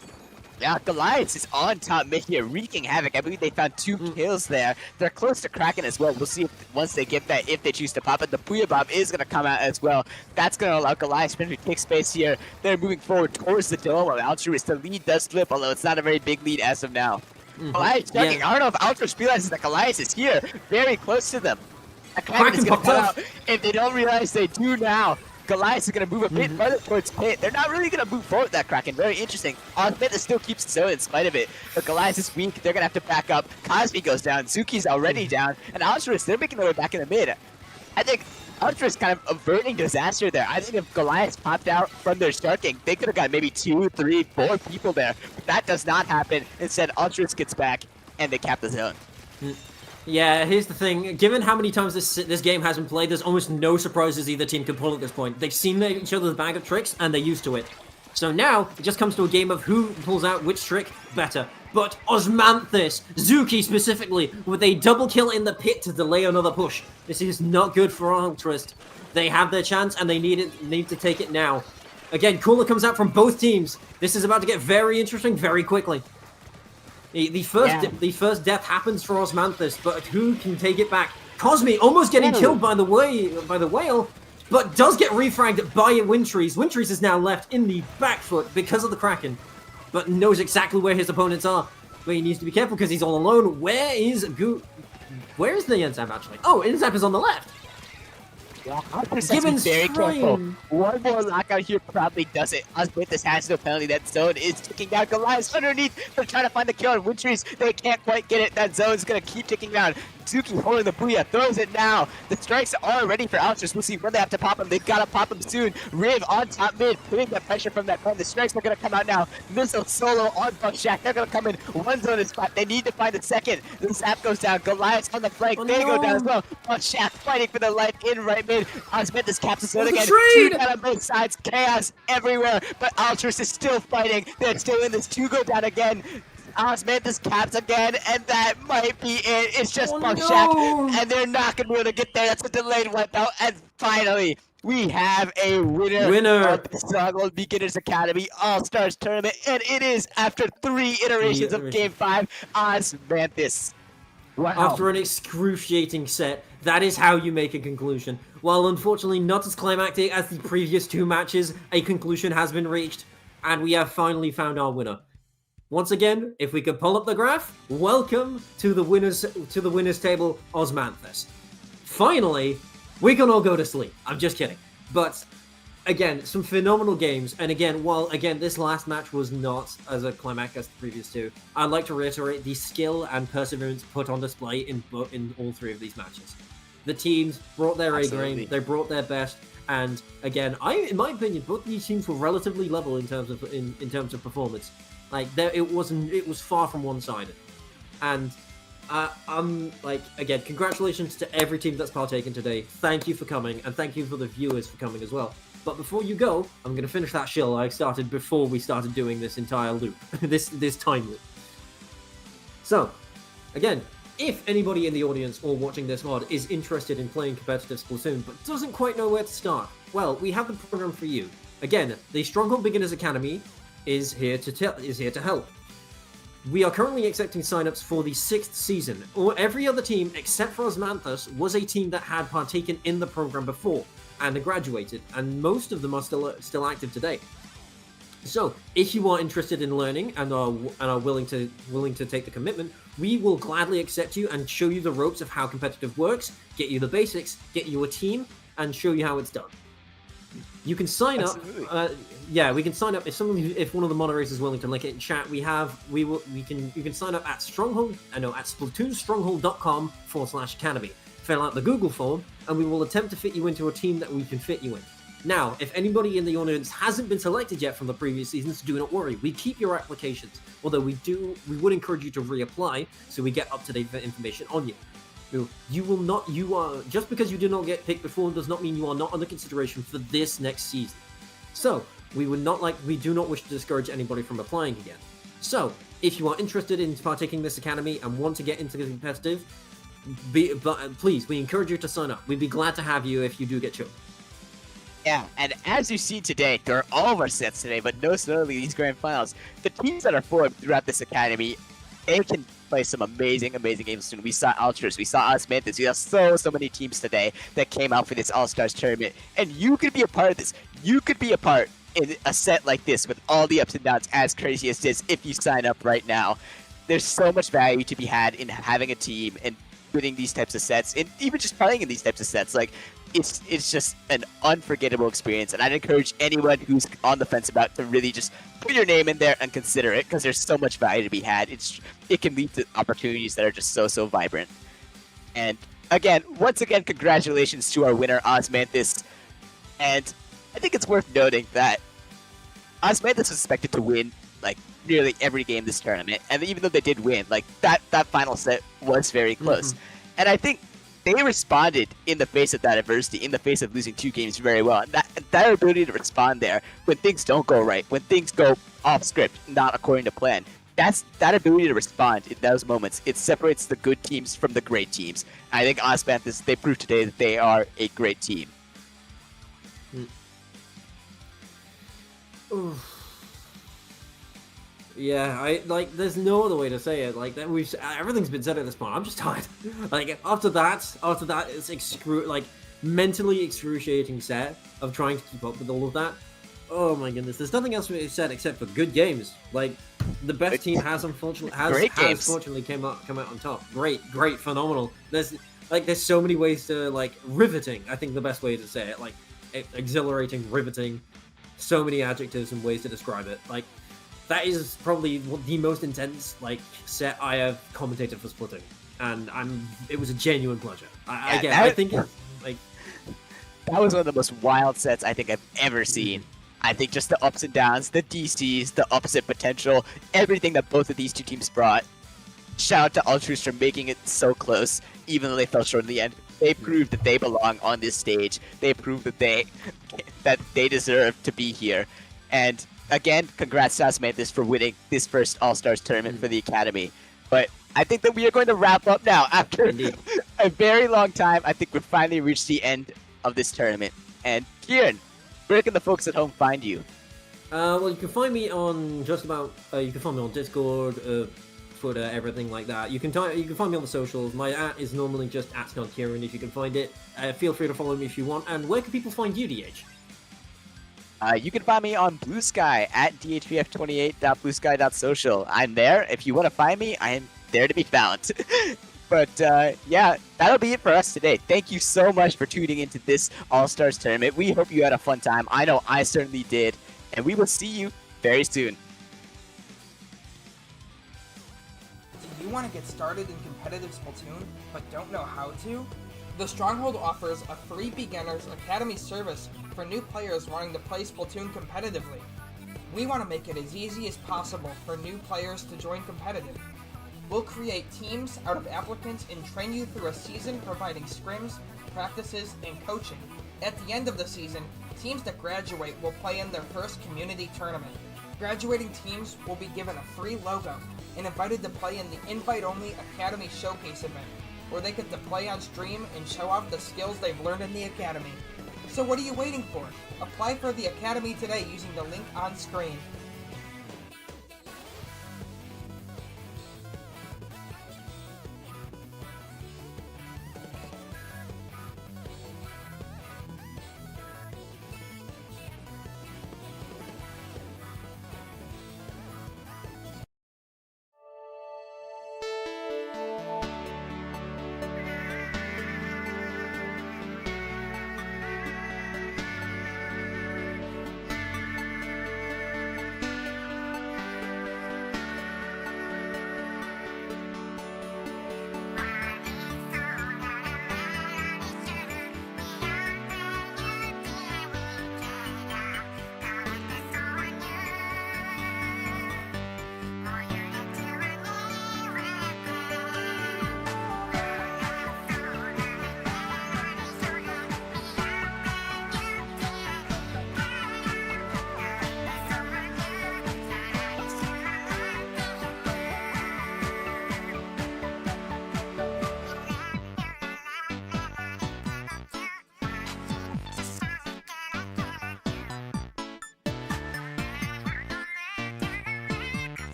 Yeah, Goliath is on top mid here, wreaking havoc. I believe they found 2 kills there. They're close to Kraken as well. We'll see if once they get that, if they choose to pop it. The Puya Bomb is going to come out as well. That's going to allow Goliath to take space here. They're moving forward towards the dome of Altruist. The lead does flip, although it's not a very big lead as of now. Goliath checking. I don't know if Altruist realizes that Goliath is here, very close to them. Kraken is going to come out. If they don't realize, they do now. Goliath is going to move a bit further towards pit. They're not really going to move forward with that Kraken. Very interesting. Osmenta still keeps its own in spite of it. But Goliath is weak. They're going to have to back up. Cosby goes down. Zuki's already down. And Altruist, they're making their way back in the mid. I think Altruist kind of averting disaster there. I think if Goliath popped out from their sharking, they could have got maybe 2, 3, 4 people there. But that does not happen. Instead, Altruist gets back, and they cap the zone. Yeah, here's the thing. Given how many times this game has been played, there's almost no surprises either team can pull at this point. They've seen each other's bag of tricks, and they're used to it. So now, it just comes to a game of who pulls out which trick better. But Osmanthus, Zuki specifically, with a double kill in the pit to delay another push. This is not good for Altruist. They have their chance, and they need to take it now. Again, Cooler comes out from both teams. This is about to get very interesting very quickly. The first death happens for Osmanthus, but who can take it back? Cosme almost getting killed by the whale, but does get refragged by Wintrees. Wintrees is now left in the back foot because of the Kraken, but knows exactly where his opponents are. But he needs to be careful because he's all alone. Where is the Inzap actually? Oh, Inzap is on the left. Yeah, Gibbons very careful. One more lockout here probably does it. Osmanthus has no penalty. That zone is ticking down. Goliath's underneath. They're trying to find the kill on Wintrees. They can't quite get it. That zone's going to keep ticking down. Zuki holding the Booyah, throws it now. The strikes are ready for Altruist. We'll see when they have to pop them. They've got to pop them soon. Riv on top mid, putting that pressure from that gun. The strikes are going to come out now. Missile solo on Buckshaq. They're going to come in. One zone is spot. They need to find the second. The zap goes down. Goliath on the flank. They go down as well. Buckshaq fighting for their life in right mid. Osmanthus caps the zone again. Two down on both sides. Chaos everywhere. But Altruist is still fighting. They're still in this. 2 go down again. Osmanthus caps again, and that might be it. It's just Buckshaq, and they're not going to be able to get there. That's a delayed wipeout, and finally, we have a winner of the Stronghold Beginners Academy All-Stars Tournament, and it is, after 3 iterations of Game 5, Osmanthus. Wow. After an excruciating set, that is how you make a conclusion. While unfortunately not as climactic as the previous 2 matches, a conclusion has been reached, and we have finally found our winner. Once again, if we could pull up the graph, welcome to the winners table, Osmanthus. Finally, we can all go to sleep. I'm just kidding. But again, some phenomenal games. And again, while this last match was not as a climax as the previous 2, I'd like to reiterate the skill and perseverance put on display in all 3 of these matches. The teams brought their A-game, they brought their best. And again, in my opinion, both these teams were relatively level in terms of performance. Like it was far from one-sided, and again, congratulations to every team that's partaken today. Thank you for coming, and thank you for the viewers for coming as well. But before you go, I'm gonna finish that shill I started before we started doing this entire loop, this time loop. So, again, if anybody in the audience or watching this VOD is interested in playing competitive Splatoon but doesn't quite know where to start, well, we have the program for you. Again, the Stronghold Beginners Academy is here to help. We are currently accepting signups for the 6th season. Or every other team except for Osmanthus was a team that had partaken in the program before and graduated, and most of them are still active today. So, if you are interested in learning and are willing to take the commitment, we will gladly accept you and show you the ropes of how competitive works, get you the basics, get you a team, and show you how it's done. You can sign up. We can sign up if one of the moderators is willing to link it in chat. You can sign up at SplatoonStronghold.com/academy. Fill out the Google form, and we will attempt to fit you into a team that we can fit you in. Now, if anybody in the audience hasn't been selected yet from the previous seasons, do not worry. We keep your applications, although we would encourage you to reapply so we get up-to-date information on you. Just because you did not get picked before does not mean you are not under consideration for this next season. So, we do not wish to discourage anybody from applying again. So, if you are interested in partaking in this academy and want to get into the competitive, please, we encourage you to sign up. We'd be glad to have you if you do get chosen. Yeah, and as you see today, there are all of our sets today, but most notably these grand finals. The teams that are formed throughout this academy, they can play some amazing, amazing games soon. We saw Ultras, we saw Osmanthus, we saw so many teams today that came out for this All-Stars tournament, and you could be a part of this. You could be a part in a set like this with all the ups and downs, as crazy as this, if you sign up right now. There's so much value to be had in having a team and winning these types of sets, and even just playing in these types of sets. Like, it's just an unforgettable experience, and I'd encourage anyone who's on the fence about to really just put your name in there and consider it, because there's so much value to be had. It can lead to opportunities that are just so vibrant. And again, once again, congratulations to our winner, Osmanthus. And I think it's worth noting that Osmanthus was expected to win like nearly every game this tournament, and even though they did win, like that final set was very close. And I think they responded in the face of that adversity, in the face of losing 2 games very well. And that ability to respond there when things don't go right, when things go off script, not according to plan, that ability to respond in those moments, it separates the good teams from the great teams. And I think Osmanthus, they proved today that they are a great team. Yeah, there's no other way to say it. Like that, everything's been said at this point. I'm just tired. Like after that, it's mentally excruciating set of trying to keep up with all of that. Oh my goodness, there's nothing else to be said except for good games. Like the best team has unfortunately come out on top. Great, phenomenal. There's so many ways to riveting. I think the best way to say it, exhilarating, riveting. So many adjectives and ways to describe it. Like. That is probably the most intense set I have commentated for Splatoon, and it was a genuine pleasure. I think it's that was one of the most wild sets I think I've ever seen. I think just the ups and downs, the DCs, the opposite potential, everything that both of these 2 teams brought. Shout out to Ultras for making it so close, even though they fell short in the end. They proved that they belong on this stage. They proved that they deserve to be here, and. Again, congrats to Osmanthus for winning this first All-Stars tournament for the Academy. But I think that we are going to wrap up now after a very long time. I think we've finally reached the end of this tournament. And Kieran, where can the folks at home find you? Well, you can find me on just about. You can find me on Discord, Twitter, everything like that. You can find me on the socials. My @ is normally just @SnodKieran if you can find it. Feel free to follow me if you want. And where can people find you, DH? You can find me on Blue Sky at dhpf28.bluesky.social. I'm there. If you want to find me, I am there to be found. But yeah, that'll be it for us today. Thank you so much for tuning into this All-Stars tournament. We hope you had a fun time. I know I certainly did. And we will see you very soon. Do you want to get started in competitive Splatoon, but don't know how to? The Stronghold offers a free Beginners Academy service for new players wanting to play Splatoon competitively. We want to make it as easy as possible for new players to join competitive. We'll create teams out of applicants and train you through a season providing scrims, practices, and coaching. At the end of the season, teams that graduate will play in their first community tournament. Graduating teams will be given a free logo and invited to play in the invite-only Academy Showcase event, where they get to play on stream and show off the skills they've learned in the Academy. So what are you waiting for? Apply for the Academy today using the link on screen.